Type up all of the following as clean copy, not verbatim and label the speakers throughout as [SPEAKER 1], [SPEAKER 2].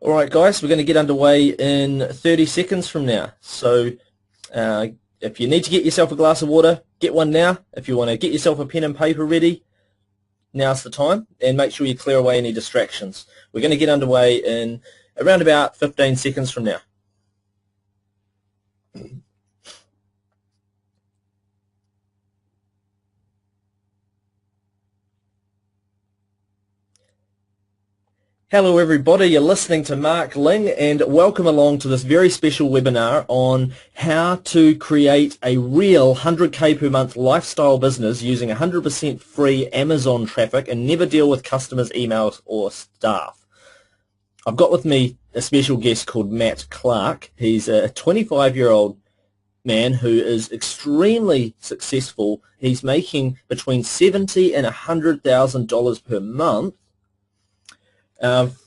[SPEAKER 1] All right, guys, we're going to get underway in 30 seconds from now. So if you need to get yourself a glass of water, get one now. If you want to get yourself a pen and paper ready, now's the time. And make sure you clear away any distractions. We're going to get underway in around about 15 seconds from now. Hello everybody, you're listening to Mark Ling and welcome along to this very special webinar on how to create a real 100k per month lifestyle business using 100% free Amazon traffic and never deal with customers, emails or staff. I've got with me a special guest called Matt Clark. He's a 25-year-old man who is extremely successful. He's making between $70,000 and $100,000 per month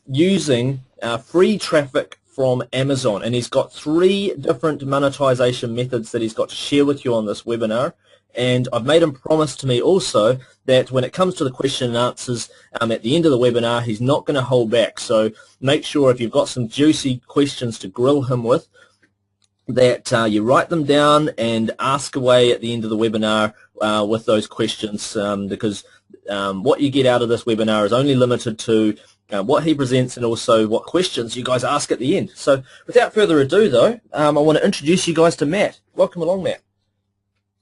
[SPEAKER 1] using free traffic from Amazon, and he's got 3 different monetization methods that he's got to share with you on this webinar. And I've made him promise to me also that when it comes to the question and answers at the end of the webinar, he's not going to hold back. So make sure if you've got some juicy questions to grill him with, that you write them down and ask away at the end of the webinar with those questions, because what you get out of this webinar is only limited to what he presents and also what questions you guys ask at the end. So without further ado though, I want to introduce you guys to Matt. Welcome along, Matt.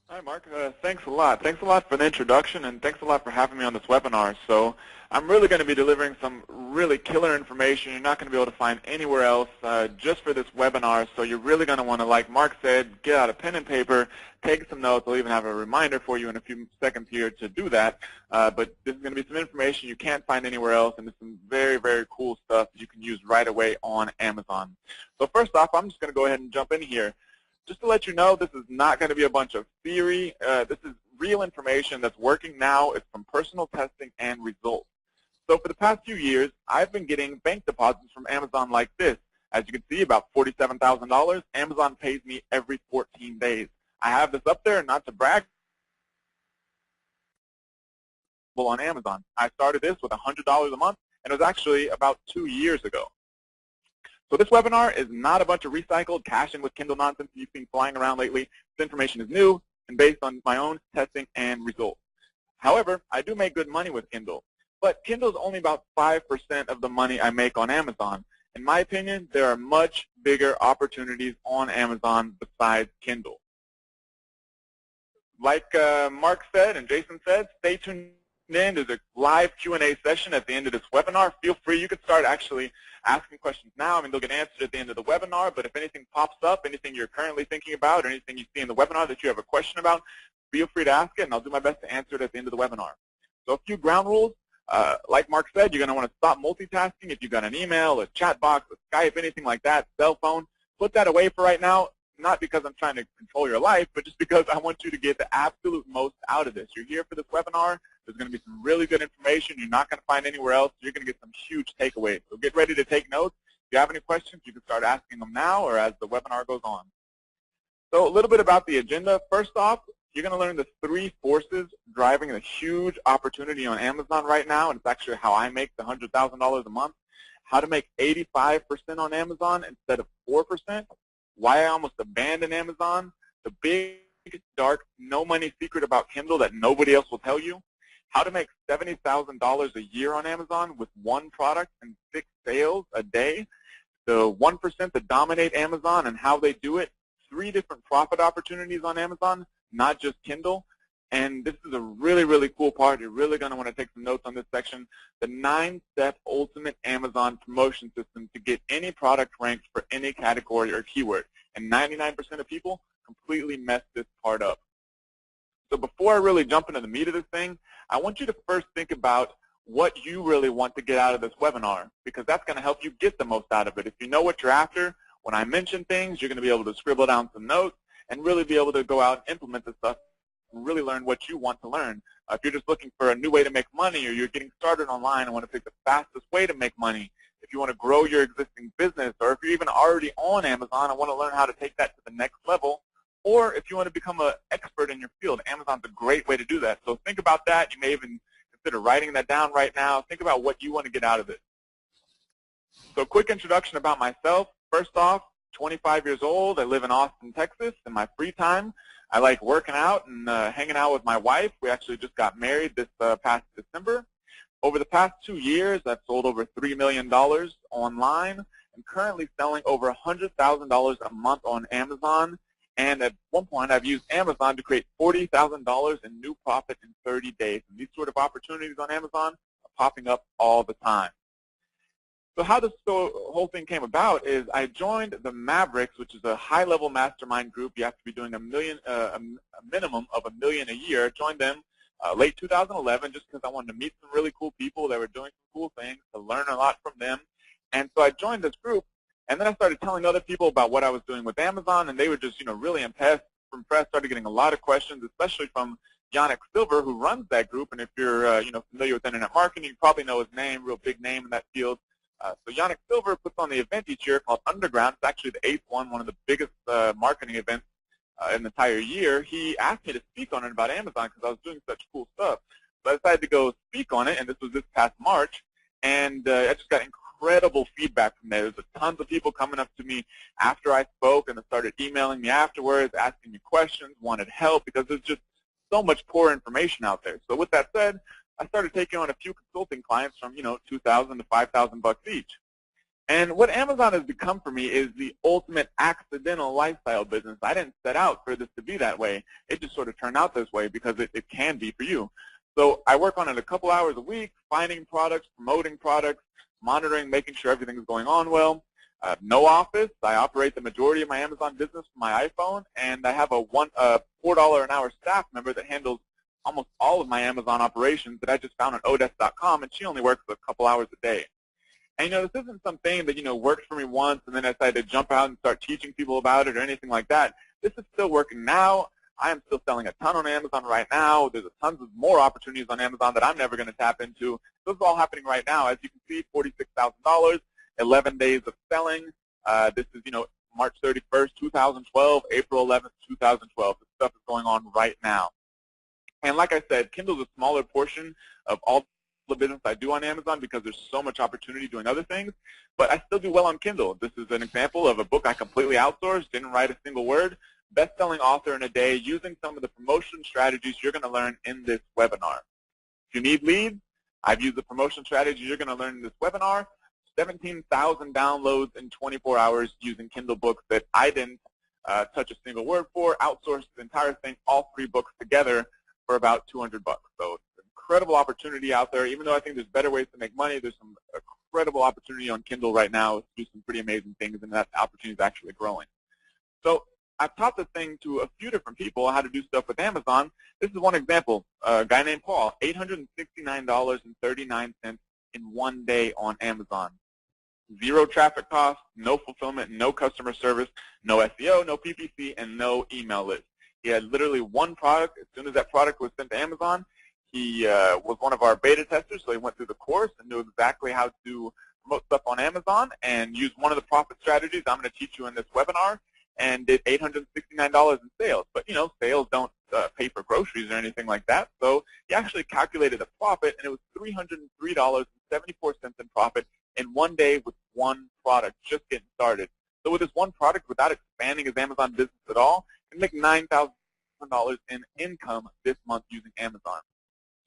[SPEAKER 2] Hi Mark, thanks a lot. Thanks a lot for the introduction and thanks a lot for having me on this webinar. So I'm really going to be delivering some really killer information you're not going to be able to find anywhere else just for this webinar. So you're really going to want to, like Mark said, get out a pen and paper, take some notes. I'll even have a reminder for you in a few seconds here to do that. But this is going to be some information you can't find anywhere else, and it's some very, very cool stuff that you can use right away on Amazon. So first off, I'm just going to go ahead and jump in here. Just to let you know, this is not going to be a bunch of theory. This is real information that's working now. It's from personal testing and results. So for the past few years, I've been getting bank deposits from Amazon like this. As you can see, about $47,000. Amazon pays me every 14 days. I have this up there, not to brag, on Amazon. I started this with $100 a month, and it was actually about 2 years ago. So this webinar is not a bunch of recycled cash-in with Kindle nonsense you've seen flying around lately. This information is new and based on my own testing and results. However, I do make good money with Kindle, but Kindle is only about 5% of the money I make on Amazon. In my opinion, there are much bigger opportunities on Amazon besides Kindle. Like Mark said and Jason said, stay tuned in. There's a live Q&A session at the end of this webinar. Feel free. You can start actually asking questions now. I mean, they'll get answered at the end of the webinar, but if anything pops up, anything you're currently thinking about, or anything you see in the webinar that you have a question about, feel free to ask it, and I'll do my best to answer it at the end of the webinar. So a few ground rules. Like Mark said, you're going to want to stop multitasking. If you've got an email, a chat box, a Skype, anything like that, cell phone, put that away for right now, not because I'm trying to control your life, but just because I want you to get the absolute most out of this. You're here for this webinar. There's going to be some really good information you're not going to find anywhere else. You're going to get some huge takeaways. So get ready to take notes. If you have any questions, you can start asking them now or as the webinar goes on. So a little bit about the agenda. First off, you're going to learn the 3 forces driving a huge opportunity on Amazon right now, and it's actually how I make the $100,000 a month. How to make 85% on Amazon instead of 4%. Why I almost abandoned Amazon. The big, dark, no money secret about Kindle that nobody else will tell you. How to make $70,000 a year on Amazon with 1 product and 6 sales a day. The 1% that dominate Amazon and how they do it. 3 different profit opportunities on Amazon, not just Kindle. And this is a really, really cool part. You're really going to want to take some notes on this section. The 9-step ultimate Amazon promotion system to get any product ranked for any category or keyword. And 99% of people completely mess this part up. So before I really jump into the meat of this thing, I want you to first think about what you really want to get out of this webinar, because that's going to help you get the most out of it. If you know what you're after, when I mention things, you're going to be able to scribble down some notes and really be able to go out and implement this stuff and really learn what you want to learn. If you're just looking for a new way to make money, or you're getting started online and want to pick the fastest way to make money, if you want to grow your existing business, or if you're even already on Amazon and want to learn how to take that to the next level, or if you want to become an expert in your field, Amazon's a great way to do that. So think about that. You may even consider writing that down right now. Think about what you want to get out of it. So quick introduction about myself. First off, 25 years old. I live in Austin, Texas. In my free time, I like working out and hanging out with my wife. We actually just got married this past December. Over the past 2 years, I've sold over $3 million online. I'm currently selling over $100,000 a month on Amazon. And at one point, I've used Amazon to create $40,000 in new profit in 30 days. And these sort of opportunities on Amazon are popping up all the time. So how this whole thing came about is I joined the Mavericks, which is a high-level mastermind group. You have to be doing a minimum of $1 million a year. I joined them late 2011 just because I wanted to meet some really cool people that were doing some cool things, to learn a lot from them. And so I joined this group, and then I started telling other people about what I was doing with Amazon, and they were just, really impressed. Started getting a lot of questions, especially from Yannick Silver, who runs that group. And if you're, familiar with internet marketing, you probably know his name, real big name in that field. So Yannick Silver puts on the event each year called Underground. It's actually the 8th one of the biggest marketing events in the entire year. He asked me to speak on it about Amazon because I was doing such cool stuff. So I decided to go speak on it, and this was this past March. And I just got incredible feedback from there. There's tons of people coming up to me after I spoke, and they started emailing me afterwards, asking me questions, wanted help, because there's just so much poor information out there. So with that said, I started taking on a few consulting clients from, $2,000 to $5,000 each. And what Amazon has become for me is the ultimate accidental lifestyle business. I didn't set out for this to be that way. It just sort of turned out this way because it can be for you. So I work on it a couple hours a week, finding products, promoting products, monitoring, making sure everything is going on well. I have no office. I operate the majority of my Amazon business from my iPhone, and I have a $4 an hour staff member that handles almost all of my Amazon operations that I just found on Odesk.com, and she only works a couple hours a day. And, this isn't something that, worked for me once and then I decided to jump out and start teaching people about it or anything like that. This is still working now. I am still selling a ton on Amazon right now. There's tons of more opportunities on Amazon that I'm never going to tap into. This is all happening right now. As you can see, $46,000, 11 days of selling. This is, March 31st, 2012, April 11th, 2012. This stuff is going on right now. And like I said, Kindle is a smaller portion of all the business I do on Amazon because there's so much opportunity doing other things, but I still do well on Kindle. This is an example of a book I completely outsourced, didn't write a single word, best-selling author in a day using some of the promotion strategies you're going to learn in this webinar. If you need leads, I've used the promotion strategies you're going to learn in this webinar. 17,000 downloads in 24 hours using Kindle books that I didn't touch a single word for, outsourced the entire thing, all 3 books together, for about $200. So it's an incredible opportunity out there. Even though I think there's better ways to make money, there's some incredible opportunity on Kindle right now to do some pretty amazing things, and that opportunity is actually growing. So I've taught this thing to a few different people how to do stuff with Amazon. This is one example. A guy named Paul, $869.39 in one day on Amazon. 0 traffic costs, no fulfillment, no customer service, no SEO, no PPC, and no email list. He had literally 1 product. As soon as that product was sent to Amazon, he was one of our beta testers, so he went through the course and knew exactly how to promote stuff on Amazon and used one of the profit strategies I'm going to teach you in this webinar, and did $869 in sales. But, sales don't pay for groceries or anything like that, so he actually calculated a profit, and it was $303.74 in profit in one day with 1 product, just getting started. So with this 1 product, without expanding his Amazon business at all, he can make $9,000 in income this month using Amazon.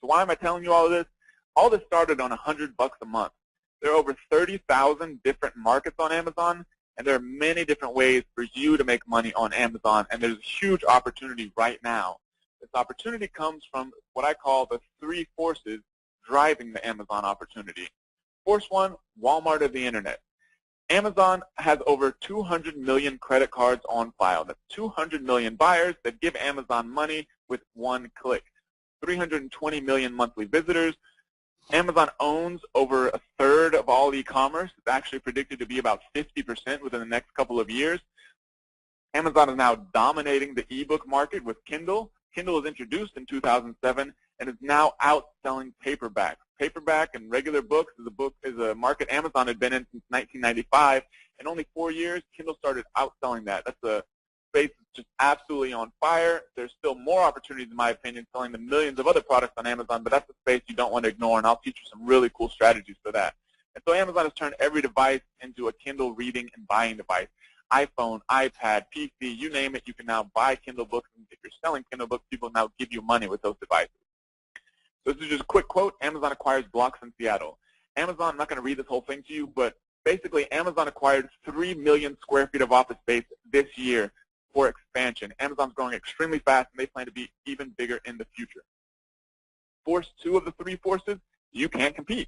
[SPEAKER 2] So why am I telling you all of this? All this started on $100 a month. There are over 30,000 different markets on Amazon, and there are many different ways for you to make money on Amazon, and there's a huge opportunity right now. This opportunity comes from what I call the 3 forces driving the Amazon opportunity. Force 1, Walmart of the Internet. Amazon has over 200 million credit cards on file. That's 200 million buyers that give Amazon money with 1 click. 320 million monthly visitors. Amazon owns over 1/3 of all e-commerce. It's actually predicted to be about 50% within the next couple of years. Amazon is now dominating the ebook market with Kindle. Kindle was introduced in 2007 and is now outselling paperback. Paperback and regular books is a market Amazon had been in since 1995. In only 4 years, Kindle started outselling that. That's a space that's just absolutely on fire. There's still more opportunities, in my opinion, selling the millions of other products on Amazon, but that's a space you don't want to ignore, and I'll teach you some really cool strategies for that. And so Amazon has turned every device into a Kindle reading and buying device. iPhone, iPad, PC, you name it, you can now buy Kindle books. And if you're selling Kindle books, people now give you money with those devices. So this is just a quick quote. Amazon acquires Blocks in Seattle. Amazon, I'm not going to read this whole thing to you, but basically Amazon acquired 3 million square feet of office space this year for expansion. Amazon's growing extremely fast, and they plan to be even bigger in the future. Force 2 of the 3 forces, you can't compete.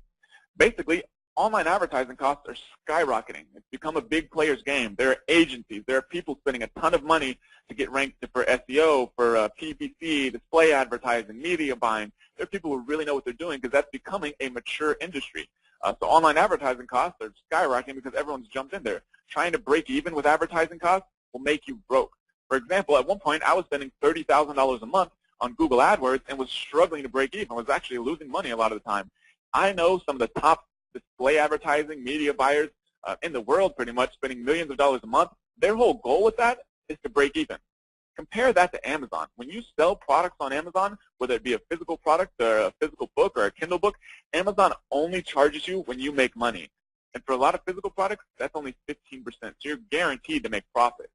[SPEAKER 2] Basically, online advertising costs are skyrocketing. It's become a big player's game. There are agencies. There are people spending a ton of money to get ranked for SEO, for PPC, display advertising, media buying. There are people who really know what they're doing because that's becoming a mature industry. So online advertising costs are skyrocketing because everyone's jumped in there. Trying to break even with advertising costs will make you broke. For example, at one point, I was spending $30,000 a month on Google AdWords and was struggling to break even. I was actually losing money a lot of the time. I know some of the top display advertising media buyers in the world pretty much spending millions of dollars a month. Their whole goal with that is to break even. Compare that to Amazon. When you sell products on Amazon, whether it be a physical product or a physical book or a Kindle book, Amazon only charges you when you make money. And for a lot of physical products, that's only 15%. So you're guaranteed to make profit.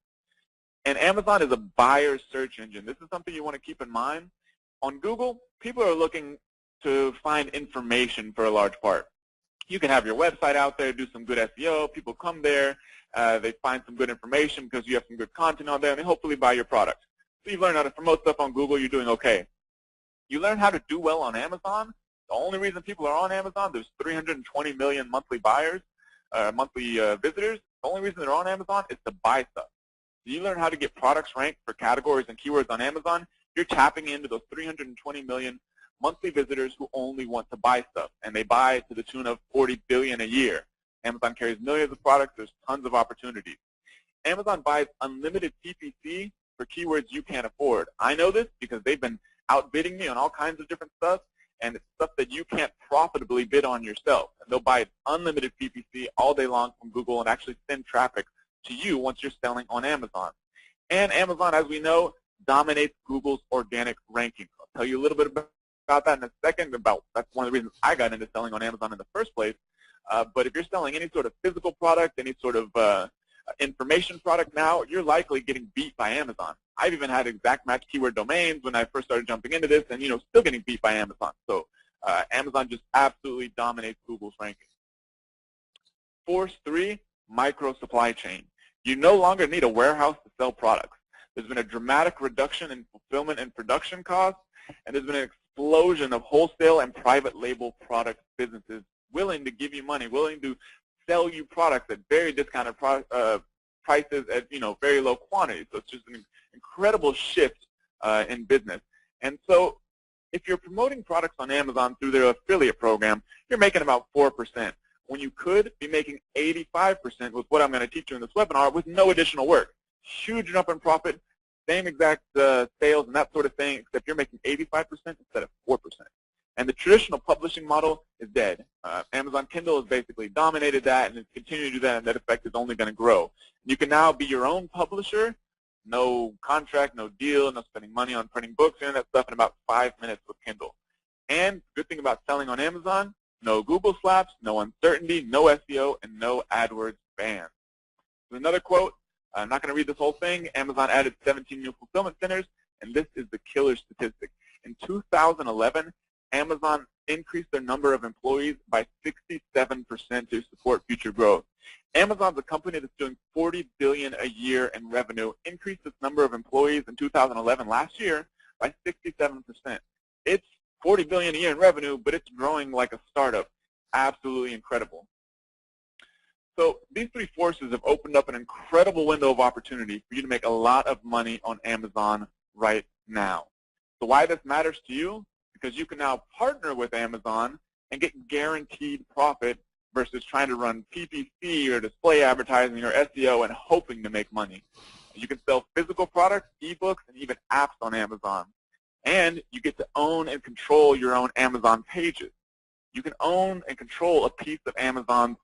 [SPEAKER 2] And Amazon is a buyer's search engine. This is something you want to keep in mind. On Google, people are looking to find information for a large part. You can have your website out there, do some good SEO. People come there. They find some good information because you have some good content on there, and they hopefully buy your product. So you learn how to promote stuff on Google, you're doing okay. You learn how to do well on Amazon. The only reason people are on Amazon, there's 320 million monthly buyers, monthly visitors. The only reason they're on Amazon is to buy stuff. So you learn how to get products ranked for categories and keywords on Amazon. You're tapping into those 320 million monthly visitors who only want to buy stuff, and they buy to the tune of $40 billion a year. Amazon carries millions of products. There's tons of opportunities. Amazon buys unlimited PPC for keywords you can't afford. I know this because they've been outbidding me on all kinds of different stuff, and it's stuff that you can't profitably bid on yourself. And they'll buy unlimited PPC all day long from Google and actually send traffic to you once you're selling on Amazon. And Amazon, as we know, dominates Google's organic rankings. I'll tell you a little bit about that in a second. That's one of the reasons I got into selling on Amazon in the first place. But if you're selling any sort of physical product, any sort of information product now, you're likely getting beat by Amazon. I've even had exact match keyword domains when I first started jumping into this, and still getting beat by Amazon. So Amazon just absolutely dominates Google's rankings. Force 3, micro supply chain. You no longer need a warehouse to sell products. There's been a dramatic reduction in fulfillment and production costs, and there's been an explosion of wholesale and private label product businesses willing to give you money, willing to sell you products at very discounted prices at very low quantities. So it's just an incredible shift in business. And so if you're promoting products on Amazon through their affiliate program, you're making about 4%, when you could be making 85% with what I'm going to teach you in this webinar with no additional work. Huge jump in profit, same exact sales and that sort of thing, except you're making 85% instead of 4%. And the traditional publishing model is dead. Amazon Kindle has basically dominated that, and it's continuing to do that, and that effect is only going to grow. You can now be your own publisher, no contract, no deal, no spending money on printing books, and that stuff in about 5 minutes with Kindle. And the good thing about selling on Amazon, no Google slaps, no uncertainty, no SEO, and no AdWords bans. So another quote, I'm not going to read this whole thing. Amazon added 17 new fulfillment centers, and this is the killer statistic. In 2011, Amazon increased their number of employees by 67% to support future growth. Amazon's a company that's doing $40 billion a year in revenue, increased its number of employees in 2011 last year by 67%. It's $40 billion a year in revenue, but it's growing like a startup. Absolutely incredible. So these 3 forces have opened up an incredible window of opportunity for you to make a lot of money on Amazon right now. So why this matters to you? Because you can now partner with Amazon and get guaranteed profit versus trying to run PPC or display advertising or SEO and hoping to make money. You can sell physical products, ebooks, and even apps on Amazon. And you get to own and control your own Amazon pages. You can own and control a piece of Amazon's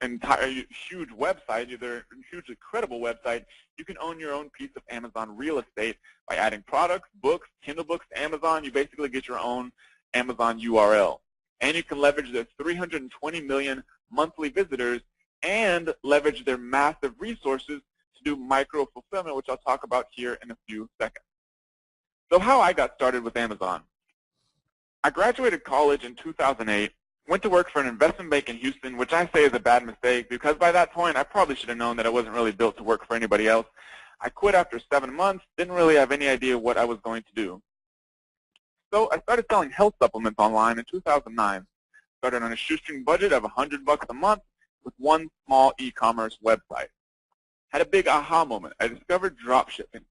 [SPEAKER 2] entire huge website, either a hugely credible website. You can own your own piece of Amazon real estate by adding products, books, Kindle books to Amazon. You basically get your own Amazon URL. And you can leverage the 320 million monthly visitors, and leverage their massive resources to do micro-fulfillment, which I'll talk about here in a few seconds. So how I got started with Amazon. I graduated college in 2008, went to work for an investment bank in Houston, which I say is a bad mistake because by that point I probably should have known that I wasn't really built to work for anybody else. I quit after 7 months, didn't really have any idea what I was going to do. So I started selling health supplements online in 2009. Started on a shoestring budget of $100 a month with one small e-commerce website. Had a big aha moment. I discovered dropshipping.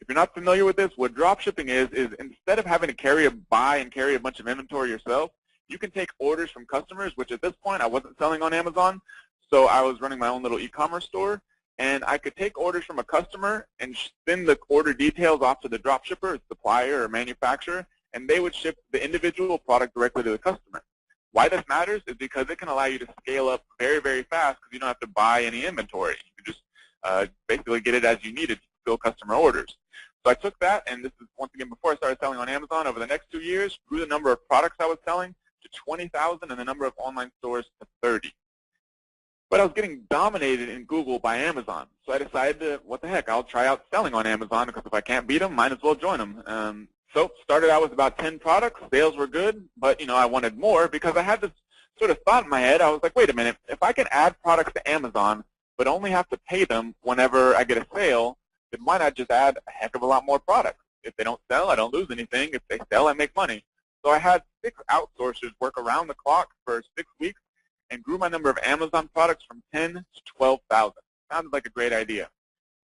[SPEAKER 2] If you're not familiar with this, what dropshipping is instead of having to buy and carry a bunch of inventory yourself, you can take orders from customers, which at this point I wasn't selling on Amazon, so I was running my own little e-commerce store, and I could take orders from a customer and send the order details off to the dropshipper, supplier, or manufacturer, and they would ship the individual product directly to the customer. Why this matters is because it can allow you to scale up very, very fast because you don't have to buy any inventory. You can just basically get it as you need it to fill customer orders. So I took that, and this is once again before I started selling on Amazon. Over the next 2 years, grew the number of products I was selling to 20,000 and the number of online stores to 30. But I was getting dominated in Google by Amazon. So I decided to, what the heck, I'll try out selling on Amazon because if I can't beat them, might as well join them. So started out with about 10 products. Sales were good, but I wanted more because I had this sort of thought in my head. I was like, wait a minute, if I can add products to Amazon but only have to pay them whenever I get a sale, then why not just add a heck of a lot more products? If they don't sell, I don't lose anything. If they sell, I make money. So I had 6 outsourcers work around the clock for 6 weeks and grew my number of Amazon products from 10 to 12,000. Sounded like a great idea.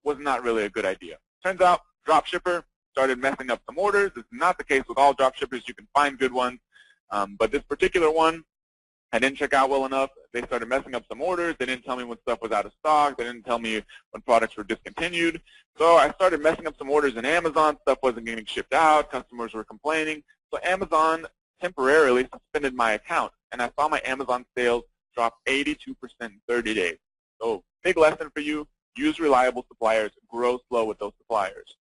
[SPEAKER 2] Was not really a good idea. Turns out, dropshipper started messing up some orders. It's not the case with all dropshippers. You can find good ones. But this particular one, I didn't check out well enough. They started messing up some orders. They didn't tell me when stuff was out of stock. They didn't tell me when products were discontinued. So I started messing up some orders in Amazon. Stuff wasn't getting shipped out. Customers were complaining. So Amazon temporarily suspended my account, and I saw my Amazon sales drop 82% in 30 days. So big lesson for you, use reliable suppliers, grow slow with those suppliers.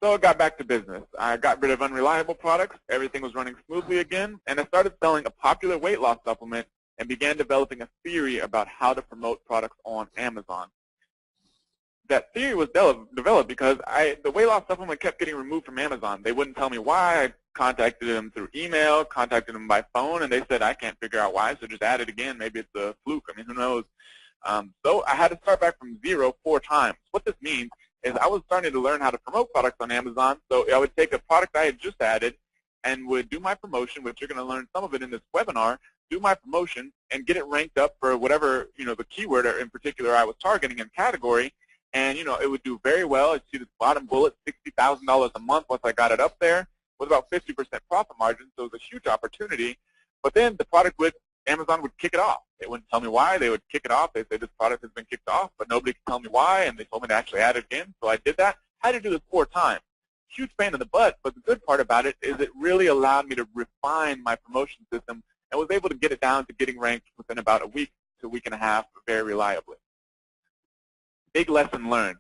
[SPEAKER 2] So I got back to business. I got rid of unreliable products. Everything was running smoothly again, and I started selling a popular weight loss supplement and began developing a theory about how to promote products on Amazon. That theory was developed because the weight loss supplement kept getting removed from Amazon. They wouldn't tell me why. I contacted them through email, contacted them by phone, and they said, I can't figure out why, so just add it again. Maybe it's a fluke. I mean, who knows? So I had to start back from 0 4 times. What this means is I was starting to learn how to promote products on Amazon. So I would take a product I had just added and would do my promotion, which you're going to learn some of it in this webinar, do my promotion and get it ranked up for whatever, the keyword in particular I was targeting in category. And, it would do very well. I'd see this bottom bullet, $60,000 a month once I got it up there with about 50% profit margin. So it was a huge opportunity. But then the product Amazon would kick it off. They wouldn't tell me why. They would kick it off. They'd say this product has been kicked off, but nobody could tell me why, and they told me to actually add it again. So I did that. I had to do this 4 times. Huge pain in the butt, but the good part about it is it really allowed me to refine my promotion system and was able to get it down to getting ranked within about a week to a week and a half very reliably. Big lesson learned.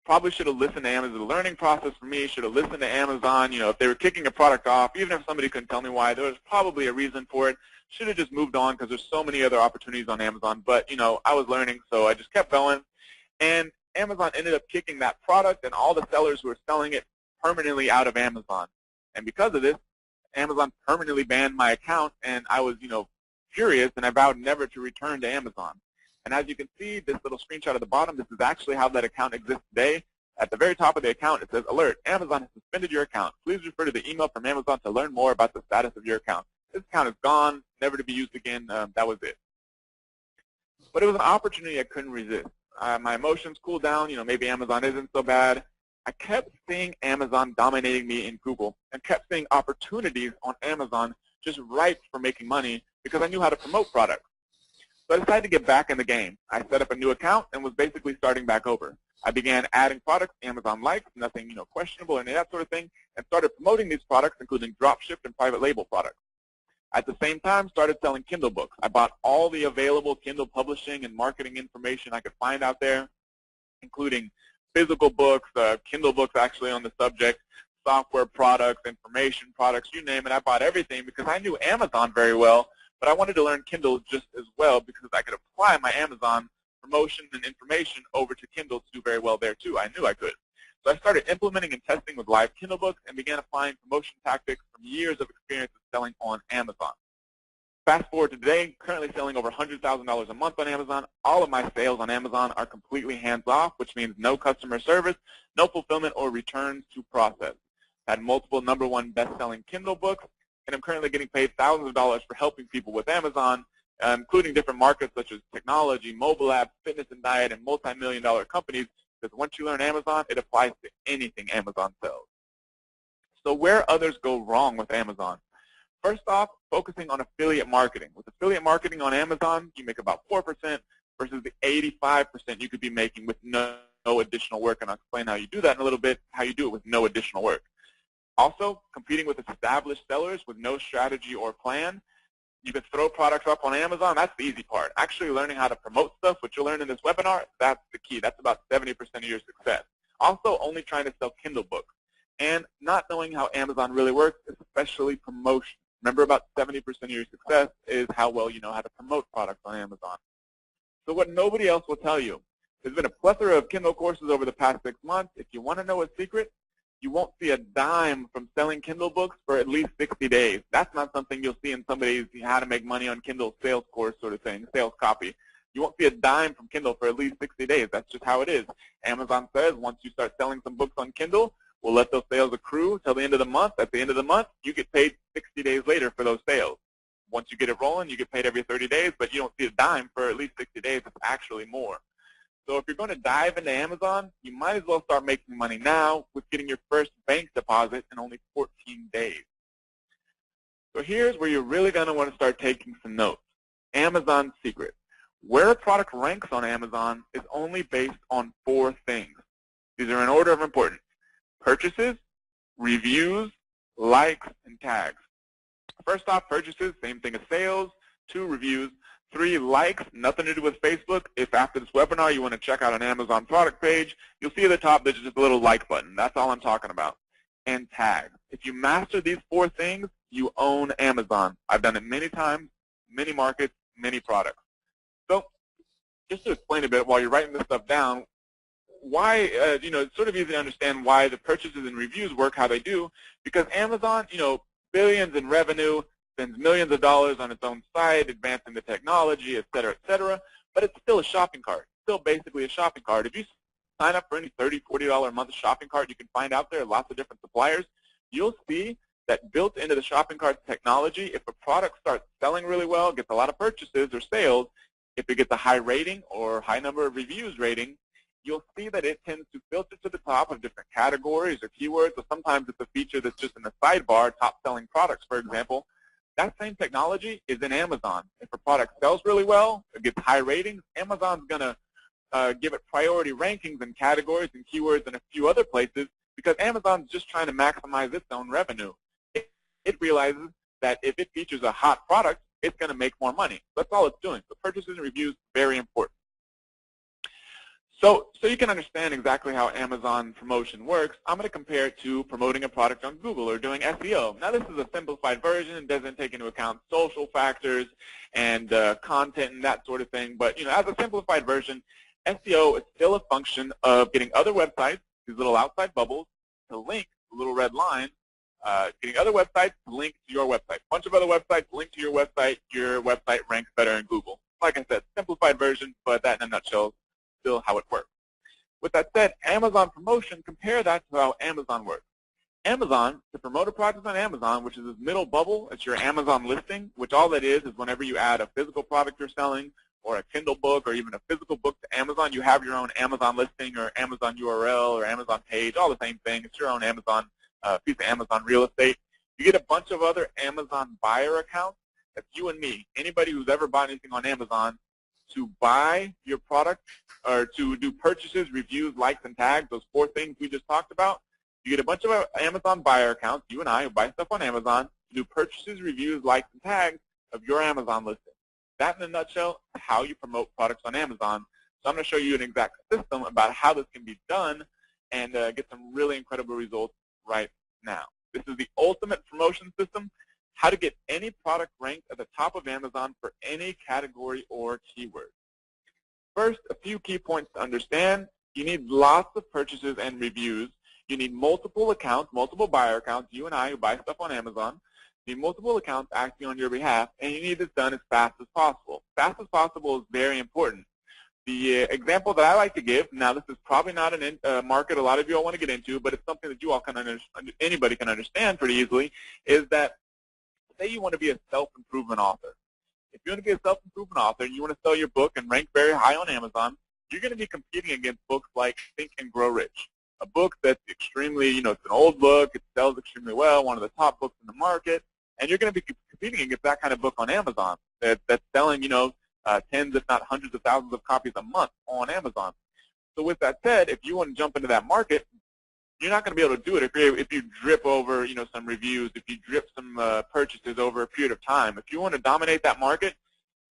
[SPEAKER 2] Probably should have listened to Amazon. The learning process for me should have listened to Amazon. If they were kicking a product off, even if somebody couldn't tell me why, there was probably a reason for it. Should have just moved on because there's so many other opportunities on Amazon. But, I was learning, so I just kept going. And Amazon ended up kicking that product and all the sellers who were selling it permanently out of Amazon. And because of this, Amazon permanently banned my account, and I was, furious, and I vowed never to return to Amazon. And as you can see, this little screenshot at the bottom, this is actually how that account exists today. At the very top of the account, it says, alert, Amazon has suspended your account. Please refer to the email from Amazon to learn more about the status of your account. This account is gone, never to be used again. That was it. But it was an opportunity I couldn't resist. My emotions cooled down. Maybe Amazon isn't so bad. I kept seeing Amazon dominating me in Google and kept seeing opportunities on Amazon just ripe for making money because I knew how to promote products. So I decided to get back in the game. I set up a new account and was basically starting back over. I began adding products Amazon likes, nothing questionable and that sort of thing, and started promoting these products, including dropship and private label products. At the same time, started selling Kindle books. I bought all the available Kindle publishing and marketing information I could find out there, including physical books, Kindle books actually on the subject, software products, information products, you name it. I bought everything because I knew Amazon very well, but I wanted to learn Kindle just as well because I could apply my Amazon promotion and information over to Kindle to do very well there too. I knew I could. So I started implementing and testing with live Kindle books and began applying promotion tactics from years of experience of selling on Amazon. Fast forward to today, currently selling over $100,000 a month on Amazon. All of my sales on Amazon are completely hands-off, which means no customer service, no fulfillment or returns to process. I had multiple #1 best-selling Kindle books, and I'm currently getting paid thousands of dollars for helping people with Amazon, including different markets such as technology, mobile apps, fitness and diet, and multi-million-dollar companies, because once you learn Amazon, it applies to anything Amazon sells. So where others go wrong with Amazon? First off, focusing on affiliate marketing. With affiliate marketing on Amazon, you make about 4% versus the 85% you could be making with no additional work, and I'll explain how you do that in a little bit, how you do it with no additional work. Also, competing with established sellers with no strategy or plan. You can throw products up on Amazon. That's the easy part. Actually learning how to promote stuff, which you'll learn in this webinar, that's the key. That's about 70% of your success. Also, only trying to sell Kindle books and not knowing how Amazon really works, especially promotion. Remember, about 70% of your success is how well you know how to promote products on Amazon. So what nobody else will tell you, there's been a plethora of Kindle courses over the past 6 months. If you want to know a secret, you won't see a dime from selling Kindle books for at least 60 days. That's not something you'll see in somebody's how to make money on Kindle sales course sort of thing, sales copy. You won't see a dime from Kindle for at least 60 days. That's just how it is. Amazon says once you start selling some books on Kindle, we'll let those sales accrue till the end of the month. At the end of the month, you get paid 60 days later for those sales. Once you get it rolling, you get paid every 30 days, but you don't see a dime for at least 60 days. It's actually more. So if you're going to dive into Amazon, you might as well start making money now with getting your first bank deposit in only 14 days. So here's where you're really going to want to start taking some notes. Amazon's secret. Where a product ranks on Amazon is only based on 4 things. These are in order of importance: purchases, reviews, likes, and tags. First off, purchases, same thing as sales. 2, reviews. 3, likes, nothing to do with Facebook. If after this webinar you want to check out an Amazon product page, you'll see at the top there's just a little like button. That's all I'm talking about. And tags. If you master these 4 things, you own Amazon. I've done it many times, many markets, many products. So just to explain a bit while you're writing this stuff down, why, it's sort of easy to understand why the purchases and reviews work how they do, because Amazon, billions in revenue, spends millions of dollars on its own site, advancing the technology, et cetera, but it's still a shopping cart. It's still basically a shopping cart. If you sign up for any $30, $40 a month shopping cart you can find out there, lots of different suppliers, you'll see that built into the shopping cart technology, if a product starts selling really well, gets a lot of purchases or sales, if it gets a high rating or high number of reviews rating, you'll see that it tends to filter to the top of different categories or keywords, or sometimes it's a feature that's just in the sidebar, top selling products, for example. That same technology is in Amazon. If a product sells really well, it gets high ratings, Amazon's going to give it priority rankings in categories and keywords and a few other places, because Amazon's just trying to maximize its own revenue. It realizes that if it features a hot product, it's going to make more money. That's all it's doing. So purchases and reviews, very important. So you can understand exactly how Amazon promotion works, I'm going to compare it to promoting a product on Google or doing SEO. Now, this is a simplified version. It doesn't take into account social factors and content and that sort of thing. But, as a simplified version, SEO is still a function of getting other websites, these little outside bubbles, to link the little red line, getting other websites to link to your website. A bunch of other websites link to your website ranks better in Google. Like I said, simplified version, but that in a nutshell still how it works. With that said, Amazon promotion, compare that to how Amazon works. Amazon, to promote a product on Amazon, which is this middle bubble, it's your Amazon listing, which all that is whenever you add a physical product you're selling or a Kindle book or even a physical book to Amazon, you have your own Amazon listing or Amazon URL or Amazon page, all the same thing. It's your own Amazon piece of Amazon real estate. You get a bunch of other Amazon buyer accounts. That's you and me. Anybody who's ever bought anything on Amazon, to buy your product or to do purchases, reviews, likes, and tags, those 4 things we just talked about, you get a bunch of Amazon buyer accounts, you and I, who buy stuff on Amazon, to do purchases, reviews, likes, and tags of your Amazon listing. That, in a nutshell, is how you promote products on Amazon. So I'm going to show you an exact system about how this can be done and get some really incredible results right now. This is the ultimate promotion system. how to get any product ranked at the top of Amazon for any category or keyword. First, a few key points to understand. You need lots of purchases and reviews. You need multiple accounts, multiple buyer accounts, you and I who buy stuff on Amazon. You need multiple accounts acting on your behalf, and you need this done as fast as possible. Fast as possible is very important. The example that I like to give, now this is probably not a market a lot of you all want to get into, but it's something that you all can anybody can understand pretty easily, is that say you want to be a self-improvement author. If you want to be a self-improvement author and you want to sell your book and rank very high on Amazon, you're going to be competing against books like Think and Grow Rich, a book that's extremely, it's an old book, it sells extremely well, one of the top books in the market, and you're going to be competing against that kind of book on Amazon that's selling, tens if not hundreds of thousands of copies a month on Amazon. So with that said, if you want to jump into that market, you're not going to be able to do it if you drip over, some reviews, if you drip some purchases over a period of time. If you want to dominate that market,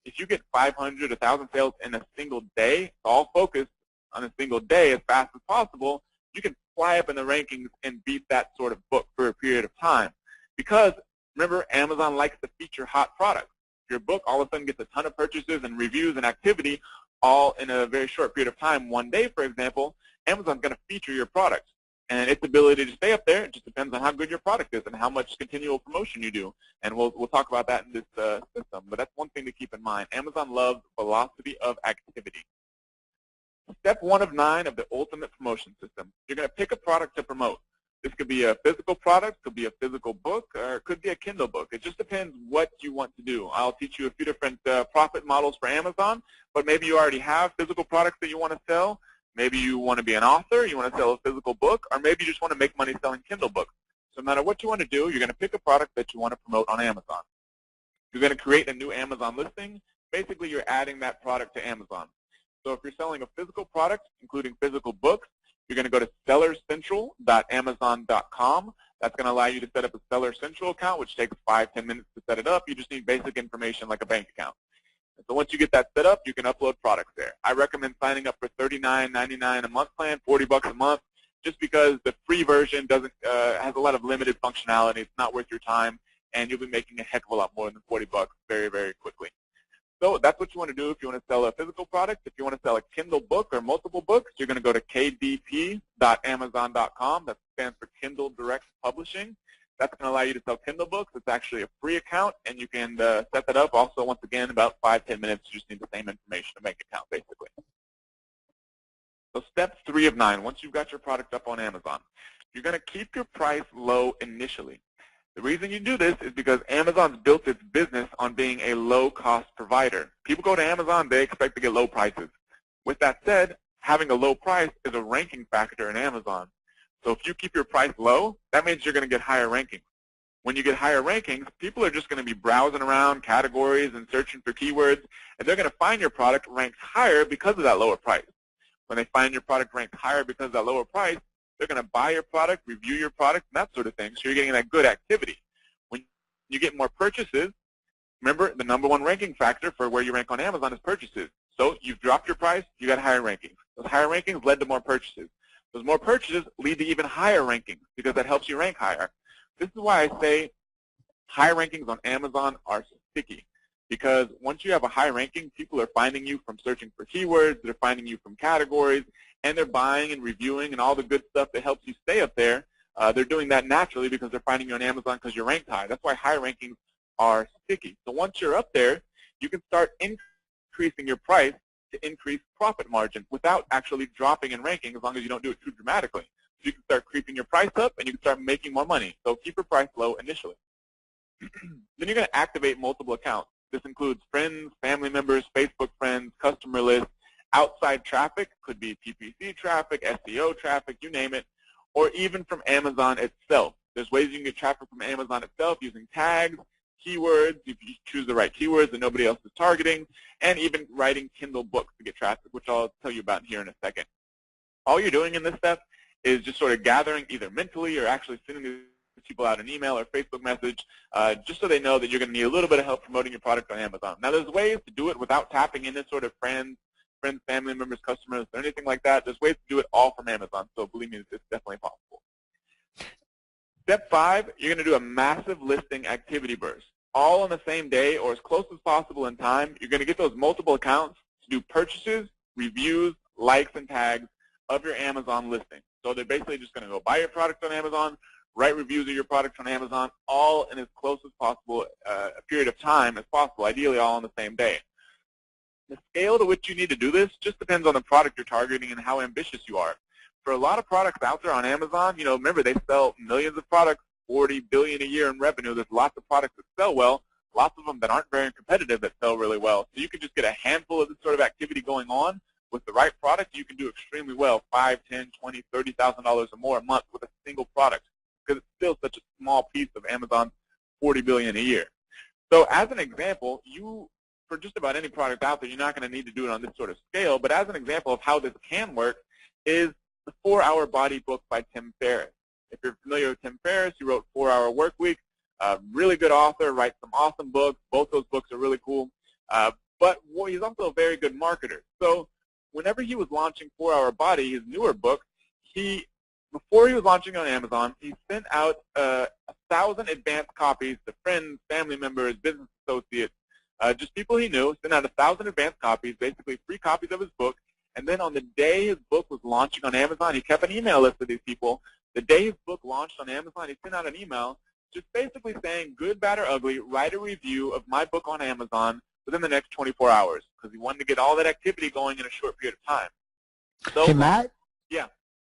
[SPEAKER 2] if you get 500, 1,000 sales in a single day, all focused on a single day as fast as possible, you can fly up in the rankings and beat that sort of book for a period of time. Because, remember, Amazon likes to feature hot products. Your book all of a sudden gets a ton of purchases and reviews and activity all in a very short period of time. One day, for example, Amazon's going to feature your product. And its ability to stay up there, it just depends on how good your product is and how much continual promotion you do. And we'll talk about that in this system. But that's one thing to keep in mind. Amazon loves velocity of activity. Step 1 of 9 of the ultimate promotion system. You're going to pick a product to promote. This could be a physical product, could be a physical book, or it could be a Kindle book. It just depends what you want to do. I'll teach you a few different profit models for Amazon, but maybe you already have physical products that you want to sell. Maybe you want to be an author, you want to sell a physical book, or maybe you just want to make money selling Kindle books. So no matter what you want to do, you're going to pick a product that you want to promote on Amazon. You're going to create a new Amazon listing. Basically, you're adding that product to Amazon. So if you're selling a physical product, including physical books, you're going to go to sellercentral.amazon.com. That's going to allow you to set up a Seller Central account, which takes 5-10 minutes to set it up. You just need basic information like a bank account. And so once you get that set up, you can upload products there. I recommend signing up for $39.99 a month plan, $40 a month, just because the free version has a lot of limited functionality. It's not worth your time, and you'll be making a heck of a lot more than $40 very, very quickly. So that's what you want to do if you want to sell a physical product. If you want to sell a Kindle book or multiple books, you're going to go to kdp.amazon.com. That stands for Kindle Direct Publishing. That's going to allow you to sell Kindle books. It's actually a free account, and you can set that up. Also, once again, about 5-10 minutes. You just need the same information to make an account, basically. So step 3 of 9, once you've got your product up on Amazon, you're going to keep your price low initially. The reason you do this is because Amazon's built its business on being a low-cost provider. People go to Amazon, they expect to get low prices. With that said, having a low price is a ranking factor in Amazon. So if you keep your price low, that means you're going to get higher rankings. When you get higher rankings, people are just going to be browsing around categories and searching for keywords, and they're going to find your product ranked higher because of that lower price. When they find your product ranked higher because of that lower price, they're going to buy your product, review your product, and that sort of thing. So you're getting that good activity. When you get more purchases, remember the #1 ranking factor for where you rank on Amazon is purchases. So you've dropped your price, you got higher rankings. Those higher rankings led to more purchases. Those more purchases lead to even higher rankings because that helps you rank higher. This is why I say high rankings on Amazon are sticky. Because once you have a high ranking, people are finding you from searching for keywords, they're finding you from categories, and they're buying and reviewing and all the good stuff that helps you stay up there. They're doing that naturally because they're finding you on Amazon because you're ranked high. That's why high rankings are sticky. So once you're up there, you can start increasing your price to increase profit margin without actually dropping in ranking, as long as you don't do it too dramatically. So you can start creeping your price up and you can start making more money. So keep your price low initially. Then you're going to activate multiple accounts. This includes friends, family members, Facebook friends, customer lists, outside traffic, could be PPC traffic, SEO traffic, you name it, or even from Amazon itself. There's ways you can get traffic from Amazon itself using tags, keywords, if you choose the right keywords that nobody else is targeting, and even writing Kindle books to get traffic, which I'll tell you about here in a second. All you're doing in this step is just sort of gathering either mentally or actually sending these people out an email or Facebook message just so they know that you're going to need a little bit of help promoting your product on Amazon. Now, there's ways to do it without tapping into sort of friends, family members, customers, or anything like that. There's ways to do it all from Amazon, so believe me, it's definitely possible. Step 5, you're going to do a massive listing activity burst. All on the same day or as close as possible in time, you're going to get those multiple accounts to do purchases, reviews, likes, and tags of your Amazon listing. So they're basically just going to go buy your product on Amazon, write reviews of your product on Amazon, all in as close as possible a period of time as possible, ideally all on the same day. The scale to which you need to do this just depends on the product you're targeting and how ambitious you are. For a lot of products out there on Amazon, remember they sell millions of products, 40 billion a year in revenue. There's lots of products that sell well, lots of them that aren't very competitive that sell really well. So you can just get a handful of this sort of activity going on with the right product. You can do extremely well, $5, $10, $20, $30,000 or more a month with a single product because it's still such a small piece of Amazon's 40 billion a year. So as an example, for just about any product out there, you're not going to need to do it on this sort of scale, but as an example of how this can work is the 4-Hour Body book by Tim Ferriss. If you're familiar with Tim Ferriss, he wrote 4-Hour Workweek, really good author, writes some awesome books. Both those books are really cool, but he's also a very good marketer. So whenever he was launching 4-Hour Body, his newer book, before he was launching on Amazon, he sent out 1,000 advanced copies to friends, family members, business associates, just people he knew, sent out 1,000 advanced copies, basically free copies of his book. And then on the day his book was launching on Amazon, he kept an email list of these people. The day his book launched on Amazon, he sent out an email just basically saying, good, bad, or ugly, write a review of my book on Amazon within the next 24 hours because he wanted to get all that activity going in a short period of time. So,
[SPEAKER 3] hey, Matt?
[SPEAKER 2] Yeah.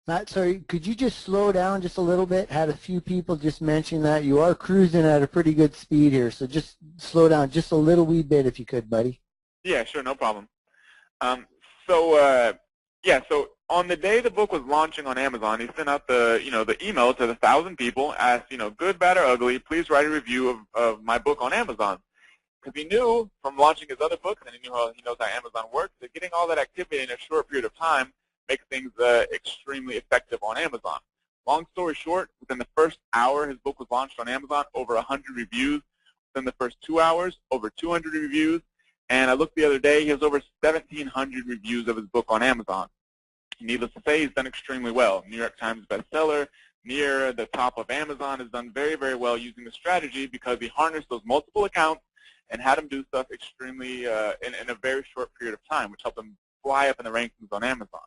[SPEAKER 3] Matt, sorry, could you just slow down just a little bit? Had a few people just mention that. You are cruising at a pretty good speed here, so just slow down just a little wee bit if you could, buddy.
[SPEAKER 2] Yeah, sure, no problem. So on the day the book was launching on Amazon, he sent out the email to the 1,000 people, asked, good, bad, or ugly, please write a review of my book on Amazon. Because he knew from launching his other books, and he knows how Amazon works, that getting all that activity in a short period of time makes things extremely effective on Amazon. Long story short, within the first hour his book was launched on Amazon, over 100 reviews. Within the first 2 hours, over 200 reviews. And I looked the other day, he has over 1,700 reviews of his book on Amazon. Needless to say, he's done extremely well. New York Times bestseller, near the top of Amazon, has done very, very well using the strategy because he harnessed those multiple accounts and had them do stuff extremely in a very short period of time, which helped them fly up in the rankings on Amazon.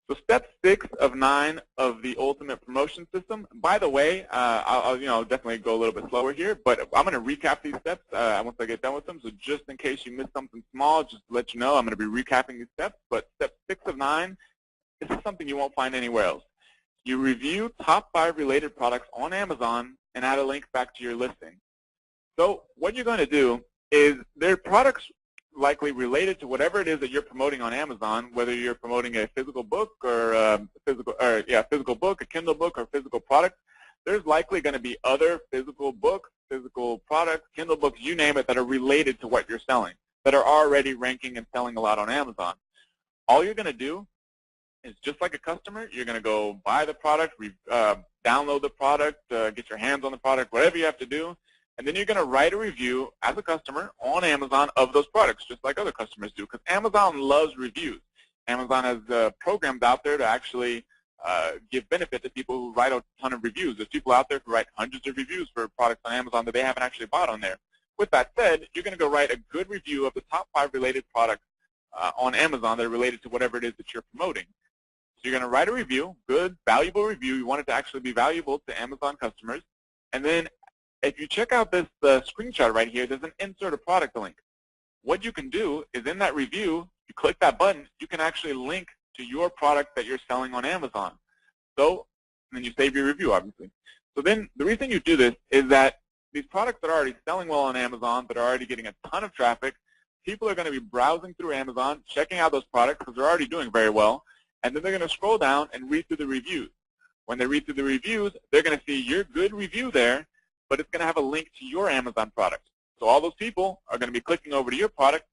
[SPEAKER 2] So step 6 of 9 of the Ultimate Promotion System. By the way, I'll definitely go a little bit slower here, but I'm going to recap these steps once I get done with them. So just in case you missed something small, just to let you know, I'm going to be recapping these steps. But step 6 of 9, this is something you won't find anywhere else. You review top 5 related products on Amazon and add a link back to your listing. So what you're going to do is there are products likely related to whatever it is that you're promoting on Amazon, whether you're promoting a physical book or a physical book, a Kindle book, or physical product. There's likely going to be other physical books, physical products, Kindle books, you name it, that are related to what you're selling, that are already ranking and selling a lot on Amazon. All you're going to do is just like a customer, you're going to go buy the product, download the product, get your hands on the product, whatever you have to do. And then you're going to write a review as a customer on Amazon of those products, just like other customers do, because Amazon loves reviews. Amazon has programs out there to actually give benefit to people who write a ton of reviews. There's people out there who write hundreds of reviews for products on Amazon that they haven't actually bought on there. With that said, you're going to go write a good review of the top 5 related products on Amazon that are related to whatever it is that you're promoting. So you're going to write a review, good, valuable review. You want it to actually be valuable to Amazon customers. And then if you check out this screenshot right here, there's an insert a product link. What you can do is in that review, you click that button, you can actually link to your product that you're selling on Amazon. So, and then you save your review, obviously. So then the reason you do this is that these products that are already selling well on Amazon, that are already getting a ton of traffic, people are going to be browsing through Amazon, checking out those products because they're already doing very well, and then they're going to scroll down and read through the reviews. When they read through the reviews, they're going to see your good review there, but it's going to have a link to your Amazon product. So all those people are going to be clicking over to your product,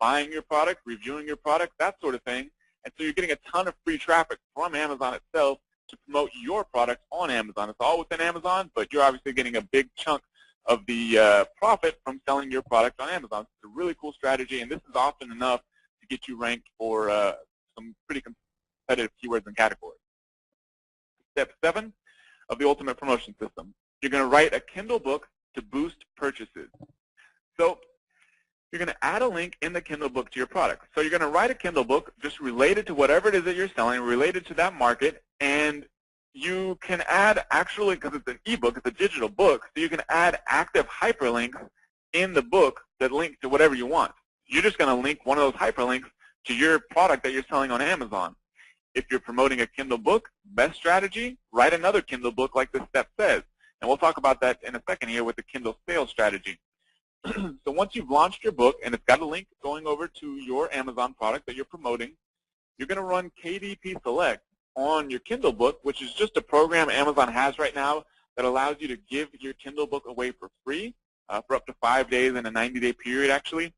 [SPEAKER 2] buying your product, reviewing your product, that sort of thing. And so you're getting a ton of free traffic from Amazon itself to promote your product on Amazon. It's all within Amazon, but you're obviously getting a big chunk of the profit from selling your product on Amazon. It's a really cool strategy, and this is often enough to get you ranked for some pretty competitive keywords and categories. Step 7. of the Ultimate Promotion System. You're going to write a Kindle book to boost purchases. So you're going to add a link in the Kindle book to your product. So you're going to write a Kindle book just related to whatever it is that you're selling, related to that market, and you can add, actually, because it's an ebook, it's a digital book, so you can add active hyperlinks in the book that link to whatever you want. You're just going to link one of those hyperlinks to your product that you're selling on Amazon. If you're promoting a Kindle book, best strategy, write another Kindle book like this step says. And we'll talk about that in a second here with the Kindle sales strategy. So once you've launched your book and it's got a link going over to your Amazon product that you're promoting, you're going to run KDP Select on your Kindle book, which is just a program Amazon has right now that allows you to give your Kindle book away for free for up to 5 days in a 90-day period, actually.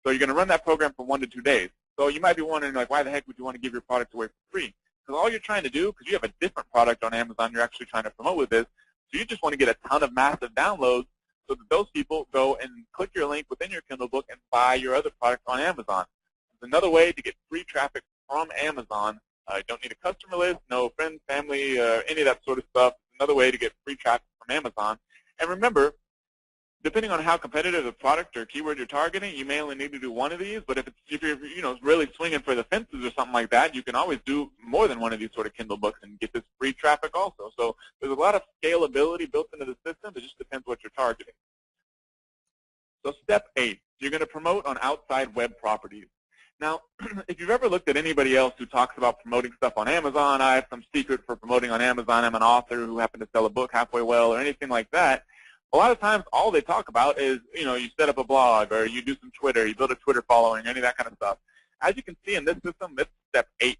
[SPEAKER 2] So you're going to run that program for 1 to 2 days. So you might be wondering, like, why the heck would you want to give your product away for free? Because all you're trying to do, because you have a different product on Amazon you're actually trying to promote with this, so you just want to get a ton of massive downloads so that those people go and click your link within your Kindle book and buy your other product on Amazon. It's another way to get free traffic from Amazon. You don't need a customer list, no friends, family, any of that sort of stuff. It's another way to get free traffic from Amazon. And remember, depending on how competitive the product or keyword you're targeting, you may only need to do one of these. But if you're really swinging for the fences or something like that, you can always do more than one of these sort of Kindle books and get this free traffic also. So there's a lot of scalability built into the system. It just depends what you're targeting. So step 8, you're going to promote on outside web properties. Now, if you've ever looked at anybody else who talks about promoting stuff on Amazon, I have some secret for promoting on Amazon, I'm an author who happened to sell a book halfway well, or anything like that, a lot of times all they talk about is, you set up a blog, or you do some Twitter, you build a Twitter following, any of that kind of stuff. As you can see in this system, this is step 8.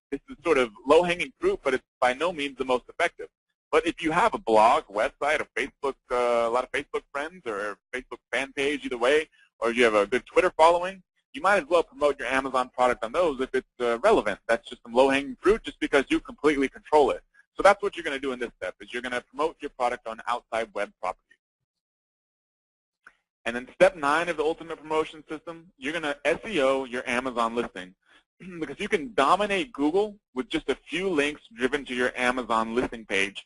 [SPEAKER 2] This is sort of low-hanging fruit, but it's by no means the most effective. But if you have a blog, website, a Facebook, a lot of Facebook friends, or a Facebook fan page, either way, or you have a good Twitter following, you might as well promote your Amazon product on those if it's relevant. That's just some low-hanging fruit just because you completely control it. So that's what you're going to do in this step, is you're going to promote your product on outside web properties. And then step 9 of the Ultimate Promotion System, you're going to SEO your Amazon listing. Because you can dominate Google with just a few links driven to your Amazon listing page.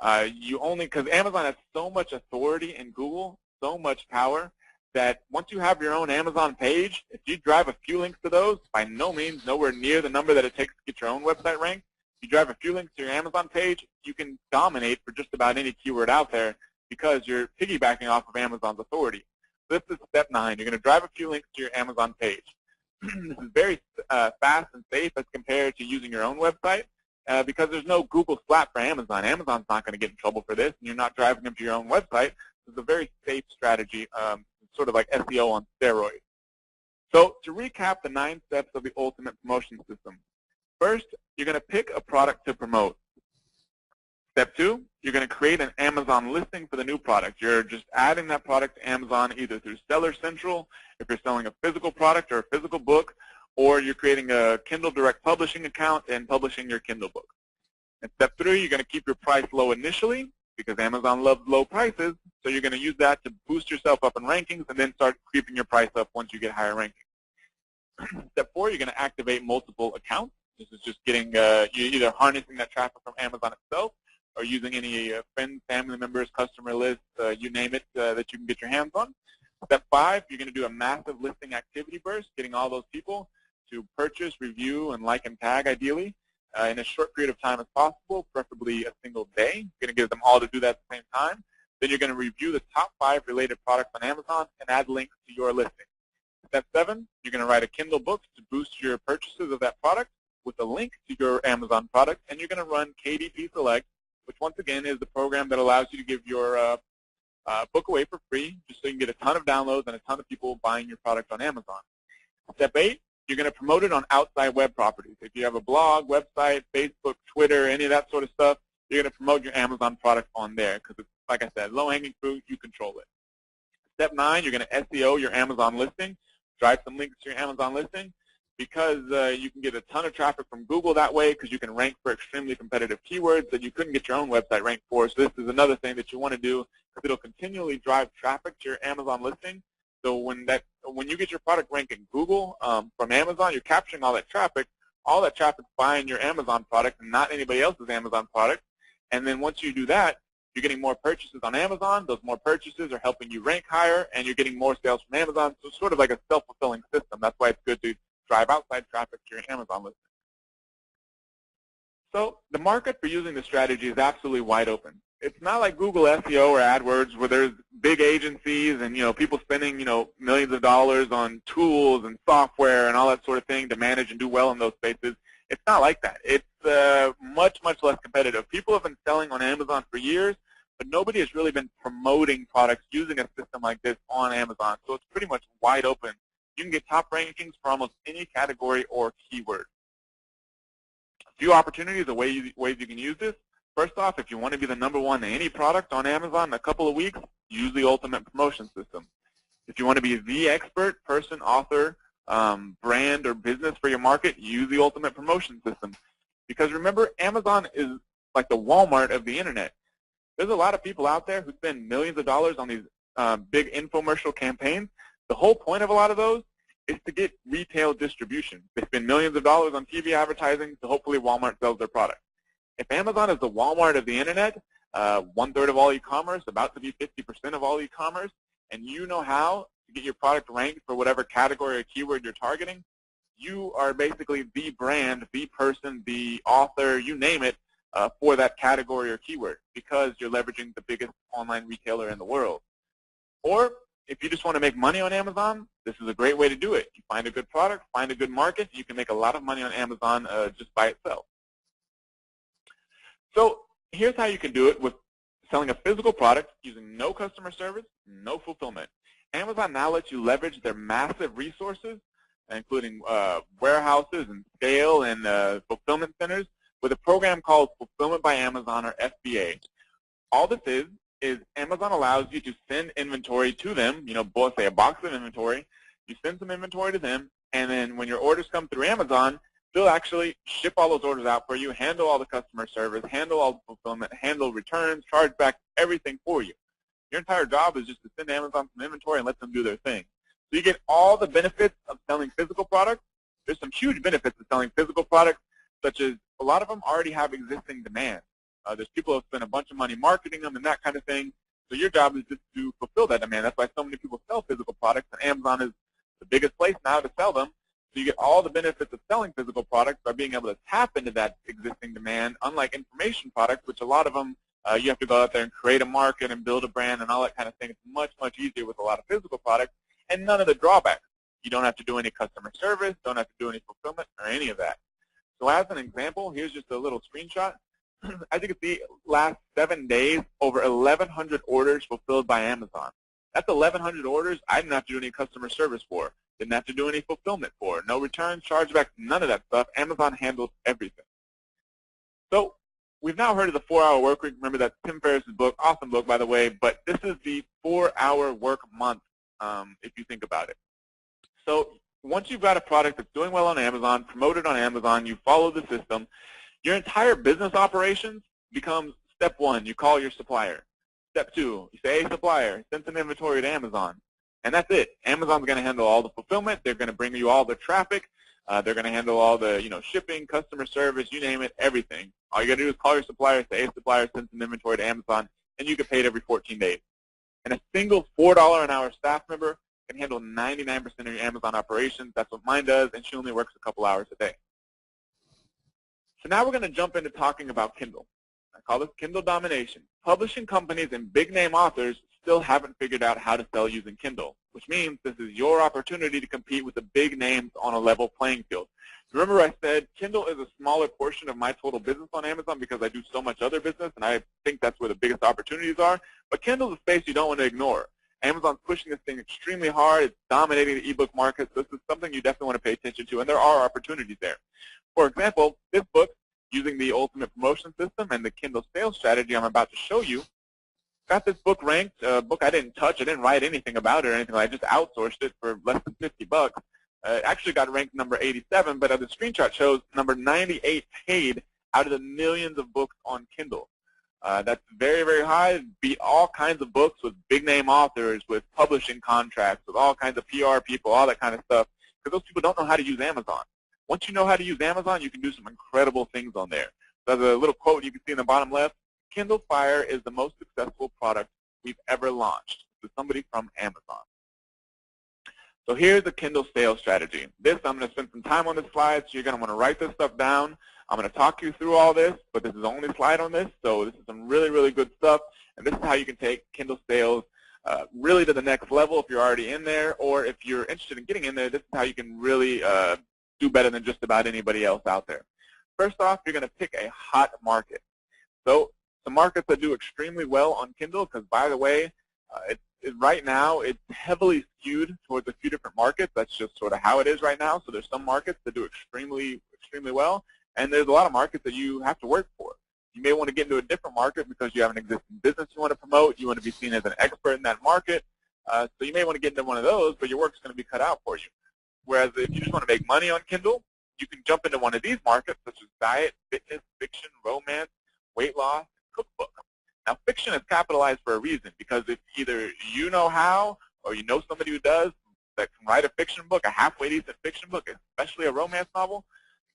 [SPEAKER 2] Because Amazon has so much authority in Google, so much power, that once you have your own Amazon page, if you drive a few links to those, by no means nowhere near the number that it takes to get your own website ranked, if you drive a few links to your Amazon page, you can dominate for just about any keyword out there because you're piggybacking off of Amazon's authority. So this is step 9. You're going to drive a few links to your Amazon page. This is very fast and safe as compared to using your own website because there's no Google slap for Amazon. Amazon's not going to get in trouble for this, and you're not driving them to your own website. This is a very safe strategy, sort of like SEO on steroids. So to recap the 9 steps of the Ultimate Promotion System, first, you're going to pick a product to promote. Step 2, you're going to create an Amazon listing for the new product. You're just adding that product to Amazon either through Seller Central, if you're selling a physical product or a physical book, or you're creating a Kindle Direct Publishing account and publishing your Kindle book. And step 3, you're going to keep your price low initially because Amazon loves low prices, so you're going to use that to boost yourself up in rankings and then start creeping your price up once you get higher rankings. Step 4, you're going to activate multiple accounts. This is just getting, you're either harnessing that traffic from Amazon itself or using any friends, family members, customer lists, you name it, that you can get your hands on. Step 5, you're going to do a massive listing activity burst, getting all those people to purchase, review, and like and tag, ideally, in as short period of time as possible, preferably a single day. You're going to get them all to do that at the same time. Then you're going to review the top 5 related products on Amazon and add links to your listing. Step 7, you're going to write a Kindle book to boost your purchases of that product with a link to your Amazon product, and you're going to run KDP Select, which once again is the program that allows you to give your book away for free, just so you can get a ton of downloads and a ton of people buying your product on Amazon. Step 8, you're going to promote it on outside web properties. If you have a blog, website, Facebook, Twitter, any of that sort of stuff, you're going to promote your Amazon product on there because it's, like I said, low-hanging fruit, you control it. Step 9, you're going to SEO your Amazon listing, drive some links to your Amazon listing, because you can get a ton of traffic from Google that way because you can rank for extremely competitive keywords that you couldn't get your own website ranked for. So this is another thing that you want to do because it'll continually drive traffic to your Amazon listing. So when you get your product ranked in Google from Amazon, you're capturing all that traffic buying your Amazon product and not anybody else's Amazon product. And then once you do that, you're getting more purchases on Amazon. Those more purchases are helping you rank higher, and you're getting more sales from Amazon. So it's sort of like a self-fulfilling system. That's why it's good to drive outside traffic to your Amazon listing. So the market for using this strategy is absolutely wide open. It's not like Google SEO or AdWords where there's big agencies and people spending millions of dollars on tools and software and all that sort of thing to manage and do well in those spaces. It's not like that. It's much, much less competitive. People have been selling on Amazon for years, but nobody has really been promoting products using a system like this on Amazon. So it's pretty much wide open. You can get top rankings for almost any category or keyword. A few opportunities, ways you can use this. First off, if you want to be the #1 in any product on Amazon in a couple of weeks, use the Ultimate Promotion System. If you want to be the expert person, author, brand, or business for your market, use the Ultimate Promotion System. Because remember, Amazon is like the Walmart of the Internet. There's a lot of people out there who spend millions of dollars on these big infomercial campaigns. The whole point of a lot of those is to get retail distribution. They spend millions of dollars on TV advertising, so hopefully Walmart sells their product. If Amazon is the Walmart of the Internet, 1/3 of all e-commerce, about to be 50% of all e-commerce, and you know how to get your product ranked for whatever category or keyword you're targeting, you are basically the brand, the person, the author, you name it, for that category or keyword because you're leveraging the biggest online retailer in the world. Or if you just want to make money on Amazon, this is a great way to do it. You find a good product, find a good market, you can make a lot of money on Amazon just by itself. So here's how you can do it with selling a physical product using no customer service, no fulfillment. Amazon now lets you leverage their massive resources, including warehouses and scale and fulfillment centers, with a program called Fulfillment by Amazon, or FBA. All this is Amazon allows you to send inventory to them, say a box of inventory. You send some inventory to them, and then when your orders come through Amazon, they'll actually ship all those orders out for you, handle all the customer service, handle all the fulfillment, handle returns, charge back, everything for you. Your entire job is just to send Amazon some inventory and let them do their thing. So you get all the benefits of selling physical products. There's some huge benefits of selling physical products, such as a lot of them already have existing demand. There's people who spend a bunch of money marketing them and that kind of thing. So your job is just to fulfill that demand. That's why so many people sell physical products, and Amazon is the biggest place now to sell them. So you get all the benefits of selling physical products by being able to tap into that existing demand, unlike information products, which a lot of them you have to go out there and create a market and build a brand and all that kind of thing. It's much, much easier with a lot of physical products and none of the drawbacks. You don't have to do any customer service, don't have to do any fulfillment or any of that. So as an example, here's just a little screenshot. As you can see, last 7 days, over 1,100 orders fulfilled by Amazon. That's 1,100 orders I didn't have to do any customer service for, didn't have to do any fulfillment for, no returns, chargebacks, none of that stuff. Amazon handles everything. So we've now heard of the 4-hour work week. Remember, that's Tim Ferriss's book, awesome book, by the way, but this is the 4-hour work month, if you think about it. So once you've got a product that's doing well on Amazon, promoted on Amazon, you follow the system, your entire business operations becomes step 1. You call your supplier. Step 2, you say, hey, supplier, send some inventory to Amazon. And that's it. Amazon's going to handle all the fulfillment. They're going to bring you all the traffic. They're going to handle all the shipping, customer service, you name it, everything. All you got to do is call your supplier, say, hey, supplier, send some inventory to Amazon, and you get paid every 14 days. And a single $4 an hour staff member can handle 99% of your Amazon operations. That's what mine does, and she only works a couple hours a day. So now we're going to jump into talking about Kindle. I call this Kindle domination. Publishing companies and big-name authors still haven't figured out how to sell using Kindle, which means this is your opportunity to compete with the big names on a level playing field. Remember I said Kindle is a smaller portion of my total business on Amazon because I do so much other business, and I think that's where the biggest opportunities are. But Kindle is a space you don't want to ignore. Amazon's pushing this thing extremely hard. It's dominating the ebook market. So this is something you definitely want to pay attention to, and there are opportunities there. For example, this book, using the Ultimate Promotion System and the Kindle sales strategy I'm about to show you, got this book ranked, a book I didn't touch. I didn't write anything about it or anything. I just outsourced it for less than 50 bucks. It actually got ranked number 87, but as the screenshot shows, number 98 paid out of the millions of books on Kindle. That's very, very high. Beat all kinds of books with big-name authors, with publishing contracts, with all kinds of PR people, all that kind of stuff, because those people don't know how to use Amazon. Once you know how to use Amazon, you can do some incredible things on there. There's a little quote you can see in the bottom left. Kindle Fire is the most successful product we've ever launched to somebody from Amazon. So here's the Kindle sales strategy. This, I'm going to spend some time on this slide, so you're going to want to write this stuff down. I'm going to talk you through all this, but this is the only slide on this, so this is some really, really good stuff. And this is how you can take Kindle sales really to the next level if you're already in there, or if you're interested in getting in there, this is how you can really do better than just about anybody else out there. First off, you're going to pick a hot market. So some markets that do extremely well on Kindle, because by the way, right now it's heavily skewed towards a few different markets. That's just sort of how it is right now. So there's some markets that do extremely well, and there's a lot of markets that you have to work for. You may want to get into a different market because you have an existing business you want to promote. You want to be seen as an expert in that market. So you may want to get into one of those, but your work's going to be cut out for you. Whereas if you just want to make money on Kindle, you can jump into one of these markets, such as diet, fitness, fiction, romance, weight loss, cookbook. Now, fiction is capitalized for a reason, because if either you know how or you know somebody who does that can write a fiction book, a halfway decent fiction book, especially a romance novel,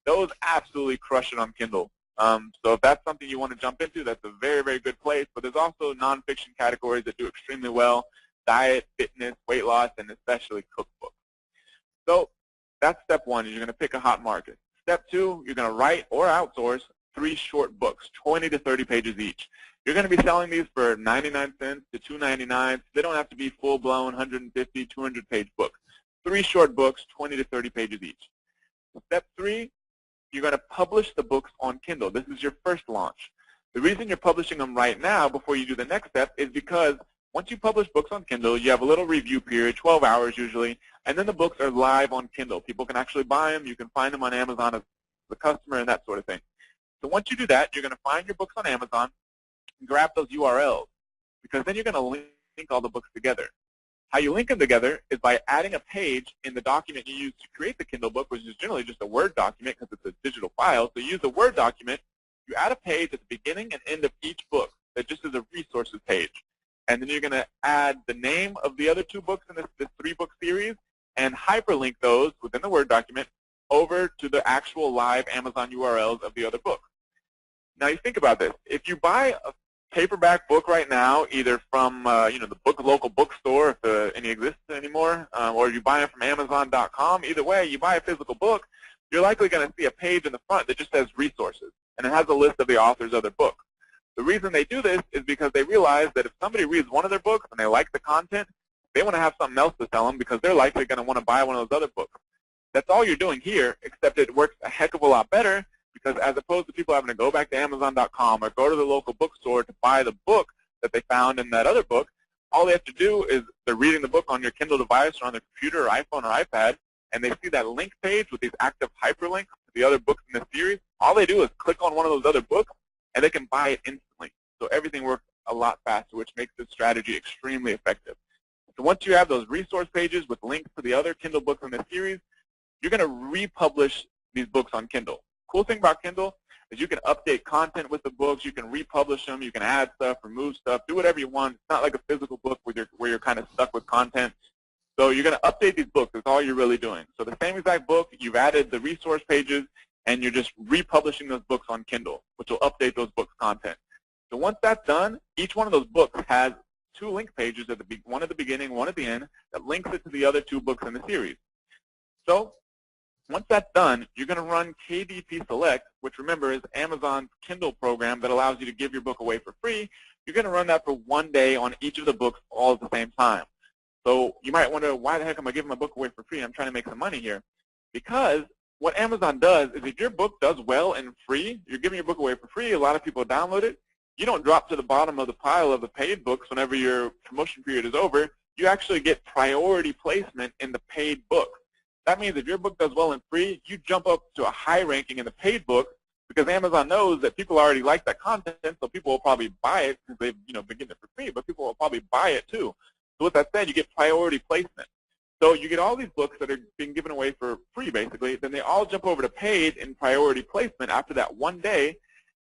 [SPEAKER 2] those absolutely crush it on Kindle. So if that's something you want to jump into, that's a very, very good place. But there's also nonfiction categories that do extremely well: diet, fitness, weight loss, and especially cookbook. So that's step one, is you're going to pick a hot market. Step two, you're going to write or outsource 3 short books, 20 to 30 pages each. You're going to be selling these for 99 cents to $2.99. They don't have to be full-blown 150, 200-page books. 3 short books, 20 to 30 pages each. Step 3, you're going to publish the books on Kindle. This is your first launch. The reason you're publishing them right now before you do the next step is because once you publish books on Kindle, you have a little review period, 12 hours usually, and then the books are live on Kindle. People can actually buy them. You can find them on Amazon as a customer and that sort of thing. So once you do that, you're going to find your books on Amazon and grab those URLs, because then you're going to link all the books together. How you link them together is by adding a page in the document you use to create the Kindle book, which is generally just a Word document because it's a digital file. So you use a Word document, you add a page at the beginning and end of each book that just is a resources page. And then you're going to add the name of the other 2 books in this 3-book series and hyperlink those within the Word document over to the actual live Amazon URLs of the other books. Now you think about this. If you buy a paperback book right now, either from the local bookstore, if any exists anymore, or you buy it from Amazon.com, either way, you buy a physical book, you're likely going to see a page in the front that just says resources, and it has a list of the authors of their book. The reason they do this is because they realize that if somebody reads one of their books and they like the content, they want to have something else to tell them because they're likely going to want to buy one of those other books. That's all you're doing here, except it works a heck of a lot better, because as opposed to people having to go back to Amazon.com or go to the local bookstore to buy the book that they found in that other book, all they have to do is they're reading the book on your Kindle device or on their computer or iPhone or iPad, and they see that link page with these active hyperlinks to the other books in the series. All they do is click on one of those other books, and they can buy it instantly. So everything works a lot faster, which makes this strategy extremely effective. So once you have those resource pages with links to the other Kindle books in the series, you're going to republish these books on Kindle. Cool thing about Kindle is you can update content with the books. You can republish them. You can add stuff, remove stuff, do whatever you want. It's not like a physical book where you're kind of stuck with content. So you're going to update these books. That's all you're really doing. So the same exact book, you've added the resource pages, and you're just republishing those books on Kindle, which will update those books' content. So once that's done, each one of those books has 2 link pages, one at the beginning, one at the end, that links it to the other 2 books in the series. So once that's done, you're going to run KDP Select, which remember is Amazon's Kindle program that allows you to give your book away for free. You're going to run that for 1 day on each of the books all at the same time. So you might wonder, why the heck am I giving my book away for free? I'm trying to make some money here. Because what Amazon does is if your book does well and free, you're giving your book away for free, a lot of people download it, you don't drop to the bottom of the pile of the paid books whenever your promotion period is over. You actually get priority placement in the paid books. That means if your book does well and free, you jump up to a high ranking in the paid book because Amazon knows that people already like that content, so people will probably buy it because they've been getting it for free, but people will probably buy it too. So with that said, you get priority placement. So you get all these books that are being given away for free, basically. Then they all jump over to paid in priority placement after that 1 day.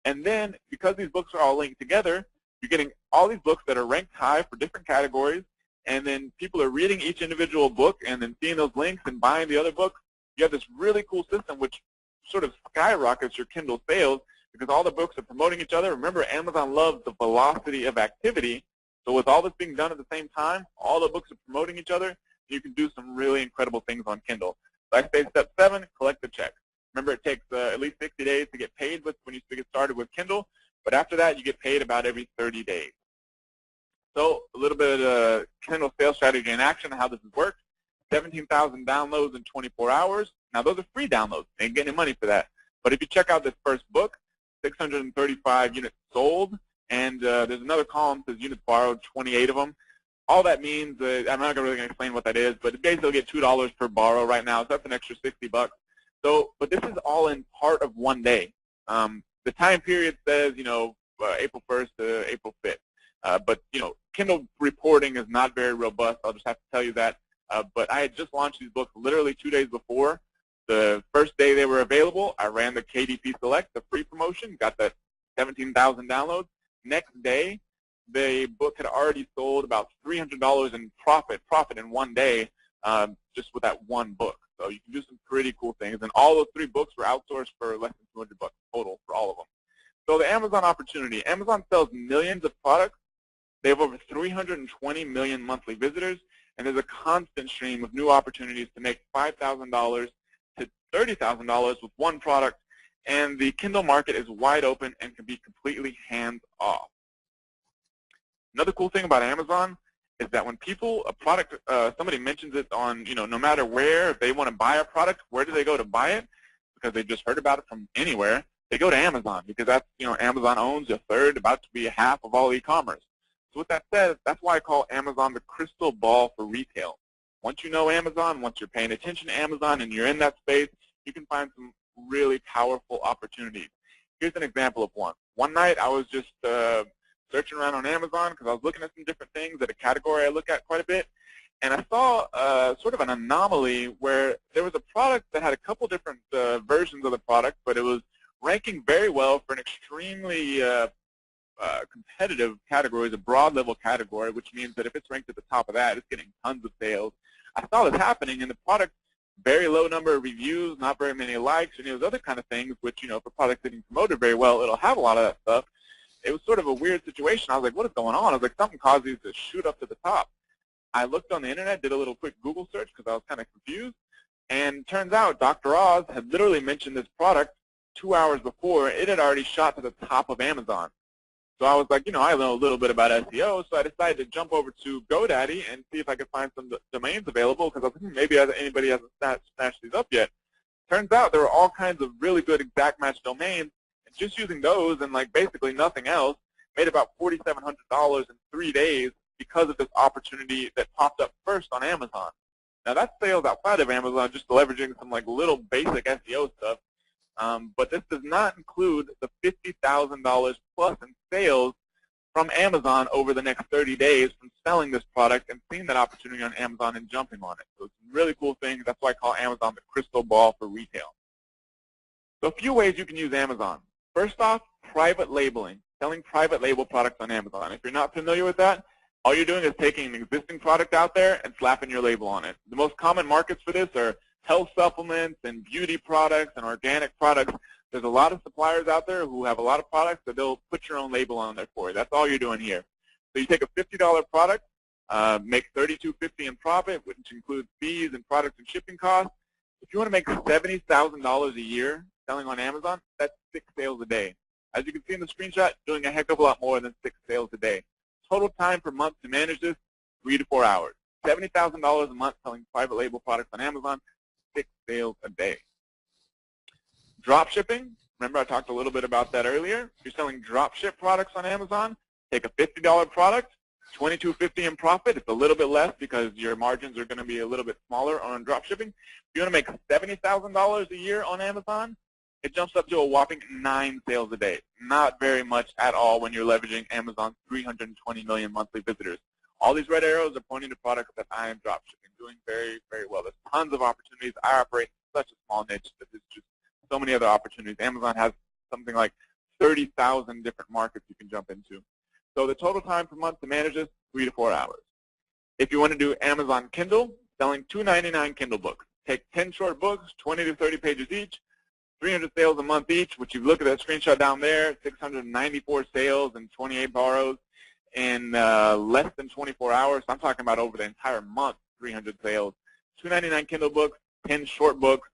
[SPEAKER 2] And then because these books are all linked together, you're getting all these books that are ranked high for different categories. And then people are reading each individual book and then seeing those links and buying the other books. You have this really cool system which sort of skyrockets your Kindle sales because all the books are promoting each other. Remember, Amazon loves the velocity of activity. So with all this being done at the same time, all the books are promoting each other. You can do some really incredible things on Kindle. So I say step 7, collect the check. Remember, it takes at least 60 days to get paid when you get started with Kindle. But after that, you get paid about every 30 days. So a little bit of Kindle sales strategy in action, how this has worked. 17,000 downloads in 24 hours. Now, those are free downloads. They ain't getting any money for that. But if you check out this first book, 635 units sold, and there's another column that says units borrowed, 28 of them. All that means, I'm not really going to explain what that is, but basically get $2 per borrow right now, so that's an extra 60 bucks. So, but this is all in part of one day. The time period says, April 1st to April 5th. But, Kindle reporting is not very robust. I'll just have to tell you that. But I had just launched these books literally 2 days before. The first day they were available, I ran the KDP Select, the free promotion, got that 17,000 downloads. Next day, the book had already sold about $300 in profit in one day, just with that one book. So you can do some pretty cool things. And all those 3 books were outsourced for less than 200 bucks total for all of them. So the Amazon opportunity. Amazon sells millions of products. They have over 320 million monthly visitors, and there's a constant stream of new opportunities to make $5,000 to $30,000 with one product, and the Kindle market is wide open and can be completely hands-off. Another cool thing about Amazon is that when somebody mentions it on, no matter where, if they want to buy a product, where do they go to buy it? Because they just heard about it from anywhere. They go to Amazon because that's, Amazon owns a third, about to be half of all e-commerce. So with that said, that's why I call Amazon the crystal ball for retail. Once you know Amazon, once you're paying attention to Amazon and you're in that space, you can find some really powerful opportunities. Here's an example of one. One night I was just searching around on Amazon because I was looking at some different things at a category I look at quite a bit, and I saw sort of an anomaly where there was a product that had a couple different versions of the product, but it was ranking very well for an extremely competitive category, is a broad level category, which means that if it's ranked at the top of that, it's getting tons of sales. I saw this happening in the product, very low number of reviews, not very many likes, and those other kind of things, which, if a product's getting promoted very well, it'll have a lot of that stuff. It was sort of a weird situation. I was like, what is going on? I was like, something caused these to shoot up to the top. I looked on the internet, did a little quick Google search because I was kind of confused, and turns out Dr. Oz had literally mentioned this product 2 hours before. It had already shot to the top of Amazon. So I was like, I know a little bit about SEO, so I decided to jump over to GoDaddy and see if I could find some domains available, because I was thinking maybe anybody hasn't snatched these up yet. Turns out there were all kinds of really good exact match domains, and just using those and basically nothing else made about $4,700 in 3 days because of this opportunity that popped up first on Amazon. Now that's sales outside of Amazon, just leveraging some little basic SEO stuff. But this does not include the $50,000 plus in sales from Amazon over the next 30 days from selling this product and seeing that opportunity on Amazon and jumping on it. So it's a really cool thing. That's why I call Amazon the crystal ball for retail. So a few ways you can use Amazon. First off, private labeling, selling private label products on Amazon. If you're not familiar with that, all you're doing is taking an existing product out there and slapping your label on it. The most common markets for this are health supplements and beauty products and organic products. There's a lot of suppliers out there who have a lot of products that they'll put your own label on there for you. That's all you're doing here. So you take a $50 product, make $32.50 in profit, which includes fees and product and shipping costs. If you want to make $70,000 a year selling on Amazon, that's 6 sales a day. As you can see in the screenshot, doing a heck of a lot more than 6 sales a day. Total time per month to manage this, 3 to 4 hours. $70,000 a month selling private label products on Amazon, 6 sales a day. Drop shipping, remember I talked a little bit about that earlier. If you're selling drop ship products on Amazon, take a $50 product, $22.50 in profit. It's a little bit less because your margins are going to be a little bit smaller on drop shipping. If you want to make $70,000 a year on Amazon, it jumps up to a whopping 9 sales a day. Not very much at all when you're leveraging Amazon's 320 million monthly visitors. All these red arrows are pointing to products that I am drop shipping, doing very, very well. There's tons of opportunities. I operate in such a small niche that there's just so many other opportunities. Amazon has something like 30,000 different markets you can jump into. So the total time per month to manage this, 3 to 4 hours. If you want to do Amazon Kindle, selling $2.99 Kindle books. Take 10 short books, 20 to 30 pages each, 300 sales a month each, which you look at that screenshot down there, 694 sales and 28 borrows in less than 24 hours. So I'm talking about over the entire month, 300 sales. 299 Kindle books, 10 short books,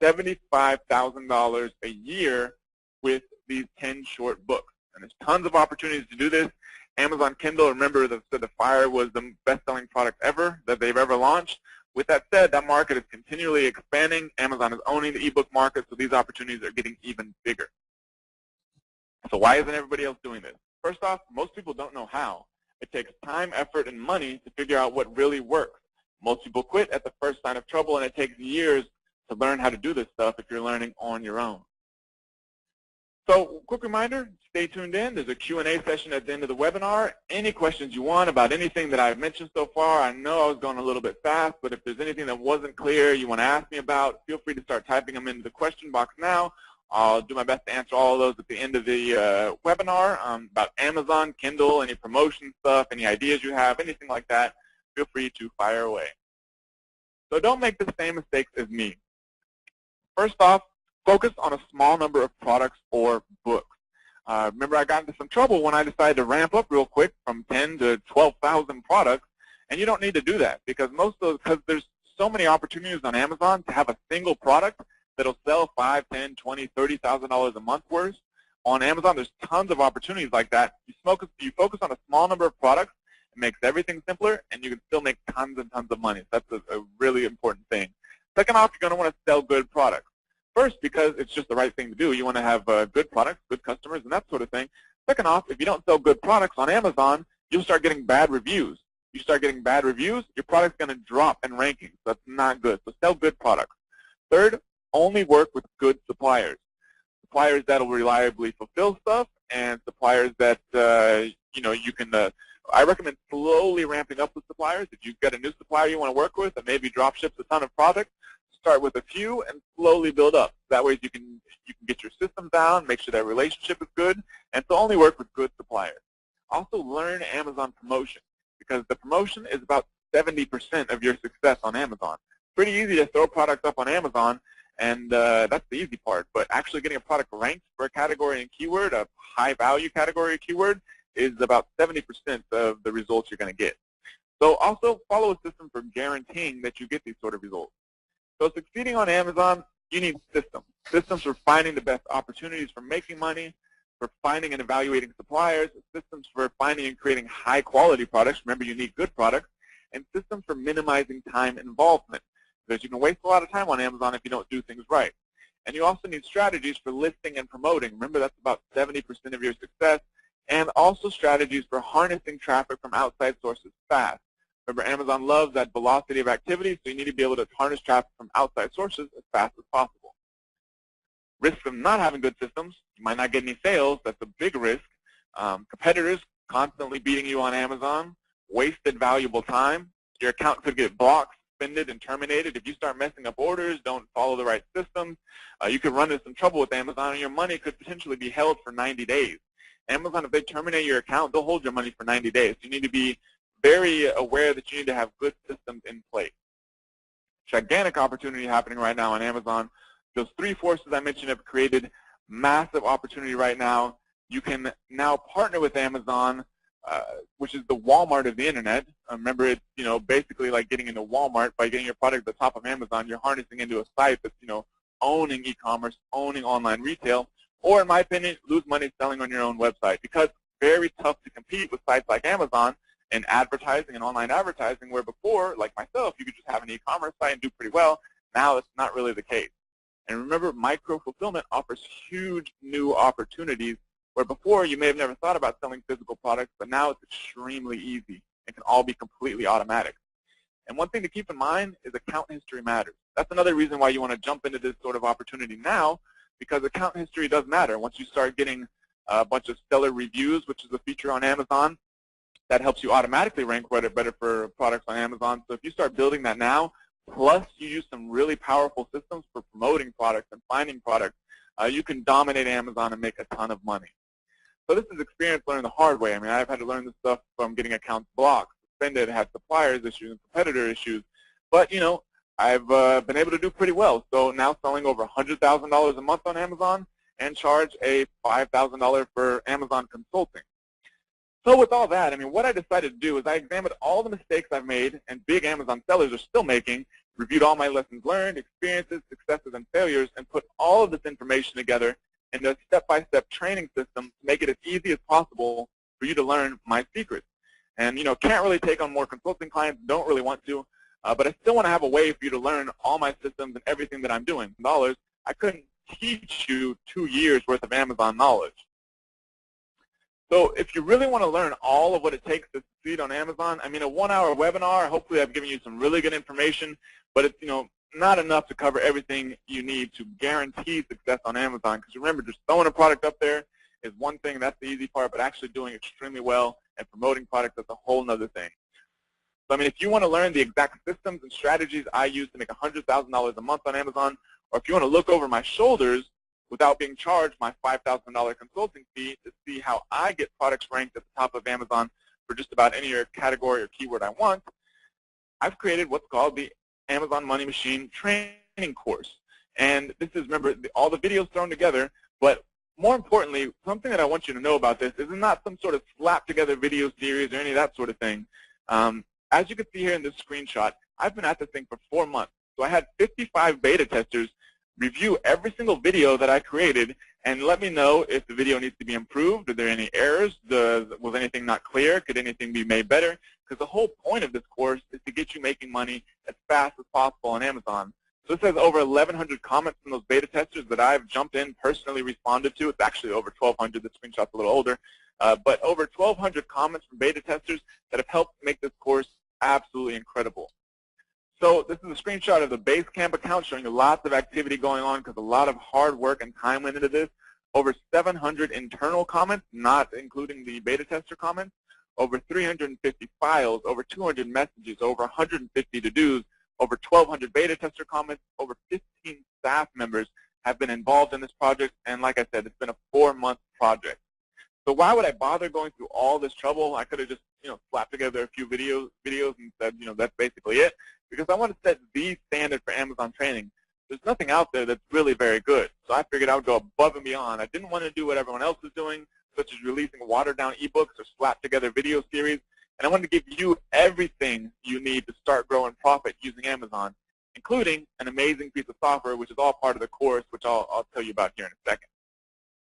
[SPEAKER 2] $75,000 a year with these 10 short books. And there's tons of opportunities to do this. Amazon Kindle, remember the Fire was the best-selling product ever that they've ever launched. With that said, that market is continually expanding. Amazon is owning the ebook market, so these opportunities are getting even bigger. So why isn't everybody else doing this? First off, most people don't know how. It takes time, effort, and money to figure out what really works. Most people quit at the first sign of trouble, and it takes years to learn how to do this stuff if you're learning on your own. So quick reminder, stay tuned in. There's a Q&A session at the end of the webinar. Any questions you want about anything that I've mentioned so far, I know I was going a little bit fast, but if there's anything that wasn't clear you want to ask me about, feel free to start typing them into the question box now. I'll do my best to answer all of those at the end of the webinar about Amazon, Kindle, any promotion stuff, any ideas you have, anything like that, feel free to fire away. So don't make the same mistakes as me. First off, focus on a small number of products or books. Remember, I got into some trouble when I decided to ramp up real quick from 10 to 12,000 products, and you don't need to do that because because there's so many opportunities on Amazon to have a single product that'll sell $5, $10, $20, $30,000 a month worth. On Amazon, there's tons of opportunities like that. You focus on a small number of products, it makes everything simpler, and you can still make tons and tons of money. That's a really important thing. Second off, you're going to want to sell good products. First, because it's just the right thing to do. You want to have good products, good customers, and that sort of thing. Second off, if you don't sell good products on Amazon, you'll start getting bad reviews. You start getting bad reviews, your product's going to drop in rankings. That's not good. So sell good products. Third, only work with good suppliers. Suppliers that will reliably fulfill stuff, and suppliers that you can. I recommend slowly ramping up with suppliers. If you've got a new supplier you want to work with, and maybe drop ships a ton of product, start with a few and slowly build up. That way you can get your system down, make sure that relationship is good, and so only work with good suppliers. Also learn Amazon promotion because the promotion is about 70% of your success on Amazon. Pretty easy to throw products up on Amazon, and that's the easy part, but actually getting a product ranked for a category and keyword, a high value category or keyword, is about 70% of the results you're going to get. So also follow a system for guaranteeing that you get these sort of results. So succeeding on Amazon, you need systems. Systems for finding the best opportunities for making money, for finding and evaluating suppliers, systems for finding and creating high-quality products. Remember, you need good products. And systems for minimizing time involvement, because you can waste a lot of time on Amazon if you don't do things right. And you also need strategies for listing and promoting. Remember, that's about 70% of your success. And also strategies for harnessing traffic from outside sources fast. Remember, Amazon loves that velocity of activity, so you need to be able to harness traffic from outside sources as fast as possible. Risk of not having good systems, you might not get any sales. That's a big risk. Competitors constantly beating you on Amazon, wasted valuable time. Your account could get blocked, suspended, and terminated. If you start messing up orders, don't follow the right systems, you could run into some trouble with Amazon, and your money could potentially be held for 90 days. Amazon, if they terminate your account, they'll hold your money for 90 days. You need to be very aware that you need to have good systems in place. Gigantic opportunity happening right now on Amazon. Those three forces I mentioned have created massive opportunity right now. You can now partner with Amazon, which is the Walmart of the internet. Remember, it's basically like getting into Walmart by getting your product at the top of Amazon. You're harnessing into a site that's owning e-commerce, owning online retail, or in my opinion, lose money selling on your own website because it's very tough to compete with sites like Amazon in advertising and online advertising, where before, like myself, you could just have an e-commerce site and do pretty well. Now it's not really the case. And remember, micro-fulfillment offers huge new opportunities where before you may have never thought about selling physical products, but now it's extremely easy. It can all be completely automatic. And one thing to keep in mind is account history matters. That's another reason why you want to jump into this sort of opportunity now, because account history does matter. Once you start getting a bunch of stellar reviews, which is a feature on Amazon, that helps you automatically rank better for products on Amazon. So if you start building that now, plus you use some really powerful systems for promoting products and finding products, you can dominate Amazon and make a ton of money. So this is experience learned the hard way. I mean, I've had to learn this stuff from getting accounts blocked, suspended, had suppliers issues and competitor issues. But, I've been able to do pretty well. So now selling over $100,000 a month on Amazon and charge a $5,000 for Amazon consulting. So with all that, I mean, what I decided to do is I examined all the mistakes I've made and big Amazon sellers are still making, reviewed all my lessons learned, experiences, successes, and failures, and put all of this information together in a step-by-step training system to make it as easy as possible for you to learn my secrets. And, you know, can't really take on more consulting clients, don't really want to, but I still want to have a way for you to learn all my systems and everything that I'm doing. Dollars, I couldn't teach you 2 years worth of Amazon knowledge. So if you really want to learn all of what it takes to succeed on Amazon, I mean, a 1-hour webinar, hopefully I've given you some really good information, but it's, you know, not enough to cover everything you need to guarantee success on Amazon. Because remember, just throwing a product up there is one thing, that's the easy part, but actually doing extremely well and promoting products is a whole other thing. So I mean, if you want to learn the exact systems and strategies I use to make $100,000 a month on Amazon, or if you want to look over my shoulders without being charged my $5,000 consulting fee to see how I get products ranked at the top of Amazon for just about any category or keyword I want, I've created what's called the Amazon Money Machine training course. And this is, remember, all the videos thrown together, but more importantly, something that I want you to know about this is not some sort of slap-together video series or any of that sort of thing. As you can see here in this screenshot, I've been at this thing for 4 months. So I had 55 beta testers review every single video that I created and let me know if the video needs to be improved. Are there any errors? Was anything not clear? Could anything be made better? Because the whole point of this course is to get you making money as fast as possible on Amazon. So it says over 1,100 comments from those beta testers that I've jumped in, personally responded to. It's actually over 1,200. The screenshot's a little older. But over 1,200 comments from beta testers that have helped make this course absolutely incredible. So this is a screenshot of the Basecamp account showing you lots of activity going on because a lot of hard work and time went into this. Over 700 internal comments, not including the beta tester comments. Over 350 files, over 200 messages, over 150 to-dos, over 1,200 beta tester comments, over 15 staff members have been involved in this project. And like I said, it's been a 4-month project. So why would I bother going through all this trouble? I could have just, you know, slapped together a few videos and said, you know, that's basically it. Because I want to set the standard for Amazon training. There's nothing out there that's really very good. So I figured I would go above and beyond. I didn't want to do what everyone else was doing, such as releasing watered-down ebooks or slap-together video series. And I wanted to give you everything you need to start, grow, and profit using Amazon, including an amazing piece of software, which is all part of the course, which I'll tell you about here in a second.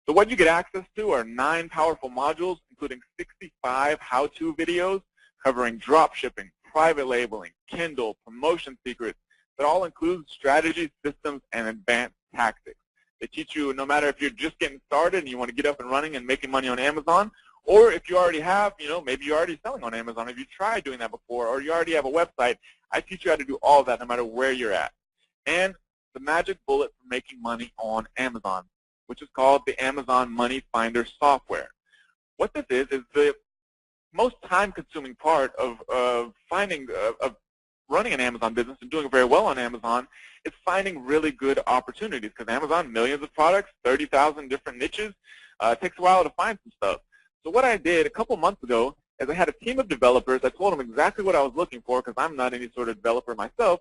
[SPEAKER 2] So what you get access to are 9 powerful modules, including 65 how-to videos covering drop shipping, private labeling, Kindle, promotion secrets, that all include strategies, systems, and advanced tactics. They teach you no matter if you're just getting started and you want to get up and running and making money on Amazon, or if you already have, you know, maybe you're already selling on Amazon. If you tried doing that before, or you already have a website, I teach you how to do all of that no matter where you're at. And the magic bullet for making money on Amazon, which is called the Amazon Money Finder software. What this is the most time-consuming part of running an Amazon business and doing very well on Amazon is finding really good opportunities, because Amazon, millions of products, 30,000 different niches. It takes a while to find some stuff. So what I did a couple months ago is I had a team of developers. I told them exactly what I was looking for, because I'm not any sort of developer myself.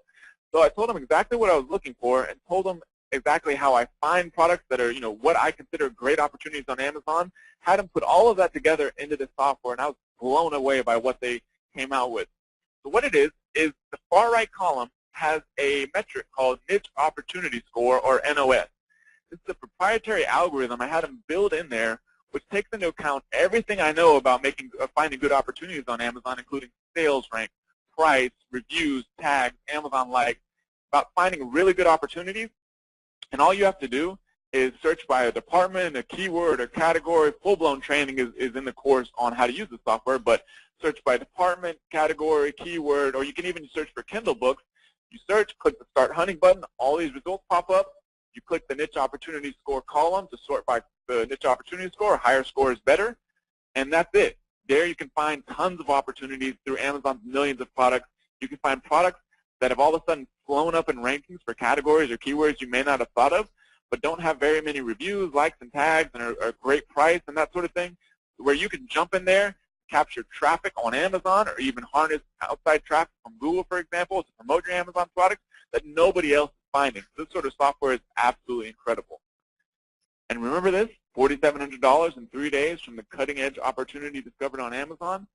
[SPEAKER 2] So I told them exactly what I was looking for and told them exactly how I find products that are, you know, what I consider great opportunities on Amazon, had them put all of that together into this software, and I was blown away by what they came out with. So what it is the far right column has a metric called Niche Opportunity Score, or NOS. This is a proprietary algorithm I had them build in there, which takes into account everything I know about finding good opportunities on Amazon, including sales rank, price, reviews, tags, Amazon likes, about finding really good opportunities. And all you have to do is search by a department, a keyword, a category. Full-blown training is in the course on how to use the software, but search by department, category, keyword, or you can even search for Kindle books. You search, click the Start Hunting button, all these results pop up. You click the Niche Opportunity Score column to sort by the Niche Opportunity Score. Higher score is better, and that's it. There you can find tons of opportunities through Amazon's millions of products. You can find products that have all of a sudden flown up in rankings for categories or keywords you may not have thought of, but don't have very many reviews, likes, and tags, and are great price and that sort of thing, where you can jump in there, capture traffic on Amazon or even harness outside traffic from Google, for example, to promote your Amazon products that nobody else is finding. This sort of software is absolutely incredible. And remember this, $4,700 in 3 days from the cutting-edge opportunity discovered on Amazon.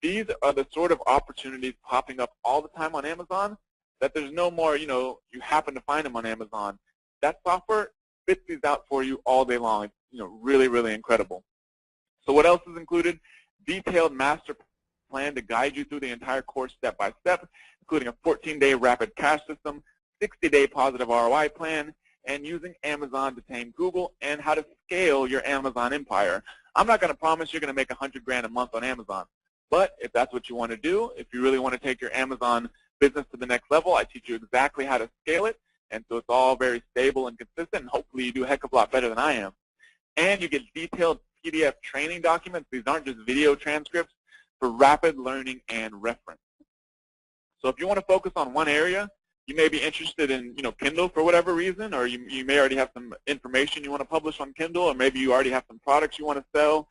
[SPEAKER 2] These are the sort of opportunities popping up all the time on Amazon that there's no more, you happen to find them on Amazon. That software spits these out for you all day long. It's, really, really incredible. So what else is included? Detailed master plan to guide you through the entire course step by step, including a 14-day rapid cash system, 60-day positive ROI plan, and using Amazon to tame Google, and how to scale your Amazon empire. I'm not going to promise you're going to make $100,000 a month on Amazon, but if that's what you want to do, if you really want to take your Amazon business to the next level, I teach you exactly how to scale it, and so it's all very stable and consistent, and hopefully you do a heck of a lot better than I am. And you get detailed PDF training documents. These aren't just video transcripts, for rapid learning and reference. So if you want to focus on one area, you may be interested in Kindle for whatever reason, or you may already have some information you want to publish on Kindle, or maybe you already have some products you want to sell.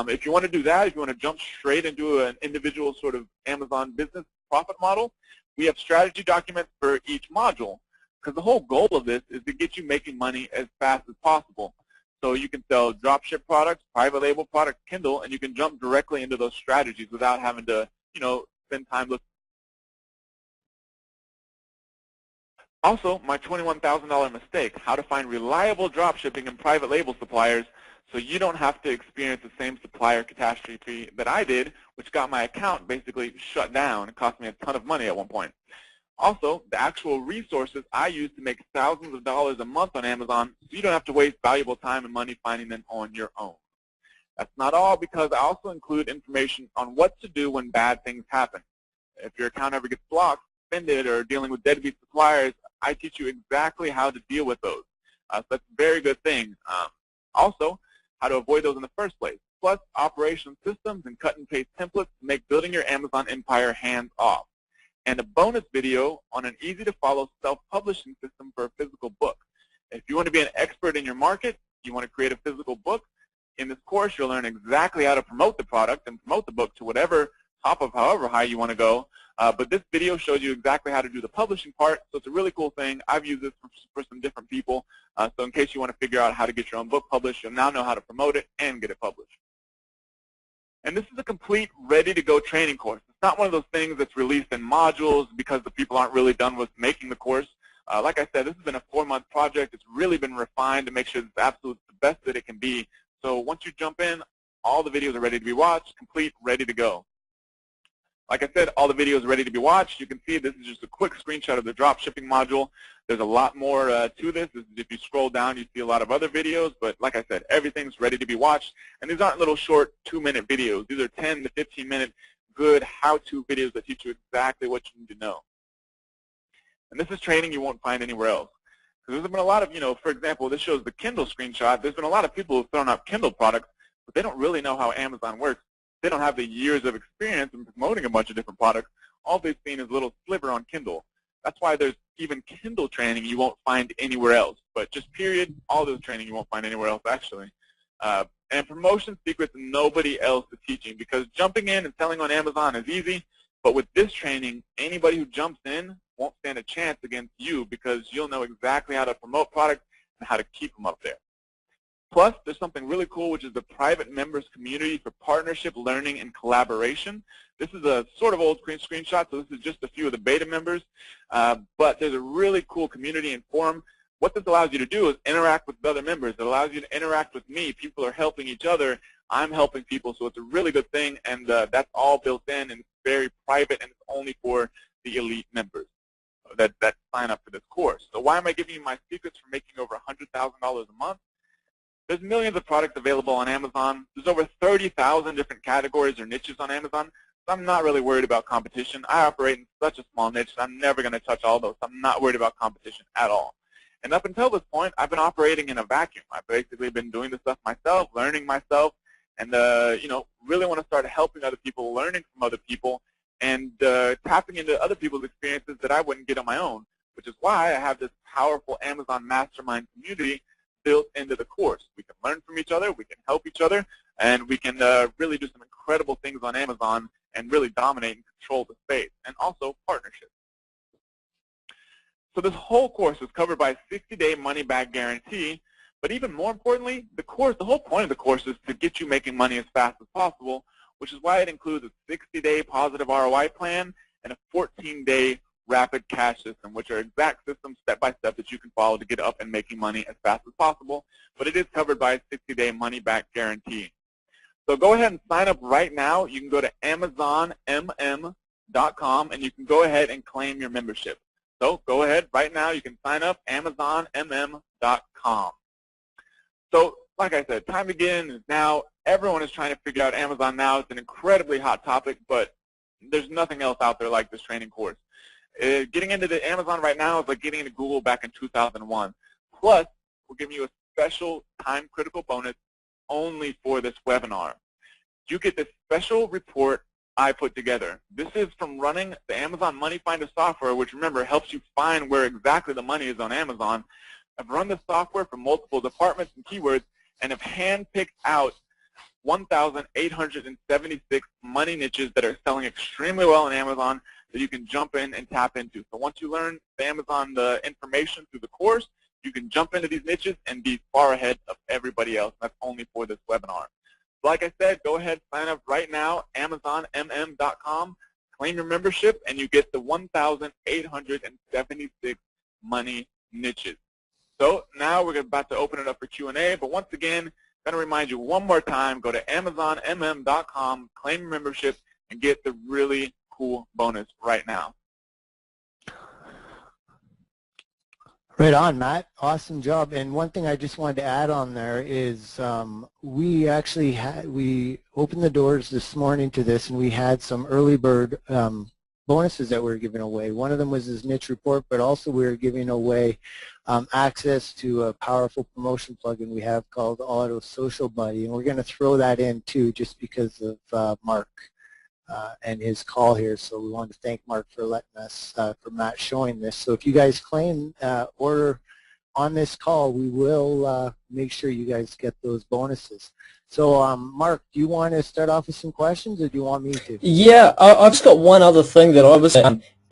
[SPEAKER 2] If you want to do that, if you want to jump straight into an individual sort of Amazon business profit model, we have strategy documents for each module, because the whole goal of this is to get you making money as fast as possible. So you can sell dropship products, private label products, Kindle, and you can jump directly into those strategies without having to, spend time looking. Also, my $21,000 mistake, how to find reliable dropshipping and private label suppliers so you don't have to experience the same supplier catastrophe that I did, which got my account basically shut down and cost me a ton of money at one point. Also, the actual resources I use to make thousands of dollars a month on Amazon, so you don't have to waste valuable time and money finding them on your own. That's not all, because I also include information on what to do when bad things happen. If your account ever gets blocked, suspended, or dealing with deadbeat suppliers, I teach you exactly how to deal with those. So that's a very good thing. Also, how to avoid those in the first place. Plus, operation systems and cut and paste templates to make building your Amazon empire hands-off. And a bonus video on an easy-to-follow self-publishing system for a physical book. If you want to be an expert in your market, you want to create a physical book, in this course you'll learn exactly how to promote the product and promote the book to whatever top of however high you want to go. But this video shows you exactly how to do the publishing part, so it's a really cool thing. I've used this for some different people, so in case you want to figure out how to get your own book published, you'll now know how to promote it and get it published. And this is a complete, ready-to-go training course. It's not one of those things that's released in modules because the people aren't really done with making the course. Like I said, this has been a 4-month project. It's really been refined to make sure it's absolutely the best that it can be. So once you jump in, all the videos are ready to be watched, complete, ready to go. Like I said, all the videos are ready to be watched. You can see this is just a quick screenshot of the drop shipping module. There's a lot more to this. If you scroll down, you see a lot of other videos. But like I said, everything's ready to be watched. And these aren't little short 2-minute videos. These are 10 to 15-minute good how-to videos that teach you exactly what you need to know. And this is training you won't find anywhere else. Because there's been a lot of, for example, this shows the Kindle screenshot. There's been a lot of people who've thrown out Kindle products, but they don't really know how Amazon works. They don't have the years of experience in promoting a bunch of different products. All they've seen is a little sliver on Kindle. That's why there's even Kindle training you won't find anywhere else. But just period, all those training you won't find anywhere else, actually. And promotion secrets nobody else is teaching, because jumping in and selling on Amazon is easy, but with this training, anybody who jumps in won't stand a chance against you, because you'll know exactly how to promote products and how to keep them up there. Plus, there's something really cool, which is the private members community for partnership, learning, and collaboration. This is a sort of old screenshot, so this is just a few of the beta members. But there's a really cool community and forum. What this allows you to do is interact with the other members. It allows you to interact with me. People are helping each other. I'm helping people, so it's a really good thing, and that's all built in, and it's very private, and it's only for the elite members that sign up for this course. So why am I giving you my secrets for making over $100,000 a month? There's millions of products available on Amazon. There's over 30,000 different categories or niches on Amazon, so I'm not really worried about competition. I operate in such a small niche that I'm never going to touch all those. I'm not worried about competition at all. And up until this point, I've been operating in a vacuum. I've basically been doing this stuff myself, learning myself, and really want to start helping other people, learning from other people, and tapping into other people's experiences that I wouldn't get on my own, which is why I have this powerful Amazon mastermind community built into the course. We can learn from each other, we can help each other, and we can really do some incredible things things on Amazon and really dominate and control the space, and also partnerships. So this whole course is covered by a 60-day money-back guarantee, but even more importantly, the whole point of the course is to get you making money as fast as possible, which is why it includes a 60-day positive ROI plan and a 14-day rapid cash system, which are exact systems step-by-step that you can follow to get up and making money as fast as possible, but it is covered by a 60-day money-back guarantee. So go ahead and sign up right now. You can go to AmazonMM.com and you can go ahead and claim your membership. So go ahead right now. You can sign up, AmazonMM.com. So like I said, time to get in is now. Everyone is trying to figure out Amazon now. It's an incredibly hot topic, but there's nothing else out there like this training course. Getting into the Amazon right now is like getting into Google back in 2001. Plus, we're giving you a special time-critical bonus only for this webinar. You get this special report I put together. This is from running the Amazon Money Finder software, which, remember, helps you find where exactly the money is on Amazon. I've run the software for multiple departments and keywords and have handpicked out 1,876 money niches that are selling extremely well on Amazon that you can jump in and tap into. So once you learn the Amazon information through the course, you can jump into these niches and be far ahead of everybody else. That's only for this webinar. So like I said, go ahead, sign up right now, AmazonMM.com, claim your membership, and you get the 1,876 money niches. So now we're about to open it up for Q&A, but once again, I'm going to remind you one more time, go to AmazonMM.com, claim your membership, and get the really cool bonus right now.
[SPEAKER 3] Right on, Matt. Awesome job. And one thing I just wanted to add on there is we opened the doors this morning to this, and we had some early bird bonuses that we were giving away. One of them was this niche report, but also we were giving away access to a powerful promotion plugin we have called Auto Social Buddy, and we're going to throw that in too just because of Mark and his call here. So we want to thank Mark for letting us, for Matt showing this. So if you guys claim order on this call, we will make sure you guys get those bonuses. So Mark, do you want to start off with some questions, or do you want me to?
[SPEAKER 1] Yeah, I've just got one other thing that I was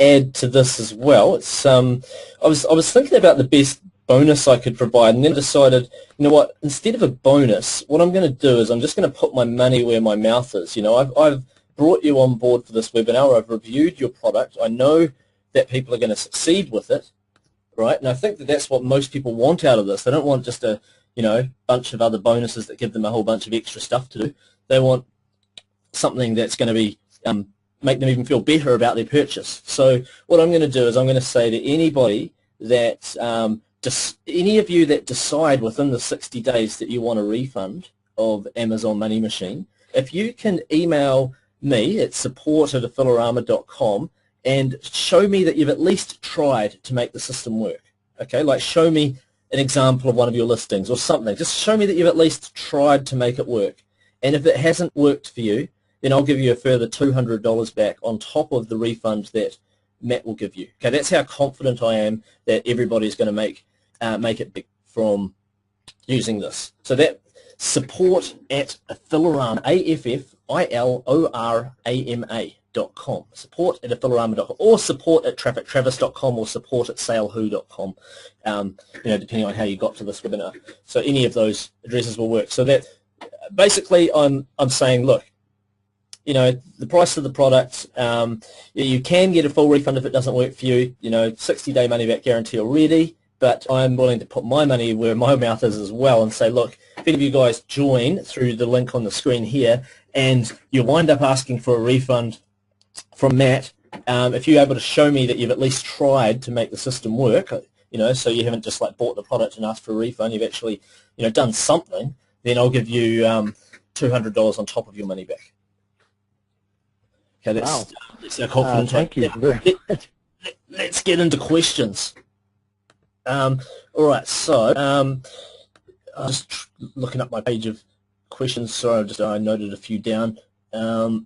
[SPEAKER 1] add to this as well. It's I was thinking about the best bonus I could provide, and then decided, you know what, instead of a bonus, what I'm going to do is I'm just going to put my money where my mouth is. You know, I've brought you on board for this webinar. I've reviewed your product. I know that people are going to succeed with it, right? And I think that that's what most people want out of this. They don't want just a, you know, bunch of other bonuses that give them a whole bunch of extra stuff to do. They want something that's going to be make them even feel better about their purchase. So what I'm going to do is I'm going to say to anybody that, any of you that decide within the 60 days that you want a refund of Amazon Money Machine, if you can email me at support@afilorama.com and show me that you've at least tried to make the system work. Okay, like show me an example of one of your listings or something. Just show me that you've at least tried to make it work. And if it hasn't worked for you, then I'll give you a further $200 back on top of the refund that Matt will give you. Okay, that's how confident I am that everybody's going to make it big from using this. So that support@afilorama, AFFILORAMA.com, support@afilorama.com, or support@traffictravis.com, or support@salewho.com, you know, depending on how you got to this webinar. So any of those addresses will work. So that basically I'm saying, look, you know, the price of the product, you can get a full refund if it doesn't work for you, you know, 60-day money-back guarantee already, but I'm willing to put my money where my mouth is as well and say, look, if any of you guys join through the link on the screen here and you wind up asking for a refund from Matt, if you're able to show me that you've at least tried to make the system work, you know, so you haven't just like bought the product and asked for a refund, you've actually, you know, done something, then I'll give you $200 on top of your money back. Okay, that's our confidence.
[SPEAKER 3] Thank you.
[SPEAKER 1] Let's get into questions. All right, so I'm just looking up my page of questions. Sorry, I noted a few down. I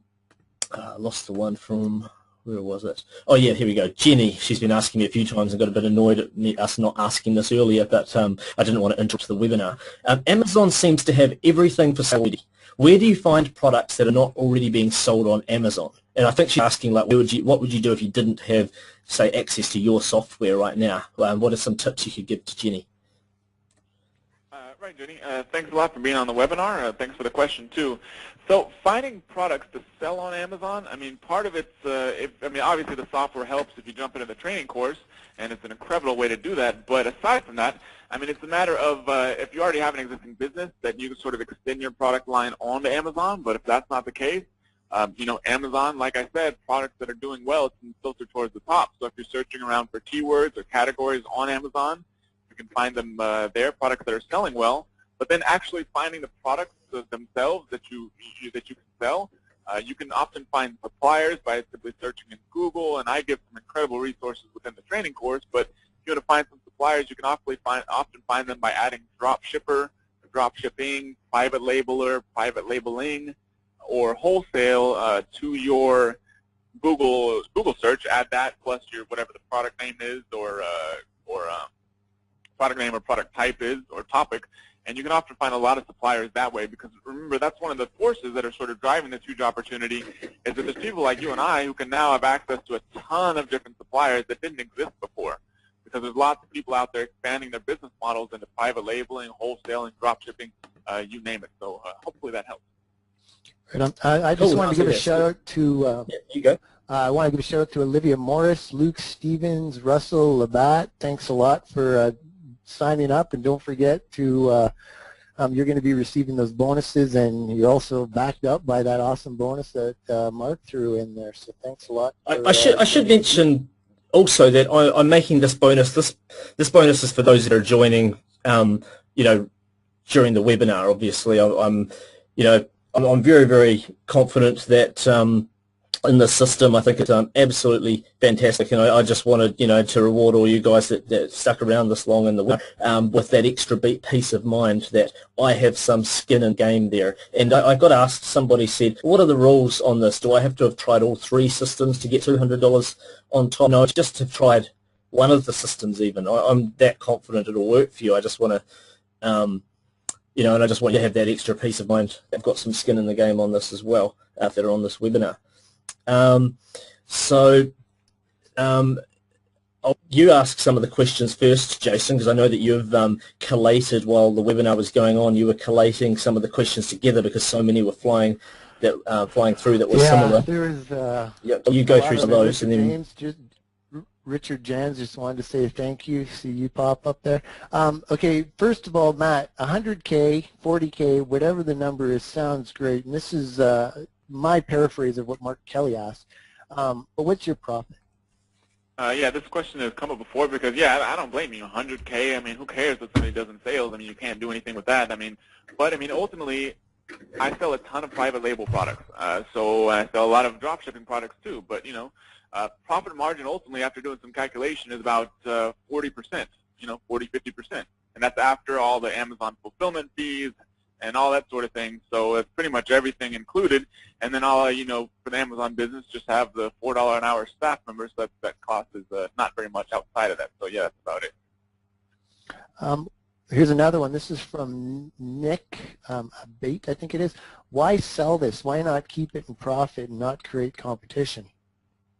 [SPEAKER 1] lost the one from Where was it? Oh yeah, here we go. Jenny, she's been asking me a few times and got a bit annoyed at us not asking this earlier, but I didn't want to interrupt the webinar. Amazon seems to have everything for sale already. Where do you find products that are not already being sold on Amazon? And I think she's asking, like, what would you do if you didn't have, say, access to your software right now? What are some tips you could give to Jenny?
[SPEAKER 2] Right, Jenny. Thanks a lot for being on the webinar. Thanks for the question, too. So finding products to sell on Amazon, I mean, part of it's, obviously the software helps if you jump into the training course, and it's an incredible way to do that. But aside from that, I mean, it's a matter of if you already have an existing business, that you can sort of extend your product line onto Amazon. But if that's not the case, Amazon, like I said, products that are doing well, it's filtered towards the top. So if you're searching around for keywords or categories on Amazon, you can find them there, products that are selling well. But then actually finding the products themselves that you can sell, you can often find suppliers by simply searching in Google, and I give some incredible resources within the training course. But if you want to find some suppliers, you can often find them by adding drop shipper, drop shipping, private labeler, private labeling, or wholesale to your Google search. Add that plus your whatever the product name is, or product name or product type is, or topic, and you can often find a lot of suppliers that way, because remember, that's one of the forces that are sort of driving this huge opportunity, is that there's people like you and I who can now have access to a ton of different suppliers that didn't exist before, because there's lots of people out there expanding their business models into private labeling, wholesaling, drop shipping, you name it. So hopefully that helps.
[SPEAKER 3] Right. I just want to give a shout out to
[SPEAKER 1] you go.
[SPEAKER 3] I want to give a shout out to Olivia Morris, Luke Stevens, Russell Labatt. Thanks a lot for signing up, and don't forget to you're going to be receiving those bonuses, and you're also backed up by that awesome bonus that Mark threw in there. So thanks a lot.
[SPEAKER 1] I should mention also that I'm making this bonus. This bonus is for those that are joining, during the webinar. Obviously, I'm very, very confident that in the system. I think it's absolutely fantastic, and I just wanted, to reward all you guys that stuck around this long in the with that extra piece of mind that I have some skin in game there. And I got asked, somebody said, what are the rules on this? Do I have to have tried all three systems to get $200 on top? No, just have tried one of the systems even. I'm that confident it'll work for you. I just want to, and I just want you to have that extra peace of mind. I've got some skin in the game on this as well, that are on this webinar. You ask some of the questions first, Jason, because I know that you've collated while the webinar was going on. You were collating some of the questions together because so many were flying through that were similar.
[SPEAKER 3] There is.
[SPEAKER 1] You go through some of those, and then
[SPEAKER 3] Richard Jans just wanted to say thank you. See you pop up there. Okay, first of all, Matt, 100K, 40K, whatever the number is, sounds great. And this is my paraphrase of what Mark Kelly asked. But what's your profit?
[SPEAKER 2] This question has come up before because, I don't blame you. 100K, I mean, who cares what somebody does in sales? I mean, you can't do anything with that. But ultimately, I sell a ton of private label products. So I sell a lot of drop shipping products too. But, profit margin ultimately after doing some calculation is about 40%, 40, 50%. And that's after all the Amazon fulfillment fees and all that sort of thing. So it's pretty much everything included. And then I'll, for the Amazon business, just have the $4 an hour staff members. So that cost is not very much outside of that. So yeah, that's about it.
[SPEAKER 3] Here's another one. This is from Nick Bate, I think it is. Why sell this? Why not keep it in profit and not create competition?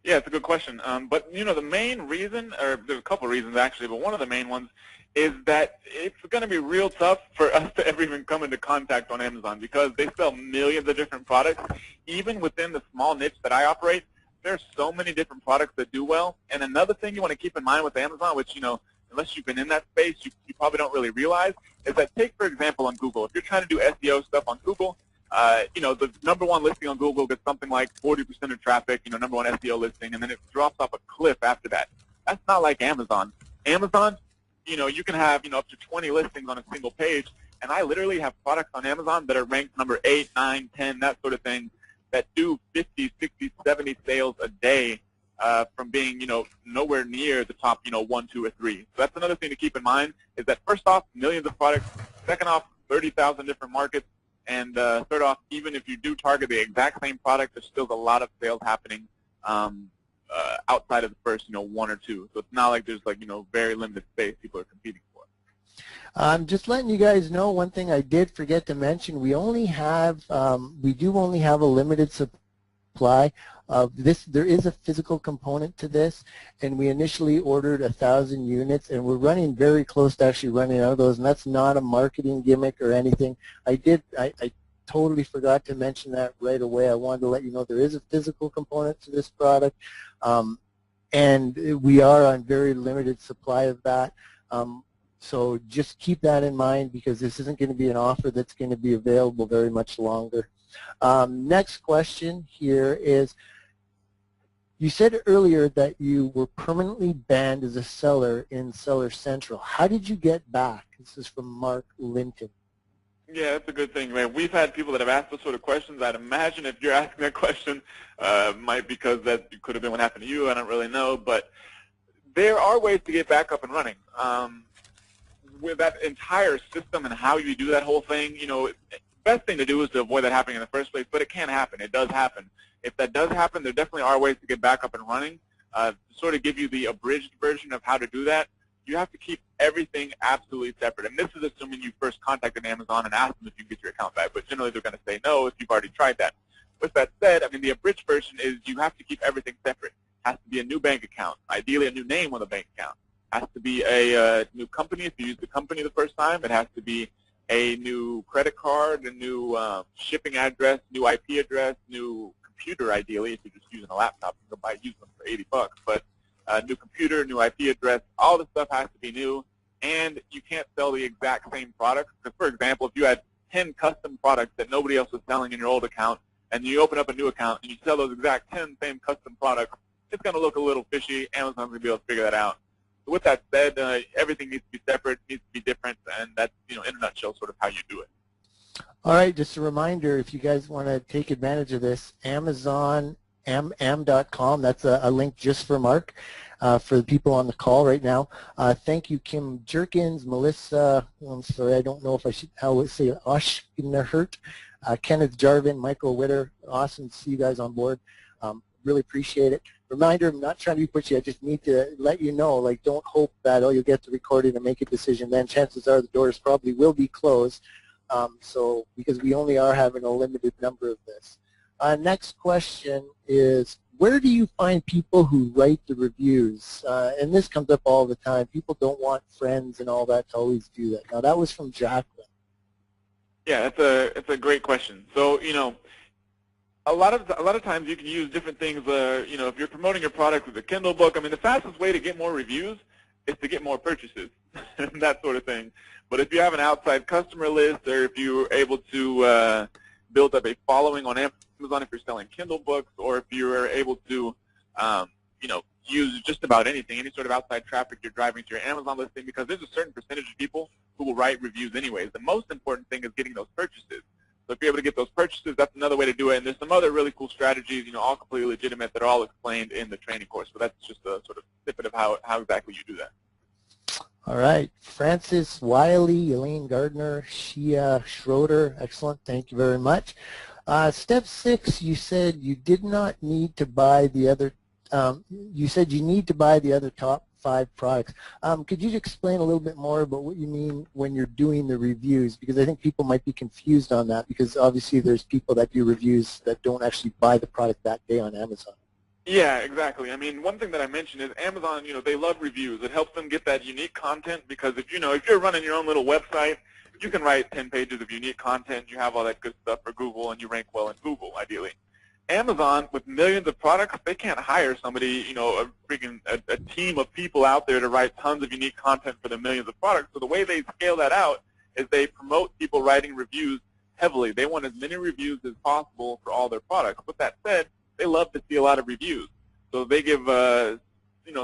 [SPEAKER 2] Yeah, it's a good question. But, the main reason, or there's a couple of reasons actually, but one of the main ones is that it's going to be real tough for us to ever even come into contact on Amazon because they sell millions of different products. Even within the small niche that I operate, there's so many different products that do well. And another thing you want to keep in mind with Amazon, which, unless you've been in that space, you probably don't really realize, is that take, for example, on Google. If you're trying to do SEO stuff on Google, the number one listing on Google gets something like 40% of traffic, number one SEO listing, and then it drops off a cliff after that. That's not like Amazon. Amazon, you can have, up to 20 listings on a single page, and I literally have products on Amazon that are ranked number 8, 9, 10, that sort of thing, that do 50, 60, 70 sales a day from being, nowhere near the top, 1, 2, or 3. So that's another thing to keep in mind is that first off, millions of products. Second off, 30,000 different markets. And third off, even if you do target the exact same product, there's still a lot of sales happening outside of the first, one or two. So it's not like there's like, very limited space people are competing for.
[SPEAKER 3] Just letting you guys know, one thing I did forget to mention, we do only have a limited supply of this. There is a physical component to this, and we initially ordered 1,000 units, and we're running very close to actually running out of those, and that's not a marketing gimmick or anything. I totally forgot to mention that right away. I wanted to let you know there is a physical component to this product, and we are on very limited supply of that. So just keep that in mind, because this isn't going to be an offer that's going to be available very much longer. Next question here is, you said earlier that you were permanently banned as a seller in Seller Central. How did you get back? This is from Mark Linton.
[SPEAKER 2] Yeah, that's a good thing, man. We've had people that have asked those sort of questions. I'd imagine if you're asking that question, might because that could have been what happened to you. I don't really know, but there are ways to get back up and running. With that entire system and how you do that whole thing, best thing to do is to avoid that happening in the first place, but it can happen. It does happen. If that does happen, there definitely are ways to get back up and running. To sort of give you the abridged version of how to do that, you have to keep everything absolutely separate. And this is assuming you first contacted Amazon and asked them if you can get your account back, but generally they're going to say no if you've already tried that. With that said, the abridged version is you have to keep everything separate. It has to be a new bank account, ideally a new name on the bank account. It has to be a new company if you use the company the first time. It has to be a new credit card, a new shipping address, new IP address, new computer ideally if you're just using a laptop. You can buy used one for $80, but new computer, new IP address, all the stuff has to be new, and you can't sell the exact same products. Because, for example, if you had 10 custom products that nobody else was selling in your old account, and you open up a new account and you sell those exact 10 same custom products, it's going to look a little fishy. Amazon's going to be able to figure that out. So with that said, everything needs to be separate, needs to be different, and that's, in a nutshell, sort of how you do it.
[SPEAKER 3] All right, just a reminder, if you guys want to take advantage of this, Amazon, mm.com, that's a link just for Mark, for the people on the call right now. Thank you, Kim Jerkins, Melissa, I'm sorry, I don't know if I should say Oshnerhurt, Kenneth Jarvin, Michael Witter, awesome to see you guys on board. Really appreciate it. Reminder, I'm not trying to be pushy, I just need to let you know, like, don't hope that, you'll get the recording and make a decision, then chances are the doors probably will be closed. Because we only are having a limited number of this. Next question is, where do you find people who write the reviews? And this comes up all the time. People don't want friends and all that to always do that. Now, that was from Jacqueline.
[SPEAKER 2] Yeah, it's a great question. So, a lot of times you can use different things. If you're promoting your product with a Kindle book, the fastest way to get more reviews is to get more purchases, that sort of thing. But if you have an outside customer list, or if you're able to build up a following on Amazon if you're selling Kindle books, or if you're able to, use just about anything, any sort of outside traffic you're driving to your Amazon listing, because there's a certain percentage of people who will write reviews anyways. The most important thing is getting those purchases. So if you're able to get those purchases, that's another way to do it. And there's some other really cool strategies, all completely legitimate, that are all explained in the training course. But that's just a sort of snippet of how exactly you do that.
[SPEAKER 3] All right. Francis Wiley, Elaine Gardner, Shia Schroeder. Excellent. Thank you very much. Step 6, you said you did not need to buy the other, you said you need to buy the other top 5 products. Could you explain a little bit more about what you mean when you're doing the reviews? Because I think people might be confused on that, because obviously there's people that do reviews that don't actually buy the product that day on Amazon.
[SPEAKER 2] Yeah, exactly. One thing that I mentioned is Amazon, they love reviews. It helps them get that unique content, because if you're running your own little website, you can write 10 pages of unique content, you have all that good stuff for Google, and you rank well in Google, ideally. Amazon, with millions of products, they can't hire somebody, a team of people out there to write tons of unique content for the millions of products. So the way they scale that out is they promote people writing reviews heavily. They want as many reviews as possible for all their products. With that said, they love to see a lot of reviews. So they give,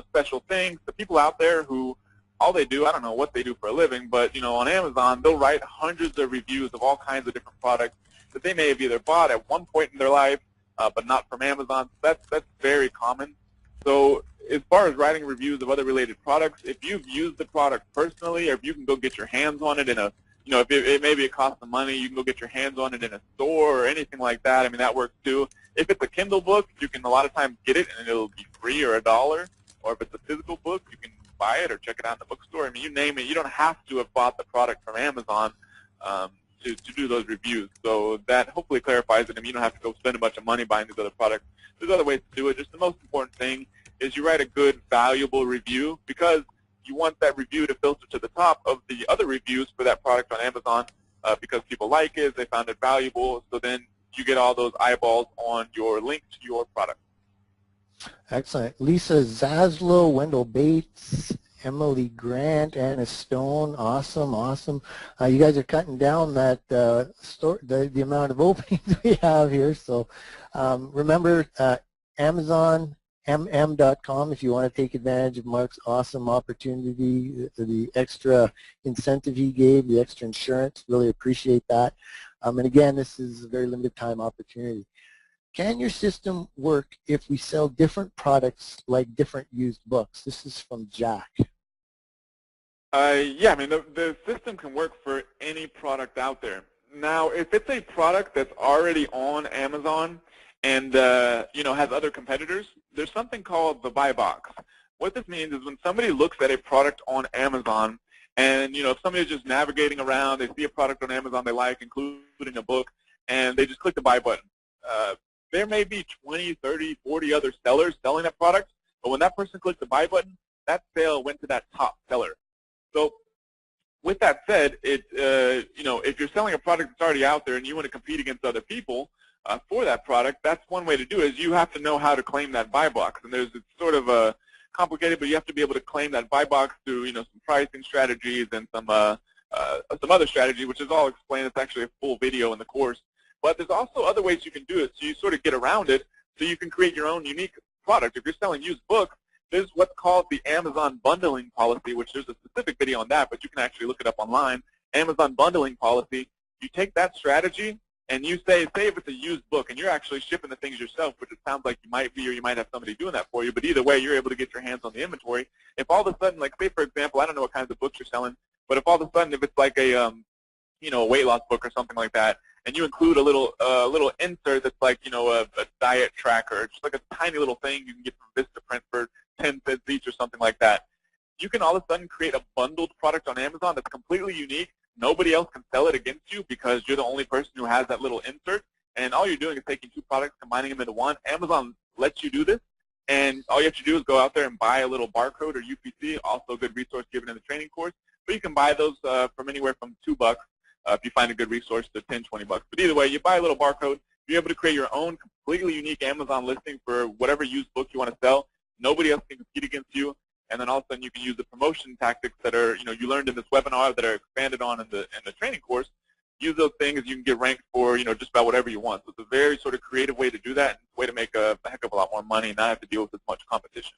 [SPEAKER 2] special things to people out there who all they do, I don't know what they do for a living, but, on Amazon, they'll write hundreds of reviews of all kinds of different products that they may have either bought at one point in their life, but not from Amazon. That's very common. So as far as writing reviews of other related products, if you've used the product personally, or if you can go get your hands on it in a you know, if maybe it costs some money, you can go get your hands on it in a store or anything like that. I mean, that works too. If it's a Kindle book, you can a lot of times get it and it'll be free or $1. Or if it's a physical book, you can buy it or check it out in the bookstore. I mean, you name it. You don't have to have bought the product from Amazon to do those reviews. So that hopefully clarifies it. I mean, you don't have to go spend a bunch of money buying these other products. There's other ways to do it. Just the most important thing is you write a good, valuable review, because you want that review to filter to the top of the other reviews for that product on Amazon because people like it, they found it valuable, so then you get all those eyeballs on your link to your product.
[SPEAKER 3] Excellent. Lisa Zaslow, Wendell Bates, Emily Grant, Anna Stone, awesome, awesome. You guys are cutting down that the amount of openings we have here. So remember Amazon, mm.com if you want to take advantage of Mark's awesome opportunity, the extra incentive he gave, the extra insurance. Really appreciate that. And again, this is a very limited time opportunity. Can your system work if we sell different products like different used books? This is from Jack.
[SPEAKER 2] Yeah, I mean, the system can work for any product out there. Now, if it's a product that's already on Amazon and you know, has other competitors, there's something called the buy box. What this means is when somebody looks at a product on Amazon, and you know, if somebody's just navigating around, they see a product on Amazon they like, including a book, and they just click the buy button. There may be 20, 30, 40 other sellers selling that product, but when that person clicked the buy button, that sale went to that top seller. So with that said, you know, if you're selling a product that's already out there and you want to compete against other people for that product, that's one way to do it. Is you have to know how to claim that buy box. And it's sort of complicated, but you have to be able to claim that buy box through, you know, some pricing strategies and some other strategy, which is all explained. It's actually a full video in the course. But there's also other ways you can do it, so you sort of get around it, so you can create your own unique product. If you're selling used books, there's what's called the Amazon bundling policy, which there's a specific video on that, but you can actually look it up online. Amazon bundling policy, you take that strategy and you say if it's a used book and you're actually shipping the things yourself, which it sounds like you might be, or you might have somebody doing that for you, but either way, you're able to get your hands on the inventory. If all of a sudden, like say for example, I don't know what kinds of books you're selling, but if all of a sudden, if it's like a, you know, a weight loss book or something like that, and you include a little insert that's like, you know, a diet tracker, just like a tiny little thing you can get from Vistaprint for 10 cents each or something like that. You can all of a sudden create a bundled product on Amazon that's completely unique. Nobody else can sell it against you because you're the only person who has that little insert. And all you're doing is taking two products, combining them into one. Amazon lets you do this. And all you have to do is go out there and buy a little barcode or UPC, also a good resource given in the training course. But you can buy those from anywhere from $2 if you find a good resource to $10, $20. But either way, you buy a little barcode. You're able to create your own completely unique Amazon listing for whatever used book you want to sell. Nobody else can compete against you. And then all of a sudden you can use the promotion tactics that are, you know, you learned in this webinar that are expanded on in the training course. Use those things, you can get ranked for, you know, just about whatever you want. So it's a very sort of creative way to do that, and a way to make a heck of a lot more money and not have to deal with as much competition.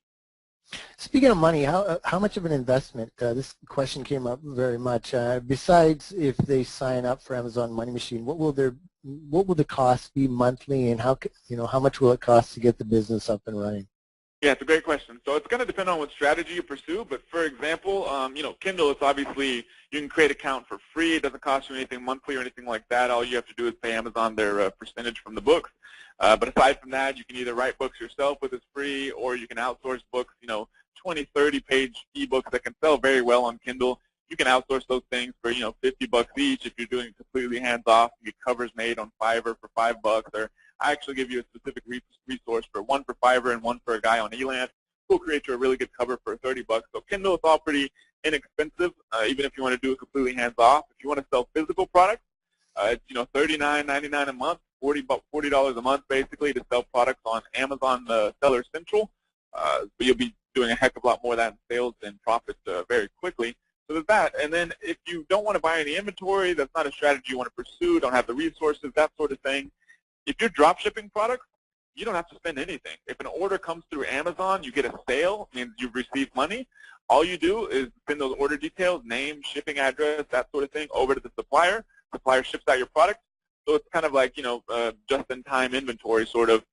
[SPEAKER 3] Speaking of money, how much of an investment? This question came up very much. Besides, if they sign up for Amazon Money Machine, what will the cost be monthly, and how much will it cost to get the business up and running?
[SPEAKER 2] Yeah, it's a great question. So it's going to depend on what strategy you pursue. But for example, you know, Kindle, it's obviously you can create an account for free. It doesn't cost you anything monthly or anything like that. All you have to do is pay Amazon their percentage from the books. But aside from that, you can either write books yourself with it's free, or you can outsource books, you know, 20, 30-page ebooks that can sell very well on Kindle. You can outsource those things for, you know, $50 each if you're doing it completely hands-off. You get covers made on Fiverr for $5, or I actually give you a specific resource for one for Fiverr and one for a guy on Eland. We'll create you a really good cover for $30. So Kindle is all pretty inexpensive, even if you want to do it completely hands-off. If you want to sell physical products, it's, you know, $39.99 a month, $40 a month basically to sell products on Amazon Seller Central. But you'll be doing a heck of a lot more of that in sales and profits very quickly. So there's that. And then if you don't want to buy any inventory, that's not a strategy you want to pursue, don't have the resources, that sort of thing. If you're drop shipping products, you don't have to spend anything. If an order comes through Amazon, you get a sale, means you've received money. All you do is send those order details, name, shipping address, that sort of thing, over to the supplier. Supplier ships out your product. So it's kind of like, you know, just-in-time inventory sort of.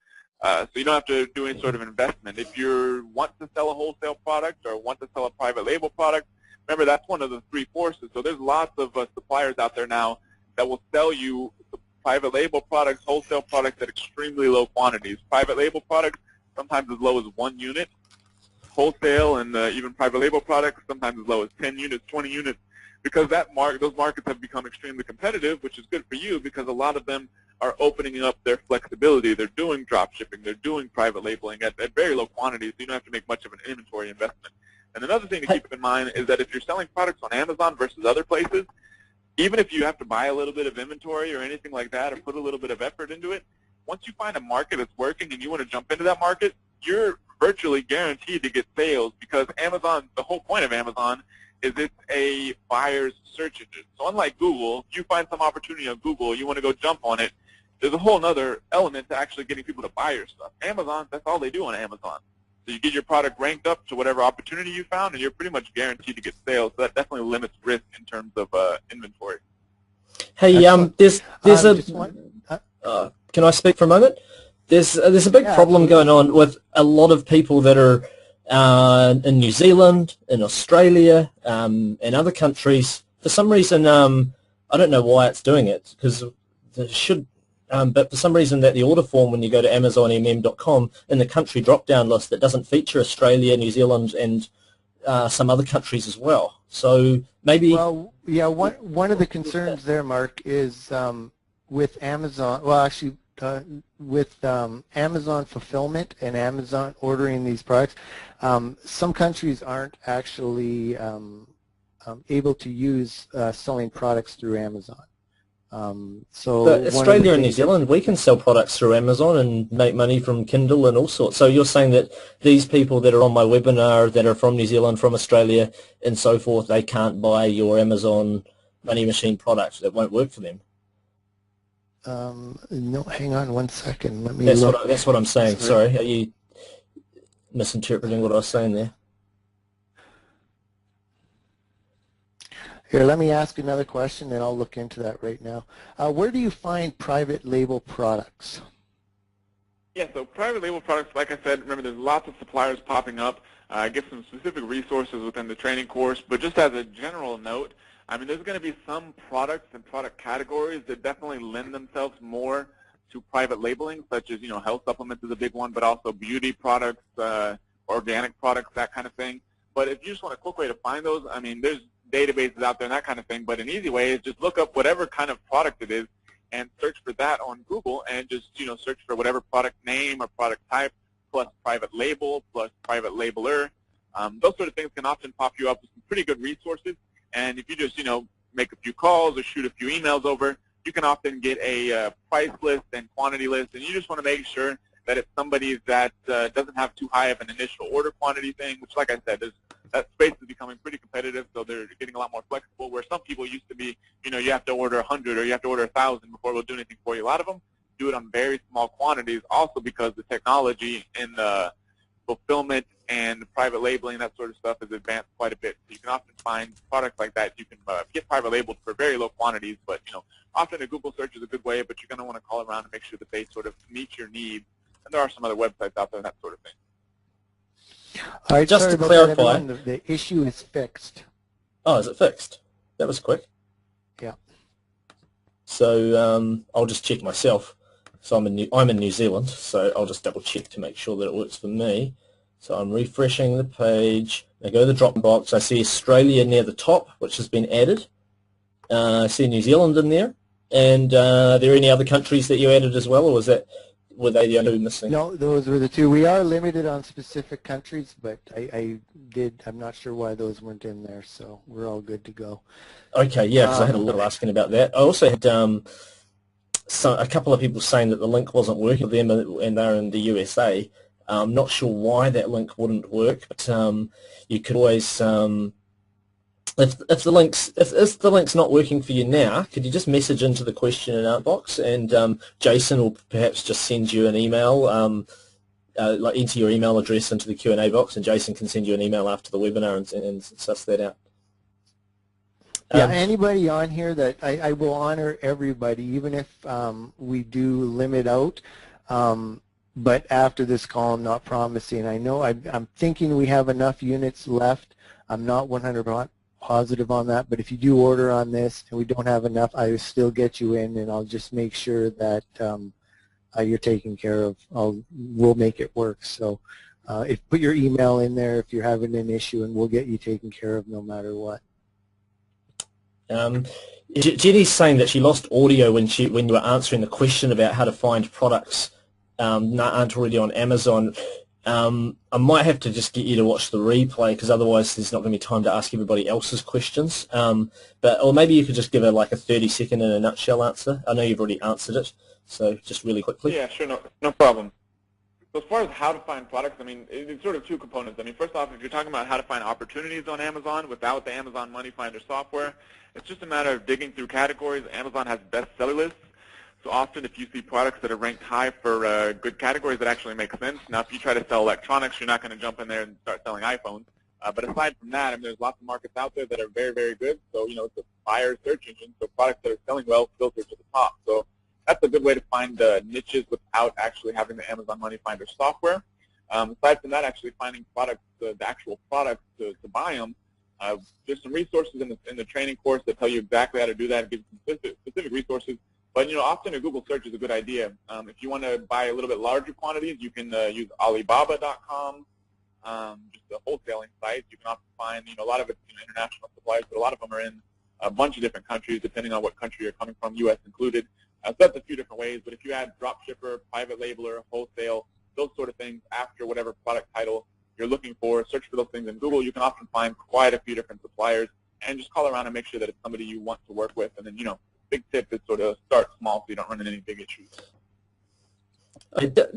[SPEAKER 2] So you don't have to do any sort of investment. If you want to sell a wholesale product or want to sell a private label product, remember, that's one of the three forces. So there's lots of suppliers out there now that will sell you private label products, wholesale products at extremely low quantities. Private label products sometimes as low as 1 unit. Wholesale and even private label products sometimes as low as 10 units, 20 units, because those markets have become extremely competitive, which is good for you because a lot of them are opening up their flexibility. They're doing drop shipping. They're doing private labeling at very low quantities, so you don't have to make much of an inventory investment. And another thing to keep in mind is that if you're selling products on Amazon versus other places, even if you have to buy a little bit of inventory or anything like that or put a little bit of effort into it, once you find a market that's working and you want to jump into that market, you're virtually guaranteed to get sales because Amazon, the whole point of Amazon is it's a buyer's search engine. So unlike Google, if you find some opportunity on Google, you want to go jump on it, there's a whole other element to actually getting people to buy your stuff. Amazon, that's all they do on Amazon. So you get your product ranked up to whatever opportunity you found, and you're pretty much guaranteed to get sales. So that definitely limits risk in terms of inventory.
[SPEAKER 1] Hey, can I speak for a moment? There's a big problem going on with a lot of people that are in New Zealand, in Australia, and other countries. For some reason, I don't know why it's doing it, because it should. But for some reason that the order form when you go to AmazonMM.com in the country drop-down list that doesn't feature Australia, New Zealand, and some other countries as well. So maybe...
[SPEAKER 3] Well, yeah, one of the concerns there, Mark, is with Amazon, well, actually, with Amazon fulfillment and Amazon ordering these products, some countries aren't actually able to use selling products through Amazon.
[SPEAKER 1] So Australia and New Zealand, we can sell products through Amazon and make money from Kindle and all sorts. So you're saying that these people that are on my webinar that are from New Zealand, from Australia, and so forth, they can't buy your Amazon Money Machine product. That won't work for them.
[SPEAKER 3] No, hang on one second. Let me look.
[SPEAKER 1] That's what I'm saying. Sorry, are you misinterpreting what I was saying there?
[SPEAKER 3] Here, let me ask another question, and I'll look into that right now. Where do you find private label products?
[SPEAKER 2] Yeah, so private label products, like I said, remember there's lots of suppliers popping up. I give some specific resources within the training course, but just as a general note, I mean, there's going to be some products and product categories that definitely lend themselves more to private labeling, such as, health supplements is a big one, but also beauty products, organic products, that kind of thing. But if you just want a quick way to find those, I mean, there's databases out there and that kind of thing, but an easy way is just look up whatever kind of product it is and search for that on Google and just, search for whatever product name or product type plus private label plus private labeler. Those sort of things can often pop you up with some pretty good resources, and if you just, make a few calls or shoot a few emails over, you can often get a price list and quantity list, and you just want to make sure that it's somebody that doesn't have too high of an initial order quantity thing, which, like I said, that space is becoming pretty competitive, so they're getting a lot more flexible, where some people used to be, you have to order 100 or you have to order 1,000 before we'll do anything for you. A lot of them do it on very small quantities, also because the technology in the fulfillment and private labeling, that sort of stuff, has advanced quite a bit. So you can often find products like that. You can get private labeled for very low quantities, but, often a Google search is a good way, but you're going to want to call around and make sure that they sort of meet your needs. And there are some other websites out there and that sort of thing.
[SPEAKER 3] All right,
[SPEAKER 1] just to clarify,
[SPEAKER 3] the issue is fixed.
[SPEAKER 1] Oh, is it fixed? That was quick.
[SPEAKER 3] Yeah.
[SPEAKER 1] So I'll just check myself. So I'm in New Zealand, so I'll just double check to make sure that it works for me. So I'm refreshing the page. I go to the drop box. I see Australia near the top, which has been added. I see New Zealand in there. And are there any other countries that you added as well, or were they the only two missing?
[SPEAKER 3] No, those were the two. We are limited on specific countries, but I'm not sure why those weren't in there, so we're all good to go. Okay,
[SPEAKER 1] yeah, because I had a little asking about that. I also had a couple of people saying that the link wasn't working for them, and they're in the USA. I'm not sure why that link wouldn't work, but you could always, if the link's not working for you now, could you just message into the question and answer box, and Jason will perhaps just send you an email, like enter your email address into the Q&A box, and Jason can send you an email after the webinar and suss that out.
[SPEAKER 3] Yeah, anybody on here that I will honor everybody, even if we do limit out. But after this call, I'm not promising. I know I'm thinking we have enough units left. I'm not 100% positive on that, but if you do order on this and we don't have enough, I will still get you in, and I'll just make sure that you're taken care of. We'll make it work. So put your email in there if you're having an issue, and we'll get you taken care of no matter what.
[SPEAKER 1] Jenny's saying that she lost audio when you were answering the question about how to find products that aren't already on Amazon. I might have to just get you to watch the replay, because otherwise there's not going to be time to ask everybody else's questions. Or maybe you could just give her like a 30-second in a nutshell answer. I know you've already answered it, so just really quickly.
[SPEAKER 2] Yeah, sure, no problem. So as far as how to find products, I mean, it's sort of two components. I mean, first off, if you're talking about how to find opportunities on Amazon without the Amazon Money Finder software, it's just a matter of digging through categories. Amazon has bestseller lists. So often if you see products that are ranked high for good categories, that actually make sense. Now, if you try to sell electronics, you're not going to jump in there and start selling iPhones. But aside from that, I mean, there's lots of markets out there that are very, very good. So, you know, it's a buyer search engine. So products that are selling well filter to the top. So that's a good way to find niches without actually having the Amazon Money Finder software. Aside from that, actually finding products, the actual products to buy them, there's some resources in the training course that tell you exactly how to do that and give some specific resources. But, you know, often a Google search is a good idea. If you want to buy a little bit larger quantities, you can use Alibaba.com, just a wholesaling site. You can often find, you know, a lot of it's international suppliers, but a lot of them are in a bunch of different countries, depending on what country you're coming from, U.S. included. So that's a few different ways. But if you add dropshipper, private labeler, wholesale, those sort of things after whatever product title you're looking for, search for those things in Google, you can often find quite a few different suppliers, and just call around and make sure that it's somebody you want to work with. And then, you know, big tip is sort of start small so you don't run into any big issues.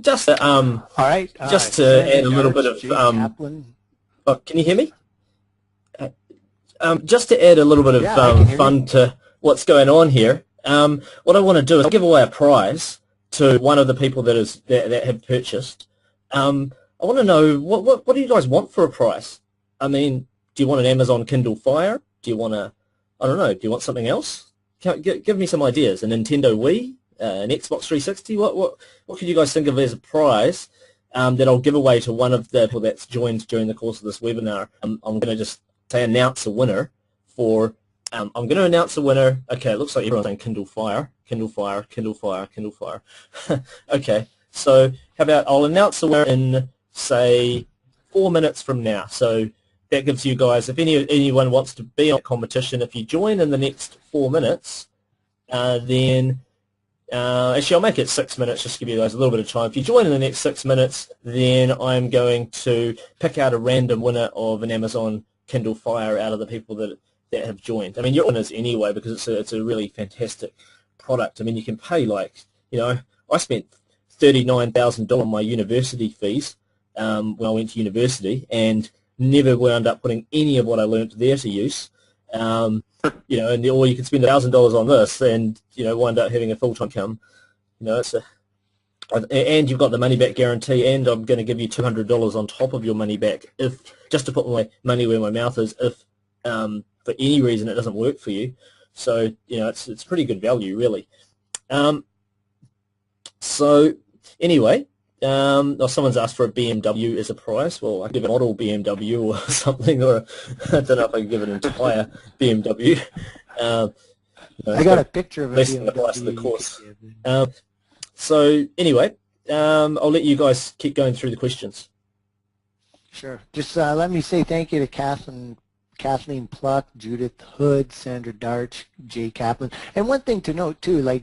[SPEAKER 1] Just
[SPEAKER 3] all right.
[SPEAKER 1] Just to add a little bit of can you hear me? Just to add a little bit of fun to what's going on here. What I want to do is give away a prize to one of the people that have purchased. I want to know what do you guys want for a prize? I mean, do you want an Amazon Kindle Fire? Do you want I don't know, do you want something else? Give me some ideas. A Nintendo Wii, an Xbox 360. What could you guys think of as a prize that I'll give away to one of the people that's joined during the course of this webinar? I'm going to just say announce a winner for. I'm going to announce a winner. Okay, it looks like everyone's saying Kindle Fire, Kindle Fire, Kindle Fire, Kindle Fire. Okay, so how about I'll announce a winner in, say, 4 minutes from now. So that gives you guys, if anyone wants to be on a competition, if you join in the next 4 minutes, then actually I'll make it 6 minutes just to give you guys a little bit of time. If you join in the next 6 minutes, then I'm going to pick out a random winner of an Amazon Kindle Fire out of the people that have joined. I mean, you're winners anyway because it's a really fantastic product. I mean, you can pay like, you know, I spent $39,000 on my university fees when I went to university, and never wound up putting any of what I learnt there to use. You know, or you can spend $1,000 on this and, you know, wind up having a full-time income. You know, and you've got the money-back guarantee, and I'm going to give you $200 on top of your money back just to put my money where my mouth is if for any reason it doesn't work for you. So, you know, it's pretty good value, really. So, anyway, someone's asked for a BMW as a prize. Well, I could give a model BMW or something, or I don't know if I could give an entire BMW.
[SPEAKER 3] I got a picture of it.
[SPEAKER 1] Less than the price of the course. So anyway, I'll let you guys keep going through the questions.
[SPEAKER 3] Sure. Just let me say thank you to Kathleen Pluck, Judith Hood, Sandra Darch, Jay Kaplan. And one thing to note too, like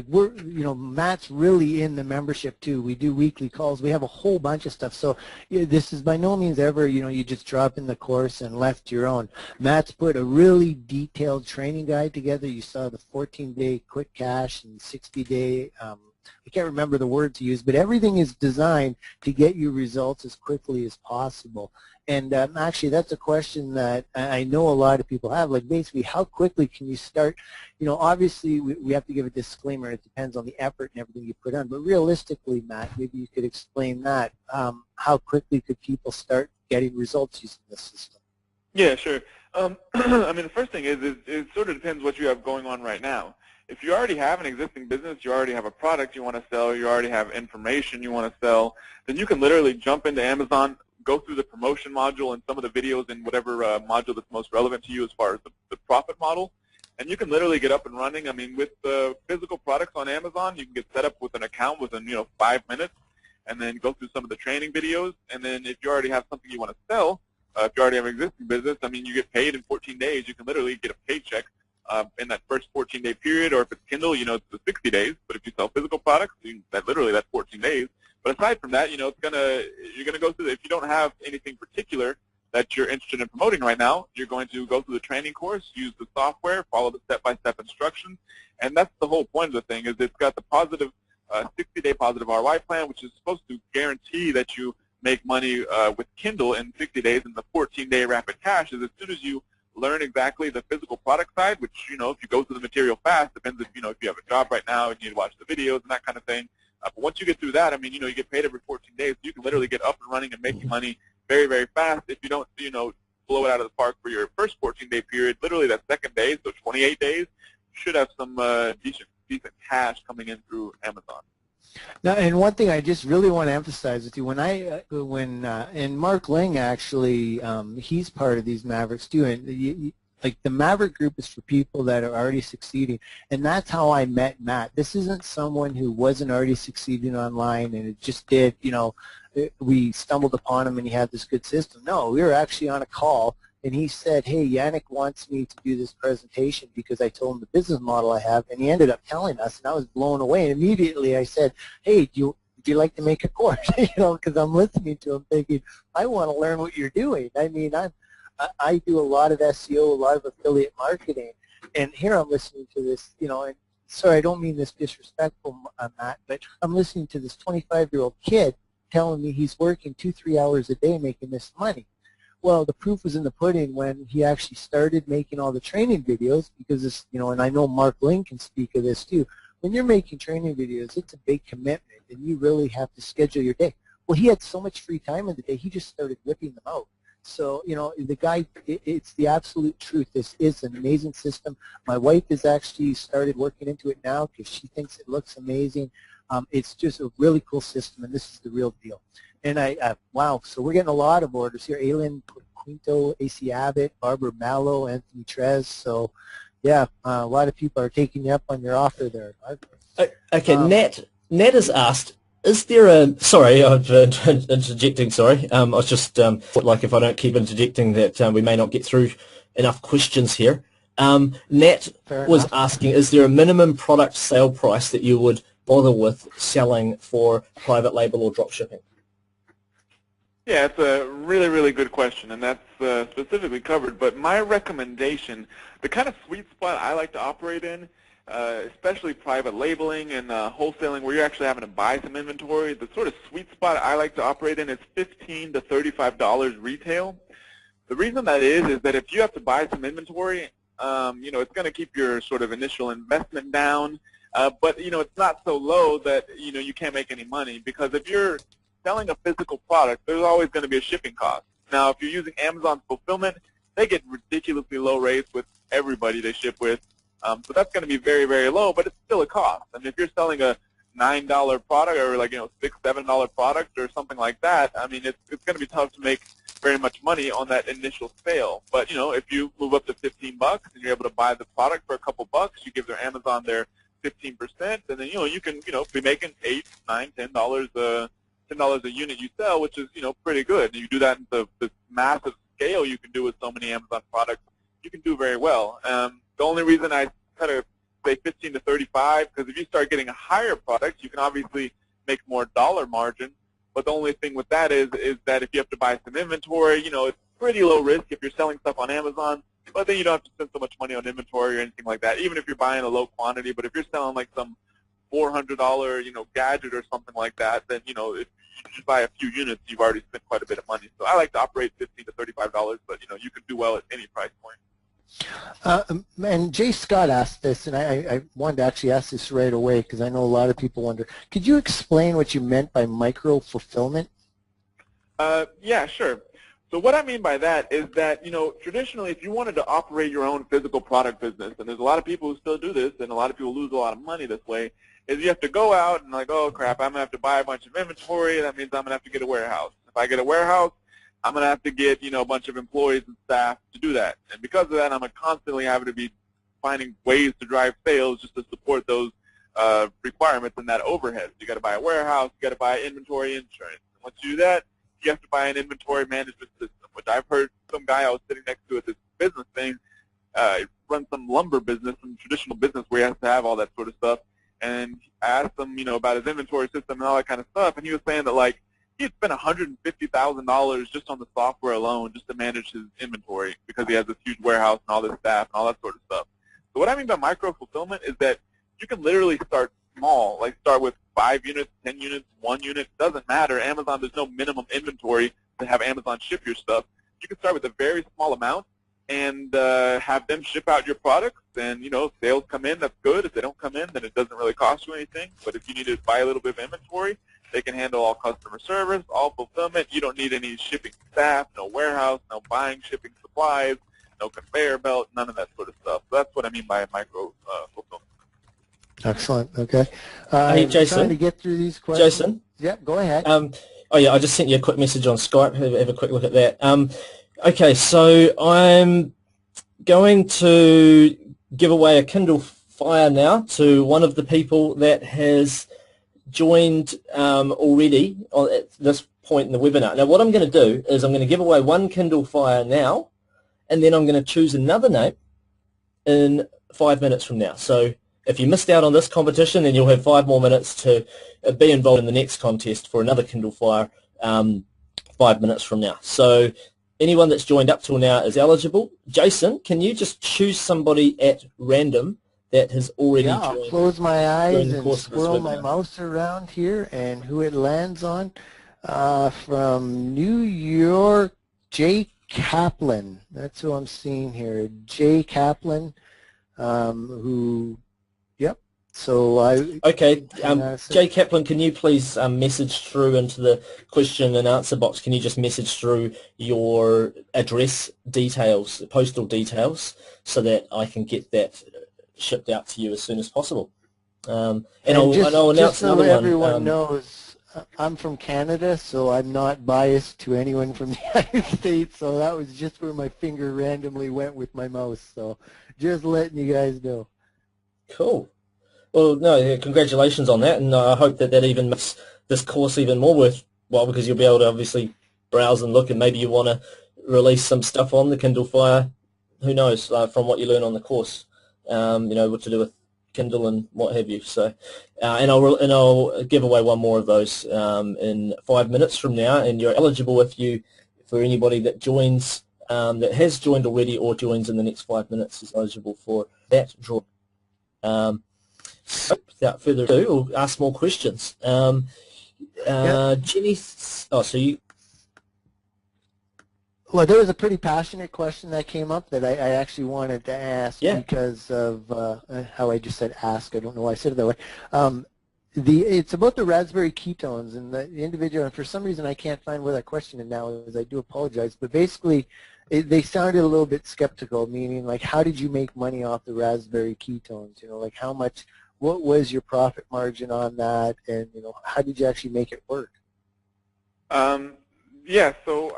[SPEAKER 3] we're, you know, Matt's really in the membership too. We do weekly calls. We have a whole bunch of stuff. So this is by no means ever, you know, you just drop in the course and left your own. Matt's put a really detailed training guide together. You saw the 14-day quick cash and 60-day, I can't remember the word to use, but everything is designed to get you results as quickly as possible. And actually, that's a question that I know a lot of people have. Like, basically, how quickly can you start? You know, obviously, we have to give a disclaimer. It depends on the effort and everything you put on. But realistically, Matt, maybe you could explain that. How quickly could people start getting results using this system?
[SPEAKER 2] Yeah, sure. I mean, the first thing is it sort of depends what you have going on right now. If you already have an existing business, you already have a product you want to sell, you already have information you want to sell, then you can literally jump into Amazon, go through the promotion module and some of the videos in whatever module that's most relevant to you as far as the profit model. And you can literally get up and running. I mean, with physical products on Amazon, you can get set up with an account within 5 minutes, and then go through some of the training videos. And then if you already have something you want to sell, if you already have an existing business, I mean, you get paid in 14 days. You can literally get a paycheck in that first 14-day period, or if it's Kindle, it's the 60 days. But if you sell physical products, that's 14 days. But aside from that, you're gonna go through. If you don't have anything particular that you're interested in promoting right now, you're going to go through the training course, use the software, follow the step-by-step instructions, and that's the whole point of the thing. Is it's got the positive 60-day positive ROI plan, which is supposed to guarantee that you make money with Kindle in 60 days, and the 14-day rapid cash is as soon as you learn exactly the physical product side, which, if you go through the material fast, depends if you have a job right now and you need to watch the videos and that kind of thing. But once you get through that, I mean, you get paid every 14 days. So you can literally get up and running and making money very, very fast. If you don't, blow it out of the park for your first 14-day period, literally that second day, so 28 days, you should have some decent cash coming in through Amazon.
[SPEAKER 3] Now, and one thing I just really want to emphasize with you, and Mark Ling actually, he's part of these Mavericks too, and like the Maverick group is for people that are already succeeding, and that's how I met Matt. This isn't someone who wasn't already succeeding online and it just did, we stumbled upon him and he had this good system. No, we were actually on a call, and he said, hey, Yannick wants me to do this presentation because I told him the business model I have, and he ended up telling us, and I was blown away. And immediately I said, hey, would you like to make a course? Because I'm listening to him thinking, I want to learn what you're doing. I mean, I do a lot of SEO, a lot of affiliate marketing, and here I'm listening to this, and sorry, I don't mean this disrespectful, Matt, but I'm listening to this 25-year-old kid telling me he's working 2-3 hours a day making this money. Well, the proof was in the pudding when he actually started making all the training videos, because this, and I know Mark Ling can speak of this too. When you're making training videos, it's a big commitment, and you really have to schedule your day. Well, he had so much free time in the day, he just started whipping them out. So, the guy, it's the absolute truth. This is an amazing system. My wife has actually started working into it now because she thinks it looks amazing. It's just a really cool system, and this is the real deal. And wow, so we're getting a lot of orders here. Aylin Quinto, AC Abbott, Barbara Mallow, Anthony Trez. So, yeah, a lot of people are taking you up on your offer there.
[SPEAKER 1] Okay, Nat has asked, is there a, sorry, I'm interjecting, sorry. I was just, like if I don't keep interjecting that we may not get through enough questions here. Nat was asking, is there a minimum product sale price that you would bother with selling for private label or drop shipping?
[SPEAKER 2] Yeah, it's a really, really good question, and that's specifically covered. But my recommendation, the kind of sweet spot I like to operate in, especially private labeling and wholesaling where you're actually having to buy some inventory, the sort of sweet spot I like to operate in is $15 to $35 retail. The reason that is that if you have to buy some inventory, it's going to keep your sort of initial investment down, but, it's not so low that, you can't make any money, because if you're selling a physical product, there's always going to be a shipping cost. Now, if you're using Amazon fulfillment, they get ridiculously low rates with everybody they ship with. So that's going to be very, very low, but it's still a cost. And if you're selling a $9 product or like, $6, $7 product or something like that, I mean, it's going to be tough to make very much money on that initial sale. But, if you move up to $15 and you're able to buy the product for a couple bucks, you give their Amazon their 15%, and then, you can, be making $8, $9, $10 a unit you sell, which is, pretty good. You do that in the massive scale you can do with so many Amazon products, you can do very well. The only reason I kind of say 15 to 35, because if you start getting a higher product, you can obviously make more dollar margin. But the only thing with that is that if you have to buy some inventory, it's pretty low risk if you're selling stuff on Amazon. But then you don't have to spend so much money on inventory or anything like that, even if you're buying a low quantity. But if you're selling like some $400, gadget or something like that, then, if you just buy a few units, you've already spent quite a bit of money. So I like to operate $15 to $35, but, you can do well at any price point.
[SPEAKER 3] And Jay Scott asked this, and I wanted to actually ask this right away because I know a lot of people wonder. Could you explain what you meant by micro-fulfillment?
[SPEAKER 2] Yeah, sure. So what I mean by that is that, traditionally if you wanted to operate your own physical product business, and there's a lot of people who still do this, and a lot of people lose a lot of money this way, is you have to go out and like, oh crap, I'm going to have to buy a bunch of inventory, that means I'm going to have to get a warehouse. If I get a warehouse, I'm going to have to get, a bunch of employees and staff to do that. And because of that, I'm constantly having to be finding ways to drive sales just to support those requirements and that overhead. So you got to buy a warehouse, you got to buy inventory insurance. And once you do that, you have to buy an inventory management system, which I've heard some guy I was sitting next to at this business thing runs some lumber business, some traditional business where he has to have all that sort of stuff. And I asked him, about his inventory system and all that kind of stuff, and he was saying that, like, he had spent $150,000 just on the software alone just to manage his inventory because he has this huge warehouse and all this staff and all that sort of stuff. So what I mean by micro-fulfillment is that you can literally start small, like start with 5 units, 10 units, 1 unit. Doesn't matter. Amazon, there's no minimum inventory to have Amazon ship your stuff. You can start with a very small amount and have them ship out your products. And, sales come in, that's good. If they don't come in, then it doesn't really cost you anything. But if you need to buy a little bit of inventory, they can handle all customer service, all fulfillment. You don't need any shipping staff, no warehouse, no buying shipping supplies, no conveyor belt, none of that sort of stuff. So that's what I mean by micro fulfillment.
[SPEAKER 3] Excellent. Okay.
[SPEAKER 1] Hey, Jason.
[SPEAKER 3] Trying to get through these questions.
[SPEAKER 1] Jason.
[SPEAKER 3] Yeah, go ahead.
[SPEAKER 1] Oh yeah, I just sent you a quick message on Skype. Have a quick look at that. Okay, so I'm going to give away a Kindle Fire now to one of the people that has joined already at this point in the webinar. Now, what I'm going to do is I'm going to give away one Kindle Fire now, and then I'm going to choose another name in 5 minutes from now. So if you missed out on this competition, then you'll have 5 more minutes to be involved in the next contest for another Kindle Fire 5 minutes from now. So anyone that's joined up till now is eligible. Jason, can you just choose somebody at random that has already joined?
[SPEAKER 3] I'll close my eyes and swirl my mouse around here, and who it lands on. From New York, Jay Kaplan. That's who I'm seeing here. Jay Kaplan, who, yep. So
[SPEAKER 1] okay, Jay Kaplan, can you please message through into the question and answer box? Can you just message through your address details, postal details, so that I can get that shipped out to you as soon as possible? And I'll announce
[SPEAKER 3] just
[SPEAKER 1] another
[SPEAKER 3] so
[SPEAKER 1] one.
[SPEAKER 3] Everyone knows, I'm from Canada, so I'm not biased to anyone from the United States. So that was just where my finger randomly went with my mouse. So just letting you guys know.
[SPEAKER 1] Cool. Well, no, yeah, congratulations on that, and I hope that even makes this course even more worthwhile, because you'll be able to obviously browse and look, and maybe you want to release some stuff on the Kindle Fire. Who knows, from what you learn on the course, what to do with Kindle and what have you. So, and I'll give away one more of those in 5 minutes from now, and you're eligible for anybody that joins, that has joined already or joins in the next 5 minutes is eligible for that draw. So without further ado, we'll ask more questions. Jenny, so you...
[SPEAKER 3] Well, there was a pretty passionate question that came up that I actually wanted to ask because of how I just said ask. I don't know why I said it that way. It's about the raspberry ketones and the individual, and for some reason I can't find where that question is now, is I do apologize, but basically they sounded a little bit skeptical, meaning like, how did you make money off the raspberry ketones? Like how much, what was your profit margin on that, and how did you actually make it work?
[SPEAKER 2] Yeah, so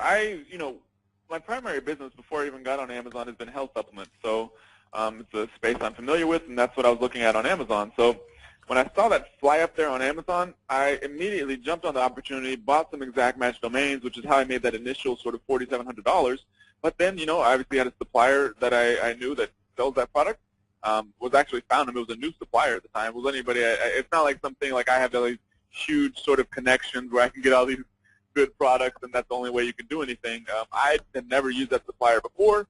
[SPEAKER 2] my primary business before I even got on Amazon has been health supplements. So it's a space I'm familiar with, and that's what I was looking at on Amazon. So when I saw that fly up there on Amazon, I immediately jumped on the opportunity, bought some exact match domains, which is how I made that initial sort of $4,700. But then, I obviously had a supplier that I knew that sells that product. Was actually found him. It was a new supplier at the time. It was anybody. It's not like something like I have all these huge sort of connections where I can get all these good products, and that's the only way you can do anything. I had never used that supplier before.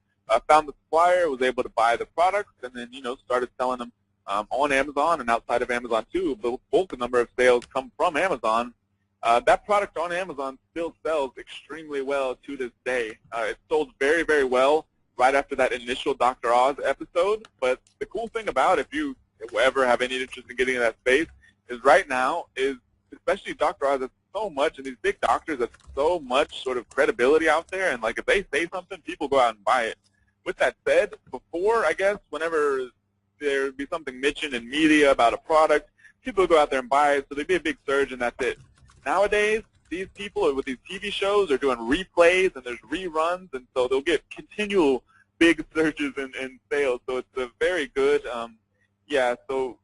[SPEAKER 2] Found the supplier, was able to buy the products, and then started selling them on Amazon and outside of Amazon too. But bulk number of sales come from Amazon. That product on Amazon still sells extremely well to this day. It sold very, very well right after that initial Dr. Oz episode. But the cool thing about, if you ever have any interest in getting in that space, is right now is, especially Dr. Oz, that's so much, and these big doctors have so much sort of credibility out there, and like if they say something, people go out and buy it. With that said, before, I guess, whenever there would be something mentioned in media about a product, people would go out there and buy it, so there'd be a big surge, and that's it. Nowadays, these people with these TV shows are doing replays and there's reruns, and so they'll get continual big surges in sales. So it's a very good, yeah. So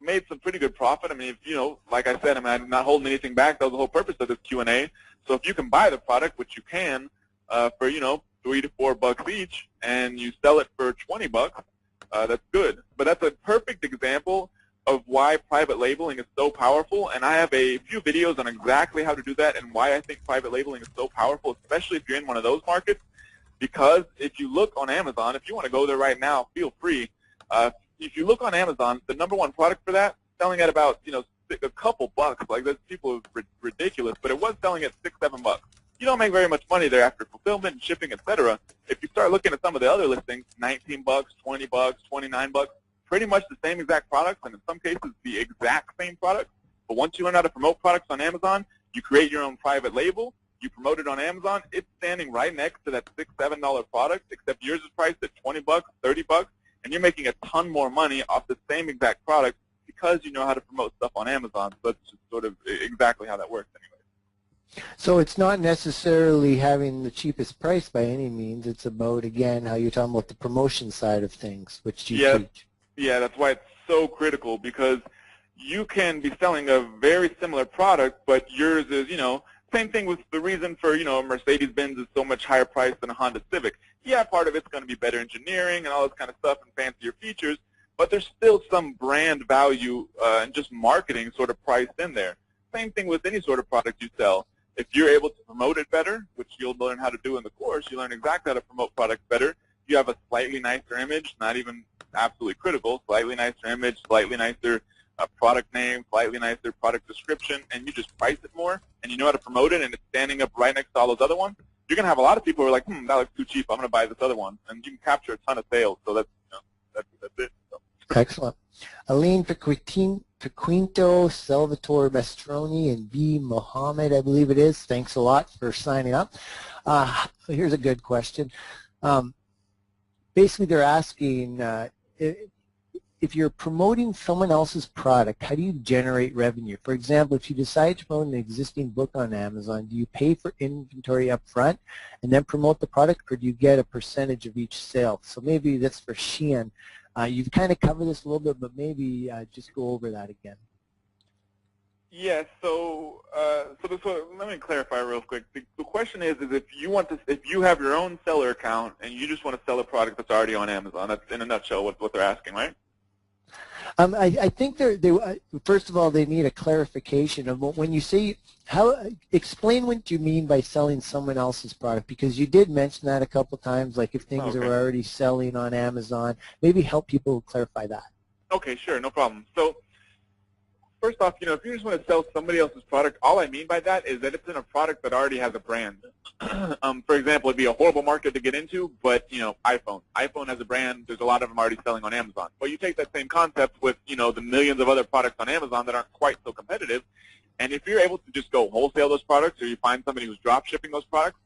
[SPEAKER 2] made some pretty good profit. I mean, if, like I said, I'm not holding anything back. That was the whole purpose of this Q&A. So if you can buy the product, which you can, for $3 to $4 each, and you sell it for $20, that's good. But that's a perfect example of why private labeling is so powerful, and I have a few videos on exactly how to do that and why I think private labeling is so powerful, especially if you're in one of those markets. Because if you look on Amazon, if you want to go there right now, feel free. If you look on Amazon, the #1 product for that, selling at about a couple bucks, like those people are ridiculous, but it was selling at $6, $7. You don't make very much money there after fulfillment and shipping, etc. If you start looking at some of the other listings, $19, $20, $29, pretty much the same exact products, and in some cases the exact same product. But once you learn how to promote products on Amazon, you create your own private label, you promote it on Amazon, it's standing right next to that $6, $7 product, except yours is priced at $20, $30, and you're making a ton more money off the same exact product because you know how to promote stuff on Amazon. So that's just sort of exactly how that works anyway.
[SPEAKER 3] So it's not necessarily having the cheapest price by any means. It's about, again, how you're talking about the promotion side of things, which you teach.
[SPEAKER 2] Yeah, that's why it's so critical, because you can be selling a very similar product, but yours is, same thing with the reason for, a Mercedes-Benz is so much higher priced than a Honda Civic. Yeah, part of it's going to be better engineering and all this kind of stuff and fancier features, but there's still some brand value and just marketing sort of priced in there. Same thing with any sort of product you sell. If you're able to promote it better, which you'll learn how to do in the course, you learn exactly how to promote products better. You have a slightly nicer image, not even absolutely critical, slightly nicer image, slightly nicer product name, slightly nicer product description, and you just price it more, and you know how to promote it, and it's standing up right next to all those other ones, you're going to have a lot of people who are like, that looks too cheap, I'm going to buy this other one, and you can capture a ton of sales, so that's it. So.
[SPEAKER 3] Excellent. Aline Pequinto, Salvatore Mastroni, and B. Mohammed, I believe it is. Thanks a lot for signing up. Here's a good question. Basically, they're asking, if you're promoting someone else's product, how do you generate revenue? For example, if you decide to promote an existing book on Amazon, do you pay for inventory up front and then promote the product, or do you get a percentage of each sale? So maybe that's for Sheehan. You've kind of covered this a little bit, but maybe just go over that again.
[SPEAKER 2] Yeah, so let me clarify real quick. The question is if you have your own seller account and you just want to sell a product that's already on Amazon, that's in a nutshell what they're asking, right?
[SPEAKER 3] I think first of all, they need a clarification of when you say explain what you mean by selling someone else's product, because you did mention that a couple times, like if things are already selling on Amazon, maybe help people clarify that. Okay,
[SPEAKER 2] sure, no problem. So first off, if you just want to sell somebody else's product, all I mean by that is that it's in a product that already has a brand. For example, it'd be a horrible market to get into, but, iPhone. iPhone has a brand. There's a lot of them already selling on Amazon. But you take that same concept with, the millions of other products on Amazon that aren't quite so competitive, and if you're able to just go wholesale those products, or you find somebody who's drop shipping those products,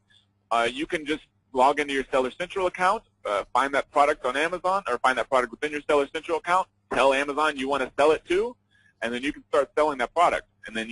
[SPEAKER 2] you can just log into your Seller Central account, find that product on Amazon, or find that product within your Seller Central account, tell Amazon you want to sell it too, and then you can start selling that product. And then,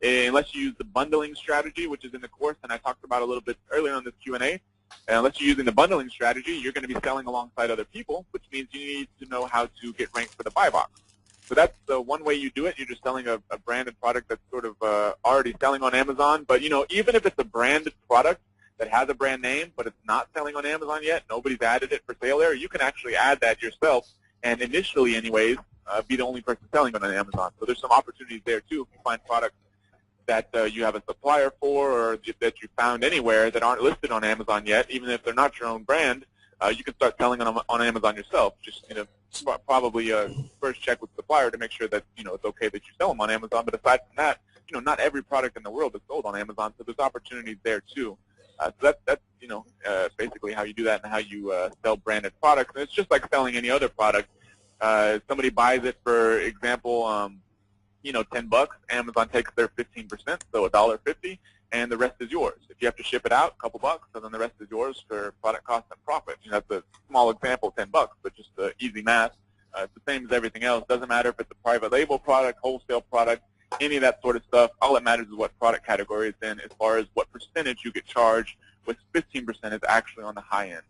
[SPEAKER 2] unless you use the bundling strategy, which is in the course, and I talked about a little bit earlier on this Q&A, unless you're using the bundling strategy, you're going to be selling alongside other people, which means you need to know how to get ranked for the buy box. So that's the one way you do it. You're just selling a branded product that's sort of already selling on Amazon. But, even if it's a branded product that has a brand name, but it's not selling on Amazon yet, nobody's added it for sale there, you can actually add that yourself, and initially anyways, be the only person selling on Amazon. So there's some opportunities there too if you find products that you have a supplier for, or that you found anywhere that aren't listed on Amazon yet, even if they're not your own brand, you can start selling them on Amazon yourself. Just probably first check with the supplier to make sure that it's okay that you sell them on Amazon. But aside from that, not every product in the world is sold on Amazon, so there's opportunities there too. So that's basically how you do that and how you sell branded products. And it's just like selling any other product. Somebody buys it, for example, $10, Amazon takes their 15%, so $1.50, and the rest is yours. If you have to ship it out, a couple bucks, and then the rest is yours for product cost and profit. That's a small example, $10, but just easy math. It's the same as everything else. Doesn't matter if it's a private label product, wholesale product. any of that sort of stuff. All that matters is what product category it's in, as far as what percentage you get charged, with 15% is actually on the high end.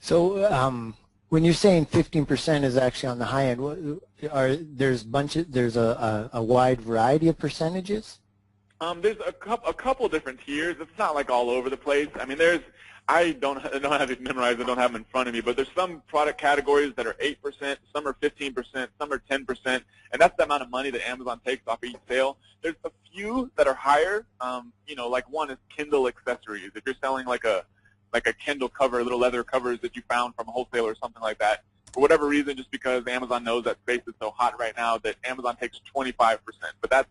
[SPEAKER 3] So when you're saying 15% is actually on the high end, there's a wide variety of percentages?
[SPEAKER 2] There's a couple different tiers. It's not like all over the place. I mean, I don't have it memorized. I don't have them in front of me. But there's some product categories that are 8%, some are 15%, some are 10%, and that's the amount of money that Amazon takes off each sale. There's a few that are higher. You know, like one is Kindle accessories. If you're selling like a Kindle cover, little leather covers that you found from a wholesaler or something like that, for whatever reason, just because Amazon knows that space is so hot right now, that Amazon takes 25%. But that's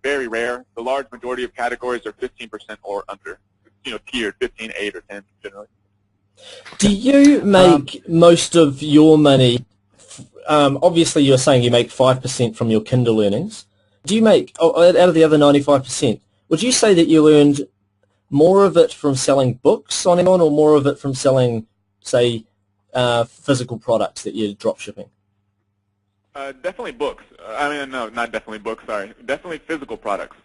[SPEAKER 2] very rare. The large majority of categories are 15% or under. You know, tiered 15, 8, or 10 generally.
[SPEAKER 1] Do you make most of your money? Obviously, you're saying you make 5% from your Kindle earnings. Do you make out of the other 95%? Would you say that you earned more of it from selling books on Amazon, or more of it from selling, say, physical products that you're drop shipping?
[SPEAKER 2] Definitely books. I mean, no, not definitely books, sorry. Definitely physical products.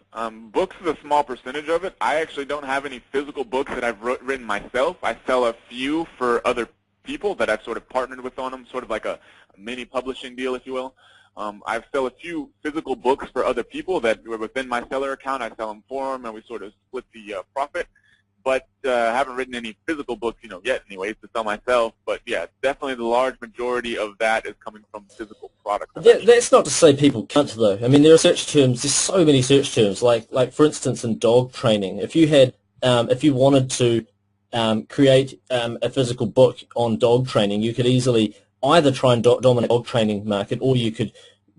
[SPEAKER 2] Books is a small percentage of it. I actually don't have any physical books that I've written myself. I sell a few for other people that I've sort of partnered with on them, sort of like a mini publishing deal, if you will. I've sell a few physical books for other people that were within my seller account. I sell them for them, and we sort of split the profit. But I haven't written any physical books, you know, yet anyways, to sell myself. But yeah, definitely the large majority of that is coming from physical products.
[SPEAKER 1] That's not to say people can't, though. I mean, there are search terms. There's so many search terms. Like for instance, in dog training, if you had, if you wanted to create a physical book on dog training, you could easily either try and dominate the dog training market, or you could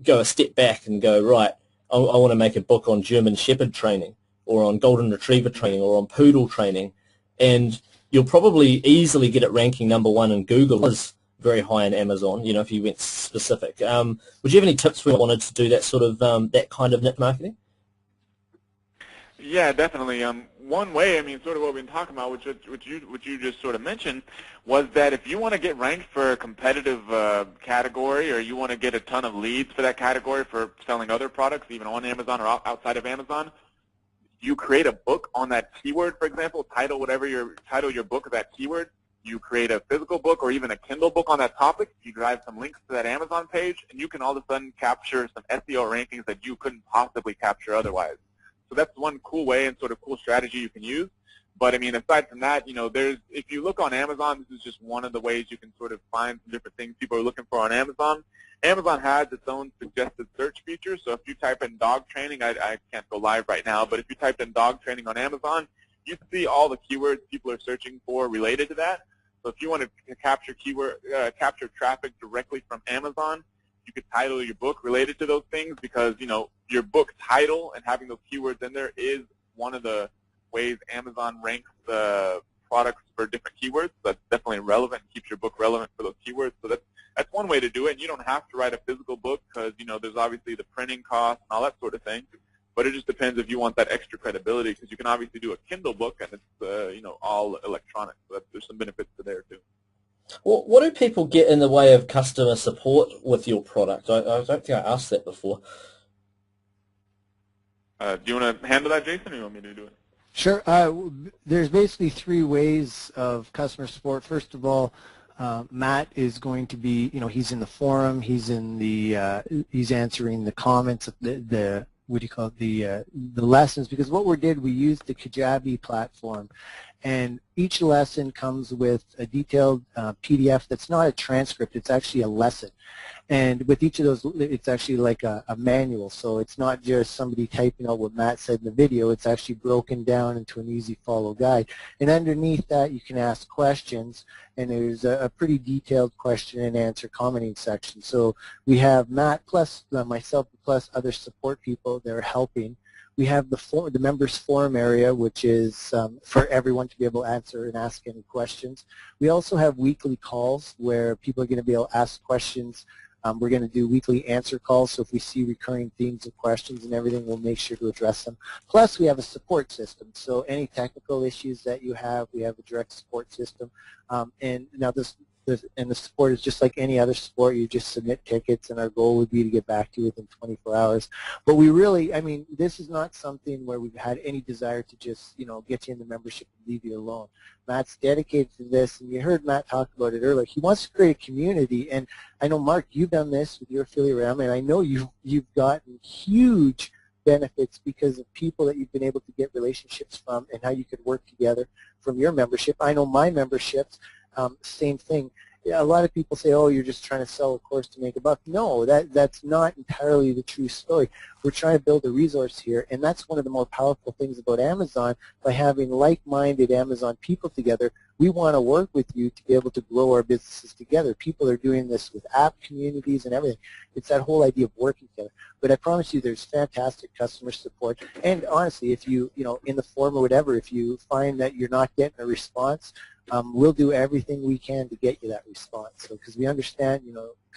[SPEAKER 1] go a step back and go, right, I want to make a book on German Shepherd training, or on Golden Retriever training, or on Poodle training, and you'll probably easily get it ranking #1 in Google. It's very high in Amazon, you know, if you went specific. Would you have any tips for wanted to do that sort of that kind of niche marketing?
[SPEAKER 2] Yeah, definitely. One way, I mean, sort of what we've been talking about, which you just sort of mentioned, was that if you want to get ranked for a competitive category, or you want to get a ton of leads for that category for selling other products, even on Amazon or outside of Amazon, you create a book on that keyword, for example, title your book of that keyword. You create a physical book or even a Kindle book on that topic. You drive some links to that Amazon page, and you can all of a sudden capture some SEO rankings that you couldn't possibly capture otherwise. So that's one cool way and sort of cool strategy you can use. But I mean, aside from that, you know, if you look on Amazon, this is just one of the ways you can sort of find some different things people are looking for on Amazon. Amazon has its own suggested search feature. So if you type in dog training, I can't go live right now, but if you type in dog training on Amazon, you see all the keywords people are searching for related to that. So if you want to capture capture traffic directly from Amazon, you could title your book related to those things, because, you know, your book title and having those keywords in there is one of the ways Amazon ranks the products for different keywords. So that's definitely relevant, keeps your book relevant for those keywords. So that's one way to do it. And you don't have to write a physical book, because, you know, there's obviously the printing cost and all that sort of thing. But it just depends if you want that extra credibility, because you can obviously do a Kindle book and it's you know, all electronic. So there's some benefits to there too.
[SPEAKER 1] Well, what do people get in the way of customer support with your product? I don't think I asked that before.
[SPEAKER 2] Do you want to handle that, Jason, or you want me to do it?
[SPEAKER 3] Sure. There's basically 3 ways of customer support. First of all, Matt is going to be, you know, he's in the forum, he's in the, he's answering the comments, the what do you call it, the lessons, because what we used the Kajabi platform, and each lesson comes with a detailed PDF that's not a transcript, it's actually a lesson. And with each of those, it's actually like a manual, so it's not just somebody typing out what Matt said in the video, it's actually broken down into an easy follow guide. And underneath that, you can ask questions, and there's a pretty detailed question and answer commenting section. So we have Matt plus myself plus other support people that are helping. We have the members forum area, which is for everyone to be able to answer and ask any questions. We also have weekly calls where people are going to be able to ask questions. We're going to do weekly answer calls, so if we see recurring themes and questions and everything, we'll make sure to address them. Plus, we have a support system, so any technical issues that you have, we have a direct support system. And now this the sport is just like any other sport. You just submit tickets, and our goal would be to get back to you within 24 hours. But we really, I mean, this is not something where we've had any desire to just, get you in the membership and leave you alone. Matt's dedicated to this, and you heard Matt talk about it earlier. He wants to create a community, and I know, Mark, you've done this with your affiliate program, and I know you've gotten huge benefits because of people that you've been able to get relationships from and how you could work together from your membership. I know my memberships, same thing. Yeah, a lot of people say, oh, you're just trying to sell a course to make a buck. No, that's not entirely the true story. We're trying to build a resource here, and that's one of the more powerful things about Amazon. By having like-minded Amazon people together, we want to work with you to be able to grow our businesses together. People are doing this with app communities and everything. It's that whole idea of working together. But I promise you there's fantastic customer support. And honestly, if you, in the forum or whatever, if you find that you're not getting a response, we'll do everything we can to get you that response. So, because we understand,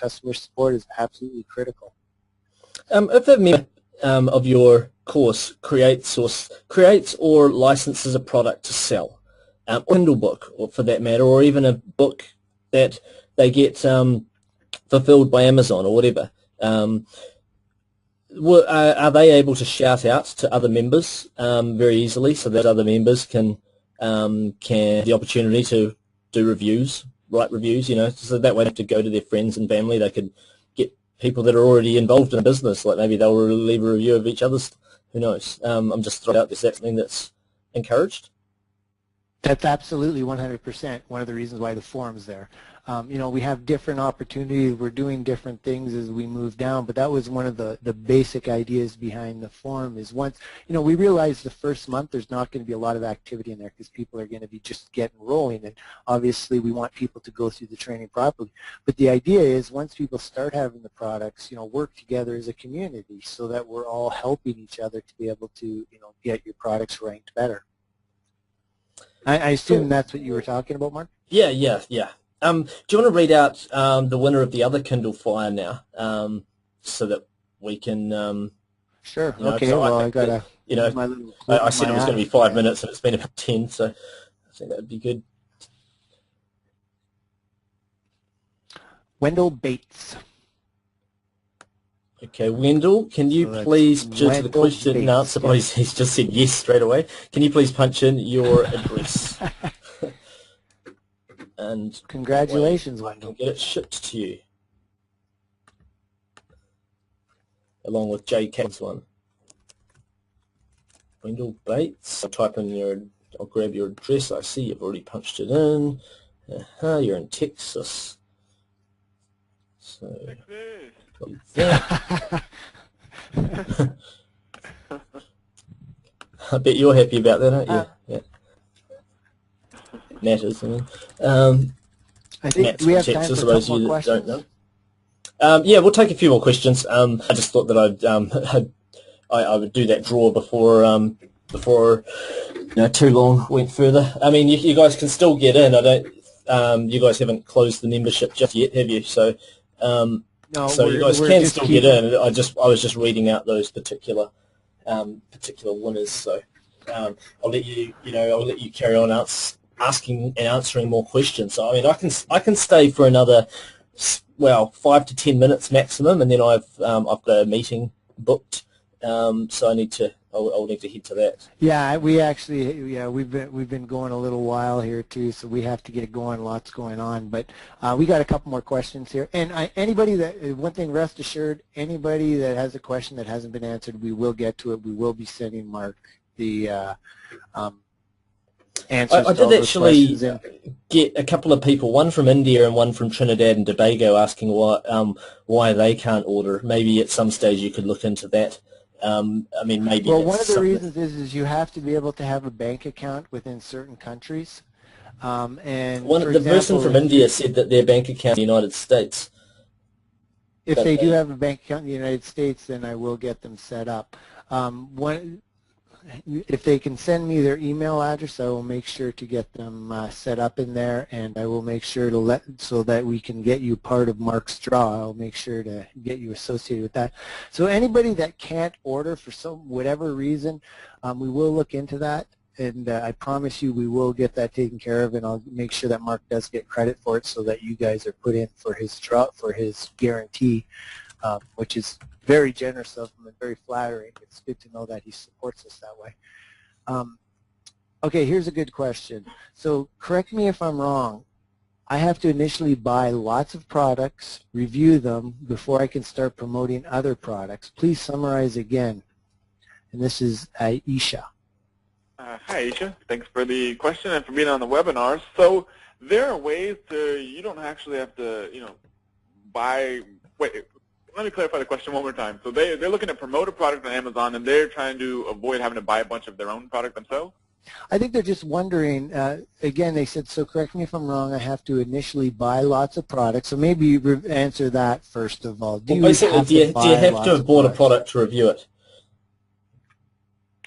[SPEAKER 3] customer support is absolutely critical.
[SPEAKER 1] If a member of your course creates or licenses a product to sell, or Kindle book, or for that matter, or even a book that they get fulfilled by Amazon or whatever, are they able to shout out to other members very easily, so that other members can have the opportunity to do reviews, write reviews, so that way they have to go to their friends and family. They could get people that are already involved in a business, like maybe they'll leave a review of each other's, who knows. I'm just throwing out, is that something that's encouraged?
[SPEAKER 3] That's absolutely 100% one of the reasons why the forum's there. We have different opportunities. We're doing different things as we move down, but that was one of the basic ideas behind the forum is once, we realized the first month there's not going to be a lot of activity in there because people are going to be just getting rolling, and obviously we want people to go through the training properly. But the idea is once people start having the products, work together as a community so that we're all helping each other to be able to, get your products ranked better. I assume that's what you were talking about, Mark?
[SPEAKER 1] Yeah. Do you want to read out the winner of the other Kindle Fire now, so that we can?
[SPEAKER 3] Sure. Okay. Well, I got to.
[SPEAKER 1] I said it was going to be 5 minutes, and it's been about 10, so I think that would be good.
[SPEAKER 3] Wendell Bates.
[SPEAKER 1] Okay, Wendell, can you please, due to the question and answer, he's just said yes straight away, can you please punch in your address? And
[SPEAKER 3] congratulations, Wendell.
[SPEAKER 1] Get it shipped to you, along with Jay Camp's one. Wendell Bates. I'll type in I'll grab your address. I see you've already punched it in. You're in Texas. So. I bet you're happy about that, aren't you? Yeah. Matters. I
[SPEAKER 3] think
[SPEAKER 1] Matt's
[SPEAKER 3] we have
[SPEAKER 1] Texas,
[SPEAKER 3] time for
[SPEAKER 1] those
[SPEAKER 3] more
[SPEAKER 1] you that
[SPEAKER 3] questions.
[SPEAKER 1] don't know. Yeah, we'll take a few more questions. I just thought that I would do that draw before too long went further. I mean, you guys can still get in. You guys haven't closed the membership just yet, have you? So.
[SPEAKER 3] No,
[SPEAKER 1] so you guys can still get in. I was just reading out those particular winners. So I'll let you carry on asking and answering more questions. So I mean, I can stay for another 5 to 10 minutes maximum, and then I've got a meeting booked. So I'll need to head to that.
[SPEAKER 3] Yeah, we've been going a little while here too, so we have to get going. Lots going on, but we got a couple more questions here. And one thing, rest assured, anybody that has a question that hasn't been answered, we will get to it. We will be sending Mark the answers.
[SPEAKER 1] I did actually get a couple of people, one from India and one from Trinidad and Tobago, asking why they can't order. Maybe at some stage you could look into that. I mean, maybe.
[SPEAKER 3] Well, one of the reasons is you have to be able to have a bank account within certain countries. And
[SPEAKER 1] the person from India said that their bank account in the United States.
[SPEAKER 3] If they do have a bank account in the United States, then I will get them set up. If they can send me their email address, I will make sure to get them set up in there, and I will make sure to so that we can get you part of Mark's draw. I'll make sure to get you associated with that. So anybody that can't order for whatever reason, we will look into that. and I promise you we will get that taken care of, and I'll make sure that Mark does get credit for it so that you guys are put in for his guarantee, which is very generous of him and very flattering. It's good to know that he supports us that way. Okay, here's a good question. So correct me if I'm wrong. I have to initially buy lots of products, review them, before I can start promoting other products. Please summarize again. And this is Aisha.
[SPEAKER 2] Hi, Aisha. Thanks for the question and for being on the webinar. So there are ways you don't actually have to, buy, wait, let me clarify the question one more time. So they're looking to promote a product on Amazon, and they're trying to avoid having to buy a bunch of their own product themselves?
[SPEAKER 3] I think they're just wondering, again, they said, so correct me if I'm wrong, I have to initially buy lots of products. So maybe you answer that first of all.
[SPEAKER 1] Do you have to have bought a product to review it?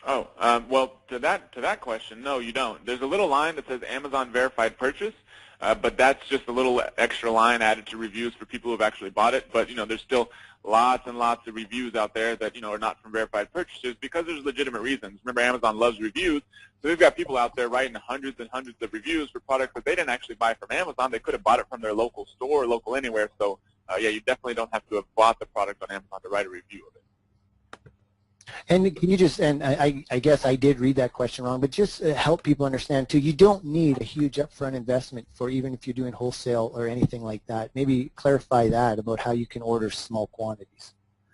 [SPEAKER 2] Oh, well, to that question, no, you don't. There's a little line that says Amazon Verified Purchase, but that's just a little extra line added to reviews for people who have actually bought it. But, there's still lots and lots of reviews out there that, are not from verified purchasers because there's legitimate reasons. Remember, Amazon loves reviews, so they've got people out there writing hundreds and hundreds of reviews for products that they didn't actually buy from Amazon. They could have bought it from their local store or local anywhere. So, yeah, you definitely don't have to have bought the product on Amazon to write a review of it.
[SPEAKER 3] And can you just, and I guess I did read that question wrong, but just help people understand too, you don't need a huge upfront investment for even if you're doing wholesale or anything like that. Maybe clarify that about how you can order small quantities.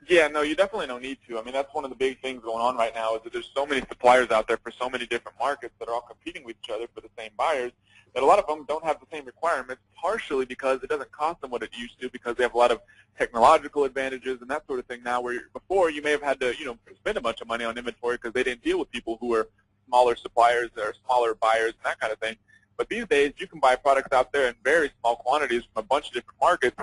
[SPEAKER 2] Yeah, no, you definitely don't need to. I mean, that's one of the big things going on right now is that there's so many suppliers out there for so many different markets that are all competing with each other for the same buyers that a lot of them don't have the same requirements, partially because it doesn't cost them what it used to because they have a lot of technological advantages and that sort of thing now, where before you may have had to, spend a bunch of money on inventory because they didn't deal with people who were smaller suppliers or smaller buyers and that kind of thing. But these days, you can buy products out there in very small quantities from a bunch of different markets,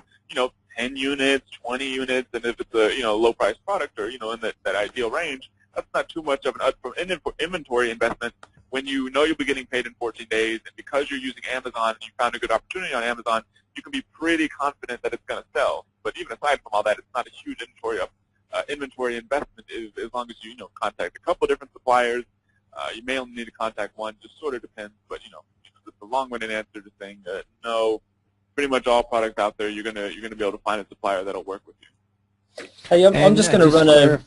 [SPEAKER 2] 10 units, 20 units, and if it's a, low-priced product or, in that ideal range, that's not too much of an upfront inventory investment when you know you'll be getting paid in 14 days, and because you're using Amazon and you found a good opportunity on Amazon, you can be pretty confident that it's going to sell. But even aside from all that, it's not a huge inventory investment as long as you, contact a couple of different suppliers. You may only need to contact one, just sort of depends, but, it's a long-winded answer to saying that no, pretty much all products out there, you're gonna be able to find a supplier that'll work with you.
[SPEAKER 1] Hey, I'm just going to run a.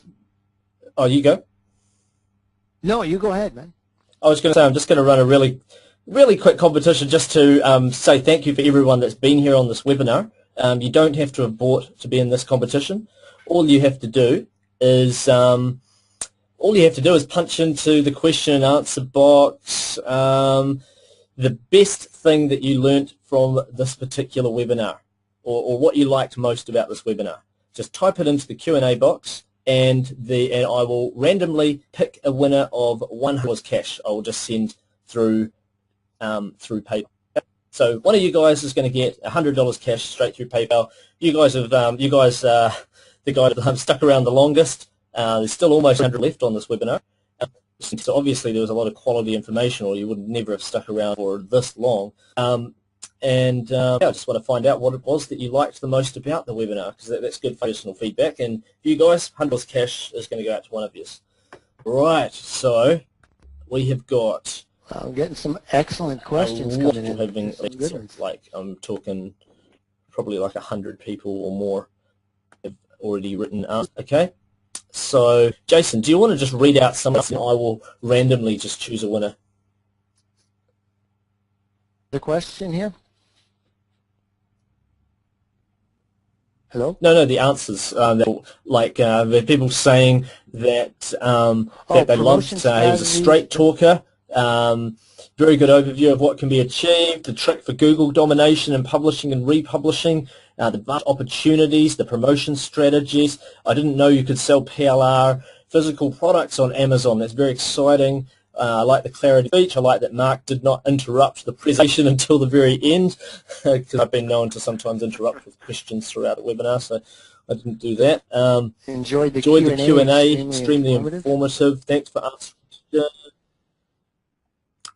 [SPEAKER 1] Oh, you go.
[SPEAKER 3] No, you go ahead, man.
[SPEAKER 1] I was going to say I'm just going to run a really quick competition just to say thank you for everyone that's been here on this webinar. You don't have to have bought to be in this competition. All you have to do is punch into the question and answer box the best thing that you learnt from this particular webinar, or what you liked most about this webinar. Just type it into the Q&A box, and I will randomly pick a winner of $100 cash. I will just send through PayPal. So one of you guys is going to get $100 cash straight through PayPal. You guys have the guy that stuck around the longest. There's still almost 100 left on this webinar. So obviously there was a lot of quality information, or you would never have stuck around for this long. I just want to find out what it was that you liked the most about the webinar, because that's good personal feedback. And you guys, $100 cash is going to go out to one of you. Right, so we have got...
[SPEAKER 3] I'm getting some excellent questions coming in.
[SPEAKER 1] Like I'm talking probably like 100 people or more have already written up. Okay. So, Jason, do you want to just read out some of them? I will randomly just choose a winner.
[SPEAKER 3] The question here? Hello?
[SPEAKER 1] No, the answers. The people saying that, that they loved, he was a straight talker, very good overview of what can be achieved, the trick for Google domination and publishing and republishing, the vast opportunities, the promotion strategies. I didn't know you could sell PLR physical products on Amazon. That's very exciting. I like the clarity of speech. I like that Mark did not interrupt the presentation until the very end, because I've been known to sometimes interrupt with questions throughout the webinar, so I didn't do that.
[SPEAKER 3] Enjoyed the
[SPEAKER 1] Q&A, extremely informative. Thanks for answering.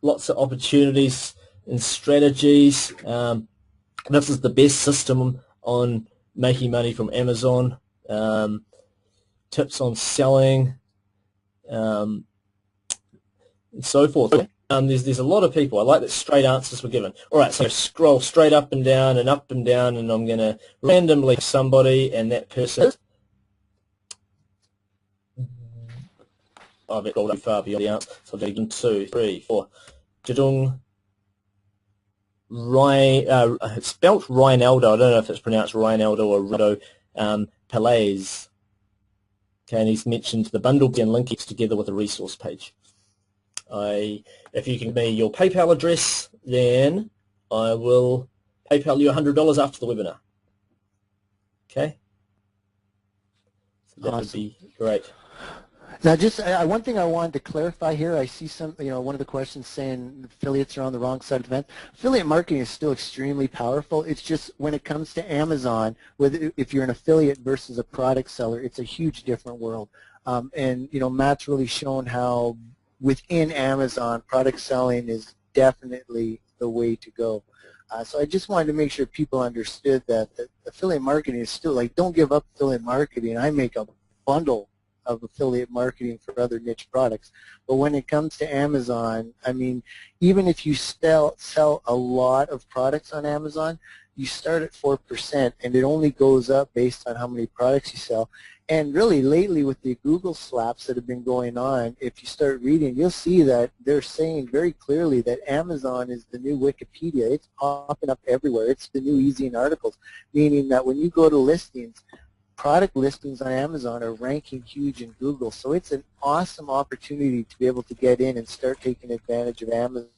[SPEAKER 1] Lots of opportunities and strategies. This is the best system on making money from Amazon. Tips on selling. and so forth. There's a lot of people. I like that straight answers were given. All right, so scroll straight up and down, and I'm going to randomly somebody, and that person. I've scrolled up far beyond the answer. So I'll do 1, 2, 3, 4. Jadung. It's spelt Reinaldo. I don't know if it's pronounced Reinaldo or Rido Pelays. Okay, and he's mentioned the bundle and link it together with a resource page. If you can give me your PayPal address, then I will PayPal you $100 after the webinar. Okay, so that would be great.
[SPEAKER 3] Now, just one thing I wanted to clarify here. I see one of the questions saying affiliates are on the wrong side of the fence. Affiliate marketing is still extremely powerful. It's just when it comes to Amazon, if you're an affiliate versus a product seller, it's a huge different world. And Matt's really shown how within Amazon, product selling is definitely the way to go. So I just wanted to make sure people understood that affiliate marketing is still, like, don't give up affiliate marketing. I make a bundle of affiliate marketing for other niche products. But when it comes to Amazon, I mean, even if you sell a lot of products on Amazon, you start at 4%, and it only goes up based on how many products you sell. And really, lately, with the Google slaps that have been going on, if you start reading, you'll see that they're saying very clearly that Amazon is the new Wikipedia. It's popping up everywhere. It's the new Easy in articles, meaning that when you go to listings, product listings on Amazon are ranking huge in Google. So it's an awesome opportunity to be able to get in and start taking advantage of Amazon.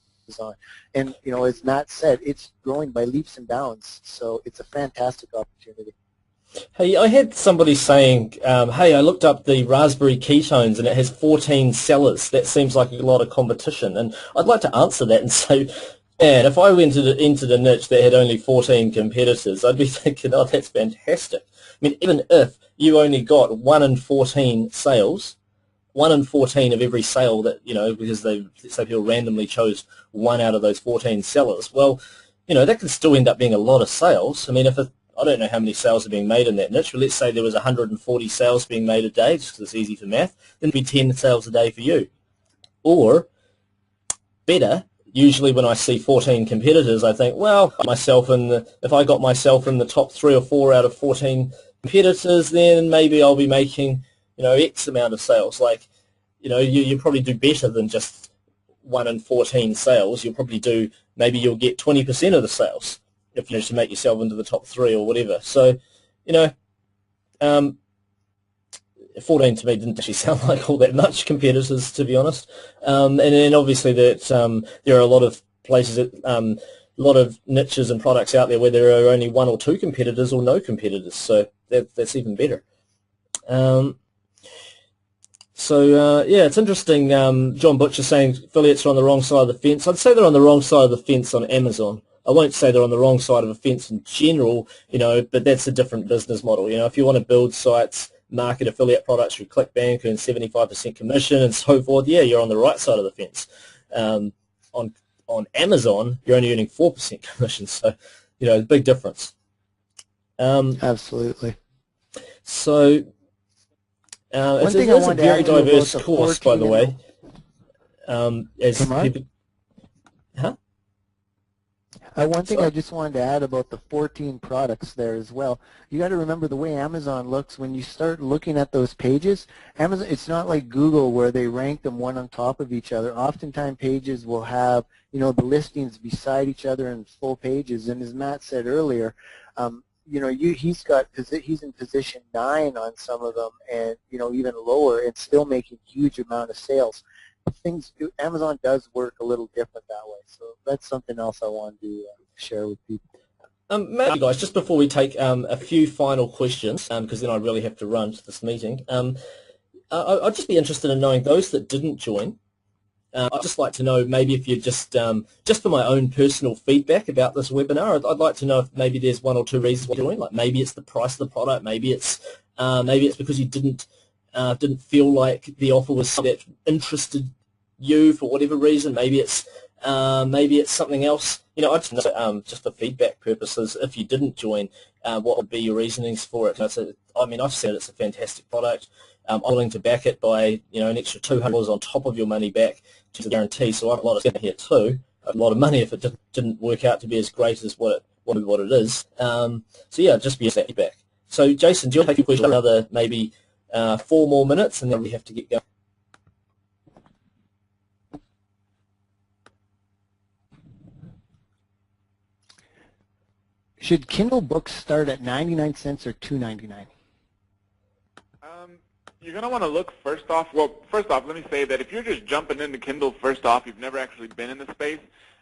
[SPEAKER 3] And, as Matt said, it's growing by leaps and bounds. So it's a fantastic opportunity.
[SPEAKER 1] Hey, I had somebody saying, hey, I looked up the raspberry ketones and it has 14 sellers. That seems like a lot of competition. And I'd like to answer that and say, man, if I went into the niche that had only 14 competitors, I'd be thinking, oh, that's fantastic. I mean, even if you only got 1 in 14 sales, 1 in 14 of every sale that, because let's say people randomly chose one out of those 14 sellers, well, that could still end up being a lot of sales. I mean, I don't know how many sales are being made in that niche, but let's say there was 140 sales being made a day, just because it's easy for math, then it'd be 10 sales a day for you. Or, better, usually when I see 14 competitors, I think, well, if I got myself in the top 3 or 4 out of 14 competitors, then maybe I'll be making, X amount of sales. Like, you probably do better than just 1 in 14 sales. Maybe you'll get 20% of the sales if you manage to make yourself into the top 3 or whatever. So, 14 to me didn't actually sound like all that much competitors, to be honest. And then obviously that there are a lot of places, a lot of niches and products out there where there are only 1 or 2 competitors or no competitors. So that's even better. Yeah, it's interesting. John Butcher saying affiliates are on the wrong side of the fence. I'd say they're on the wrong side of the fence on Amazon. I won't say they're on the wrong side of a fence in general, but that's a different business model. If you want to build sites, market affiliate products through ClickBank, earn 75% commission and so forth, yeah, you're on the right side of the fence. On Amazon, you're only earning 4% commission, so, big difference.
[SPEAKER 3] Absolutely.
[SPEAKER 1] So, it's a very diverse course, by the way.
[SPEAKER 3] One thing I just wanted to add about the 14 products there as well. You got to remember the way Amazon looks when you start looking at those pages. Amazon, it's not like Google where they rank them one on top of each other. Oftentimes pages will have, the listings beside each other in full pages. And as Matt said earlier, he's in position 9 on some of them, and even lower, and still making huge amount of sales. Amazon does work a little different that way, so that's something else I wanted to share with people.
[SPEAKER 1] Matt, guys, just before we take a few final questions, because then I really have to run to this meeting, I'd just be interested in knowing those that didn't join. I'd just like to know maybe if you just for my own personal feedback about this webinar, I'd like to know if maybe there's 1 or 2 reasons why you're doing. Like maybe it's the price of the product, maybe it's because you didn't feel like the offer was something that interested you for whatever reason. Maybe it's something else. I just know, just for feedback purposes, if you didn't join, what would be your reasonings for it? I've said it's a fantastic product. I'm willing to back it by an extra $200 on top of your money back to guarantee. So I have a lot of here too, a lot of money if it didn't work out to be as great as what it is. So yeah, just be that back. So Jason, do you want to take a question another maybe 4 more minutes, and then we have to get going?
[SPEAKER 3] Should Kindle books start at 99 cents or $2.99?
[SPEAKER 2] You're going to want to look first off, let me say that if you're just jumping into Kindle first off, you've never actually been in the space,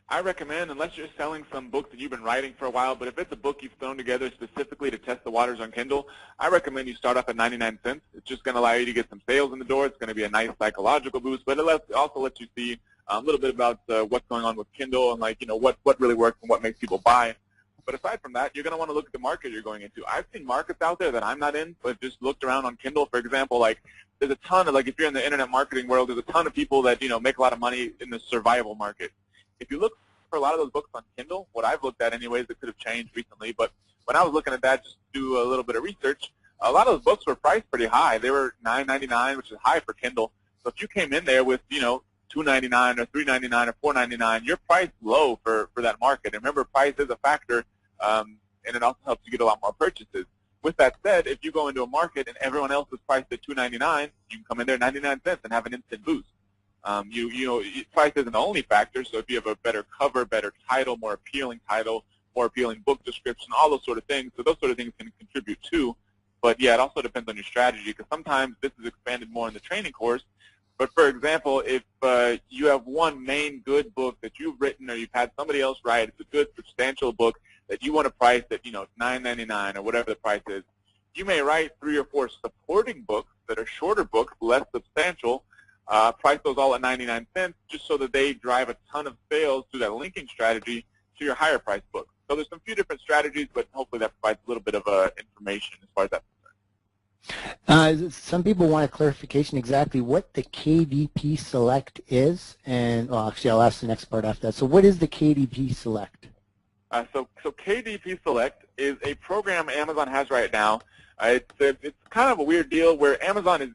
[SPEAKER 2] I recommend, unless you're selling some books that you've been writing for a while, but if it's a book you've thrown together specifically to test the waters on Kindle, I recommend you start off at 99 cents. It's just going to allow you to get some sales in the door. It's going to be a nice psychological boost, but it also lets you see a little bit about what's going on with Kindle and what really works and what makes people buy. But aside from that, you're going to want to look at the market you're going into. I've seen markets out there that I'm not in, but just looked around on Kindle. For example, there's a ton of, if you're in the internet marketing world, there's a ton of people that, make a lot of money in the survival market. If you look for a lot of those books on Kindle, what I've looked at anyways, it could have changed recently, but when I was looking at that, just to do a little bit of research, a lot of those books were priced pretty high. They were $9.99, which is high for Kindle. So if you came in there with, $2.99 or $3.99 or $4.99, you're priced low for that market. And remember, price is a factor. And it also helps you get a lot more purchases. With that said, if you go into a market and everyone else is priced at $2.99, you can come in there 99 cents and have an instant boost. Price isn't the only factor, so if you have a better cover, better title, more appealing book description, all those sort of things, so those sort of things can contribute too. But yeah, it also depends on your strategy, because sometimes this is expanded more in the training course. But for example, if you have one main good book that you've written or you've had somebody else write, it's a good substantial book that you want to price at $9.99 or whatever the price is, you may write 3 or 4 supporting books that are shorter books, less substantial, price those all at 99 cents just so that they drive a ton of sales through that linking strategy to your higher price book. So there's some few different strategies, but hopefully that provides a little bit of information as far as that's concerned.
[SPEAKER 3] Some people want a clarification exactly what the KDP Select is, and actually I'll ask the next part after that. So what is the KDP Select?
[SPEAKER 2] So KDP Select is a program Amazon has right now. It's kind of a weird deal where Amazon is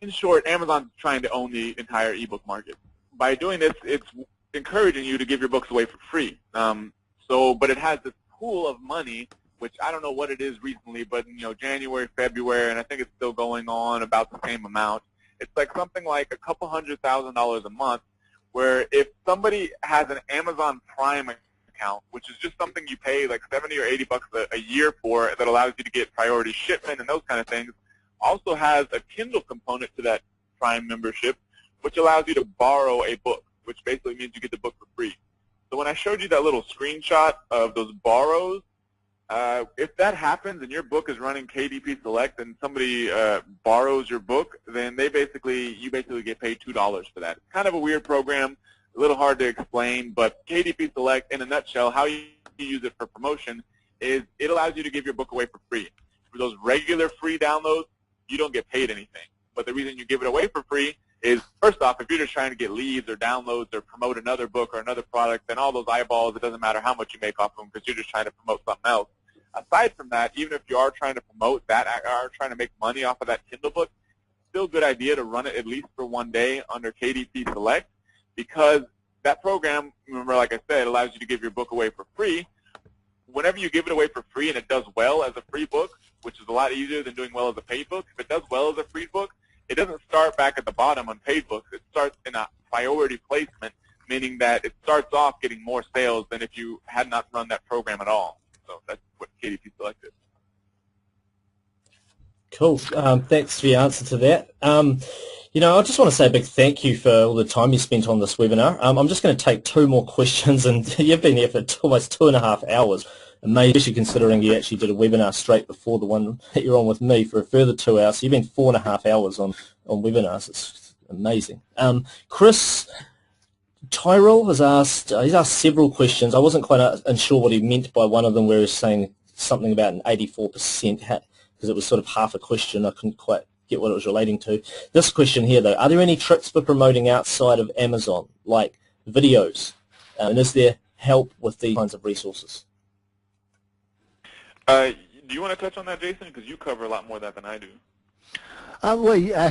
[SPEAKER 2] in short, Amazon's trying to own the entire ebook market. By doing this, it's encouraging you to give your books away for free. But it has this pool of money, which I don't know what it is recently, but January, February, and I think it's still going on about the same amount. It's something like a couple $100,000 a month, where if somebody has an Amazon Prime account, which is just something you pay like $70 or $80 a year for, that allows you to get priority shipment and those kind of things, also has a Kindle component to that Prime membership, which allows you to borrow a book, which basically means you get the book for free. So when I showed you that little screenshot of those borrows, if that happens and your book is running KDP Select and somebody borrows your book, then you basically get paid $2 for that. It's kind of a weird program, a little hard to explain, but KDP Select, in a nutshell, how you use it for promotion is it allows you to give your book away for free. For those regular free downloads, you don't get paid anything. But the reason you give it away for free is, first off, if you're just trying to get leads or downloads or promote another book or another product, then all those eyeballs, it doesn't matter how much you make off of them because you're just trying to promote something else. Aside from that, even if you are trying to promote that, are trying to make money off of that Kindle book, still a good idea to run it at least for one day under KDP Select, because that program, remember, like I said, allows you to give your book away for free. Whenever you give it away for free and it does well as a free book, which is a lot easier than doing well as a paid book, if it does well as a free book, it doesn't start back at the bottom on paid books. It starts in a priority placement, meaning that it starts off getting more sales than if you had not run that program at all. So that's what KDP Select is.
[SPEAKER 1] Cool. Thanks for your answer to that. I just want to say a big thank you for all the time you spent on this webinar. I'm just going to take 2 more questions, and you've been here for almost 2.5 hours, especially considering you actually did a webinar straight before the one that you're on with me for a further 2 hours. So you've been 4.5 hours on webinars. It's amazing. Chris Tyrell has asked, he's asked several questions. I wasn't quite unsure what he meant by one of them, where he was saying something about an 84%, because it was sort of half a question. I couldn't quite get what it was relating to. This question here, though, are there any tricks for promoting outside of Amazon, like videos? And is there help with these kinds of resources?
[SPEAKER 2] Do you want to touch on that, Jason? Because you cover a lot more of that than I do.
[SPEAKER 3] Well, yeah,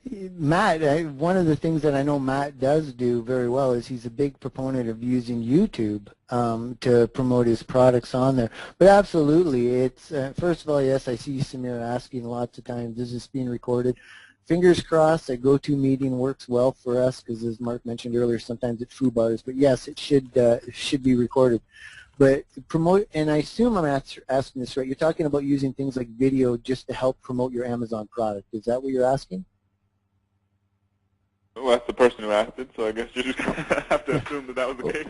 [SPEAKER 3] Matt, one of the things that I know Matt does do very well is he's a big proponent of using YouTube to promote his products on there. But absolutely, it's first of all, yes, I see Samir asking lots of times, is this being recorded? Fingers crossed that GoToMeeting works well for us because, as Mark mentioned earlier, sometimes it's FUBARs. But yes, it should be recorded. But promote, and I assume I'm asking this right, you're talking about using things like video just to help promote your Amazon product. Is that what you're asking?
[SPEAKER 2] Well, that's the person who asked it, so I guess you just have to assume that was the case.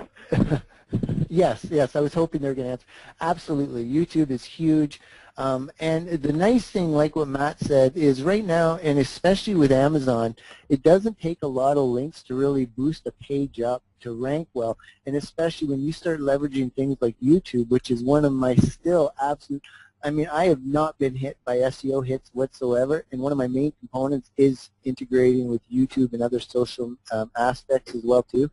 [SPEAKER 3] Yes, I was hoping they were going to answer. Absolutely, YouTube is huge. And the nice thing, like what Matt said, is right now, and especially with Amazon, it doesn't take a lot of links to really boost a page up to rank well, and especially when you start leveraging things like YouTube, which is one of my still absolute, I mean, I have not been hit by SEO hits whatsoever, and one of my main components is integrating with YouTube and other social aspects as well too.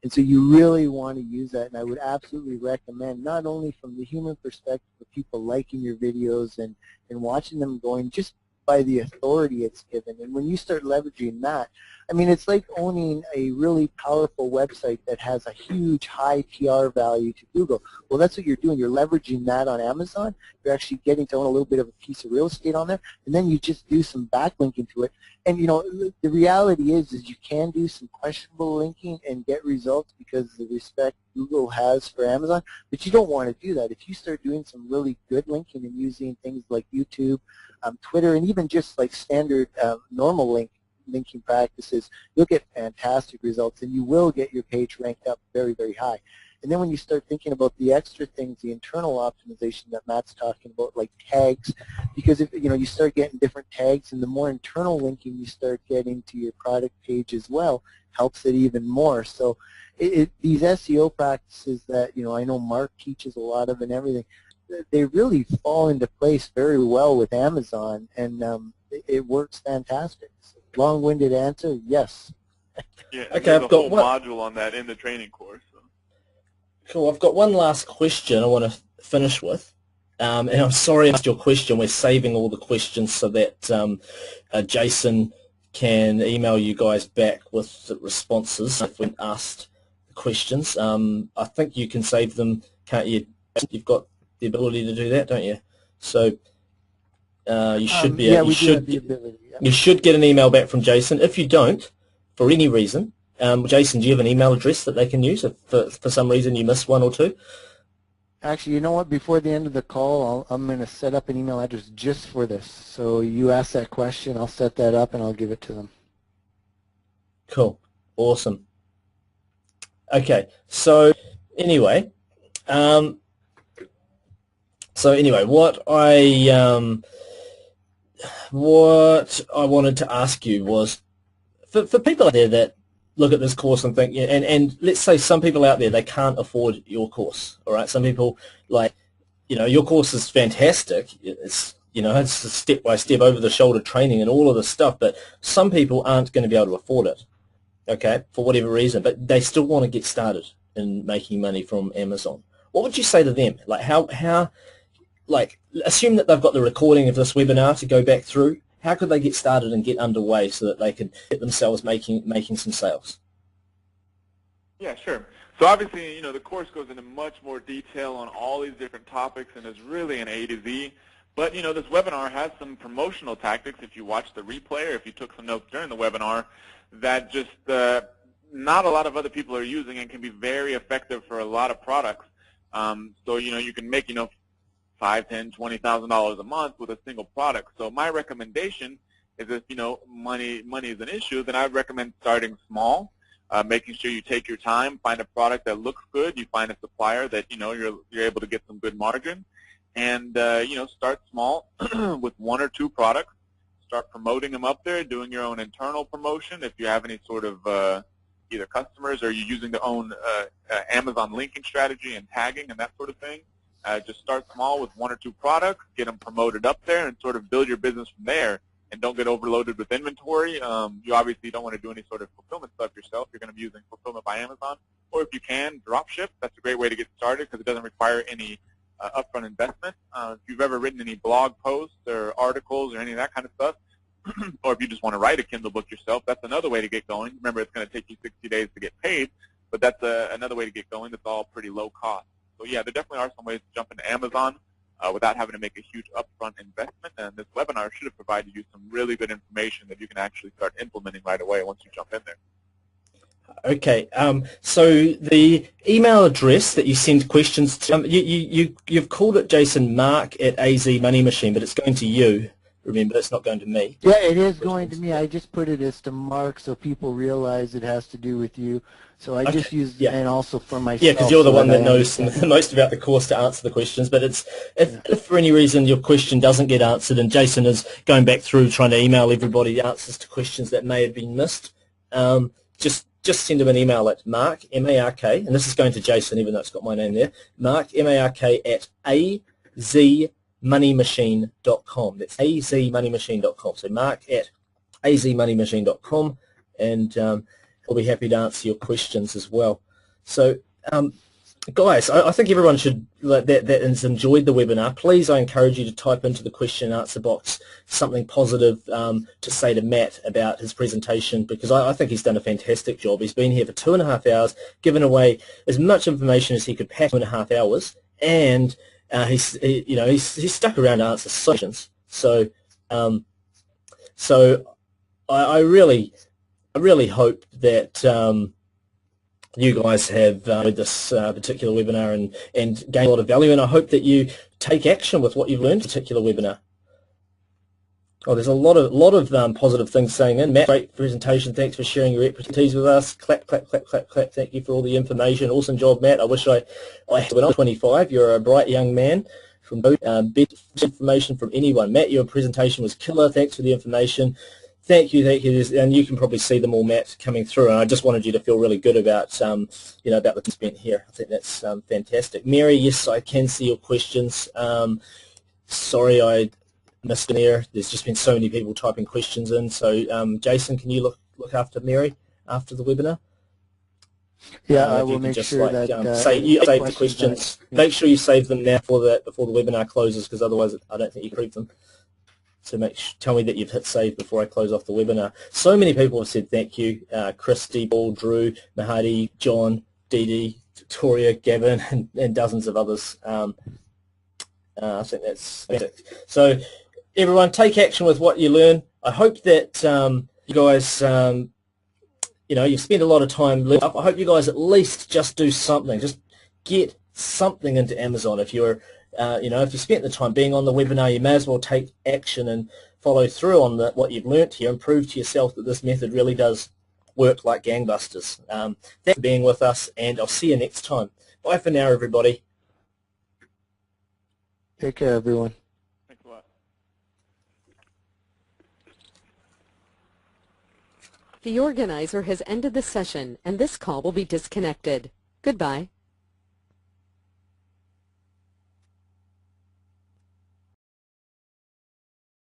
[SPEAKER 3] And so you really want to use that, and I would absolutely recommend, not only from the human perspective of people liking your videos and watching them going, just by the authority it's given. And when you start leveraging that, I mean, it's like owning a really powerful website that has a huge high PR value to Google. Well, that's what you're doing. You're leveraging that on Amazon. You're actually getting to own a little bit of a piece of real estate on there, and then you just do some backlinking to it. And, you know, the reality is you can do some questionable linking and get results because of the respect Google has for Amazon, but you don't want to do that. If you start doing some really good linking and using things like YouTube, Twitter, and even just like standard normal linking practices, you'll get fantastic results, and you will get your page ranked up very, very high. And then when you start thinking about the extra things, the internal optimization that Matt's talking about, like tags, because if you start getting different tags, and the more internal linking you start getting to your product page as well, helps it even more. So these SEO practices that I know Mark teaches a lot of and everything, they really fall into place very well with Amazon, and it works fantastic. So, long-winded answer, yes.
[SPEAKER 2] Yeah,
[SPEAKER 1] Okay,
[SPEAKER 2] there's
[SPEAKER 1] I've
[SPEAKER 2] a whole
[SPEAKER 1] got
[SPEAKER 2] module on that in the training course. So.
[SPEAKER 1] Cool. I've got one last question I want to finish with. And I'm sorry I asked your question. We're saving all the questions so that Jason can email you guys back with the responses if we asked the questions. I think you can save them, can't you? You've got the ability to do that, don't you? So you should be.
[SPEAKER 3] Yeah, we do have the ability. Yeah.
[SPEAKER 1] You should get an email back from Jason. If you don't, for any reason, Jason, do you have an email address that they can use if for some reason you missed one or two?
[SPEAKER 3] Actually, you know what? Before the end of the call, I'm going to set up an email address just for this. So you ask that question, I'll set that up, and I'll give it to them.
[SPEAKER 1] Cool. Awesome. Okay. So anyway, what I wanted to ask you was, for people out there that look at this course and think, and let's say some people out there, they can't afford your course, all right? Some people, your course is fantastic. It's a step-by-step, over-the-shoulder training and all of this stuff, but some people aren't going to be able to afford it, okay, for whatever reason, but they still want to get started in making money from Amazon. What would you say to them? Assume that they've got the recording of this webinar to go back through. How could they get started and get underway so that they could get themselves making some sales?
[SPEAKER 2] Yeah, sure. So obviously, the course goes into much more detail on all these different topics and is really an A to Z. But, this webinar has some promotional tactics, if you watch the replay or if you took some notes during the webinar, that just not a lot of other people are using and can be very effective for a lot of products. So, you can make, $5,000, $10,000, $20,000 a month with a single product. So my recommendation is if, money is an issue, then I would recommend starting small, making sure you take your time, find a product that looks good, you find a supplier that, you're able to get some good margin, and, start small with one or two products, start promoting them up there, doing your own internal promotion if you have any sort of either customers or you're using their own Amazon linking strategy and tagging and that sort of thing. Just start small with one or two products, get them promoted up there, and sort of build your business from there. And don't get overloaded with inventory. You obviously don't want to do any sort of fulfillment stuff yourself. You're going to be using Fulfillment by Amazon. Or if you can, drop ship. That's a great way to get started because it doesn't require any upfront investment. If you've ever written any blog posts or articles or any of that kind of stuff, or if you just want to write a Kindle book yourself, that's another way to get going. Remember, it's going to take you 60 days to get paid, but that's another way to get going that's all pretty low cost. So yeah, there definitely are some ways to jump into Amazon without having to make a huge upfront investment, and this webinar should have provided you some really good information that you can actually start implementing right away once you jump in there.
[SPEAKER 1] Okay, so the email address that you send questions to, you've called it, Jason, Mark at AZ Money Machine, but it's going to you. Remember, it's not going to me.
[SPEAKER 3] Yeah, it is going to me. I just put it as to Mark so people realize it has to do with you. So I just use, and also for myself.
[SPEAKER 1] Yeah, because you're the one that knows the most about the course to answer the questions. But it's if for any reason your question doesn't get answered and Jason is going back through trying to email everybody the answers to questions that may have been missed, just send him an email at Mark, M-A-R-K, and this is going to Jason even though it's got my name there, Mark, M-A-R-K, at azmoneymachine.com. That's azmoneymachine.com. So Mark at azmoneymachine.com, and I'll be happy to answer your questions as well. So guys, I think everyone should, that has enjoyed the webinar, please, I encourage you to type into the question and answer box something positive to say to Matt about his presentation, because I think he's done a fantastic job. He's been here for 2.5 hours, given away as much information as he could pack in 2.5 hours, and he's stuck around to answer questions. So I really hope that you guys have enjoyed this particular webinar and gained a lot of value, and I hope that you take action with what you've learned in this particular webinar. Oh, there's a lot of positive things saying in. Matt, great presentation. Thanks for sharing your expertise with us. Clap, clap, clap, clap, clap. Thank you for all the information. Awesome job, Matt. I wish I had when I was 25. You're a bright young man. From best information from anyone. Matt, your presentation was killer. Thanks for the information. Thank you, and you can probably see them all, Matt, coming through. And I just wanted you to feel really good about, about the time spent here. I think that's fantastic. Mary, yes, I can see your questions. Sorry, I missed an there. There's just been so many people typing questions in. So, Jason, can you look after Mary after the webinar?
[SPEAKER 3] Yeah, I will make sure that
[SPEAKER 1] save the questions. Make sure you save them now before the webinar closes, because otherwise I don't think you can read them. So tell me that you've hit save before I close off the webinar. So many people have said thank you. Christy, Paul, Drew, Mahadi, John, Dee Dee, Victoria, Gavin, and dozens of others. I think that's fantastic. So everyone, take action with what you learn. I hope that you guys, you've spent a lot of time learning. I hope you guys at least just do something. Just get something into Amazon. If you're if you spent the time being on the webinar, you may as well take action and follow through on what you've learnt here and prove to yourself that this method really does work like gangbusters. Thanks for being with us, and I'll see you next time. Bye for now, everybody.
[SPEAKER 3] Take care, everyone.
[SPEAKER 2] Thanks a lot.
[SPEAKER 4] The organizer has ended the session, and this call will be disconnected. Goodbye.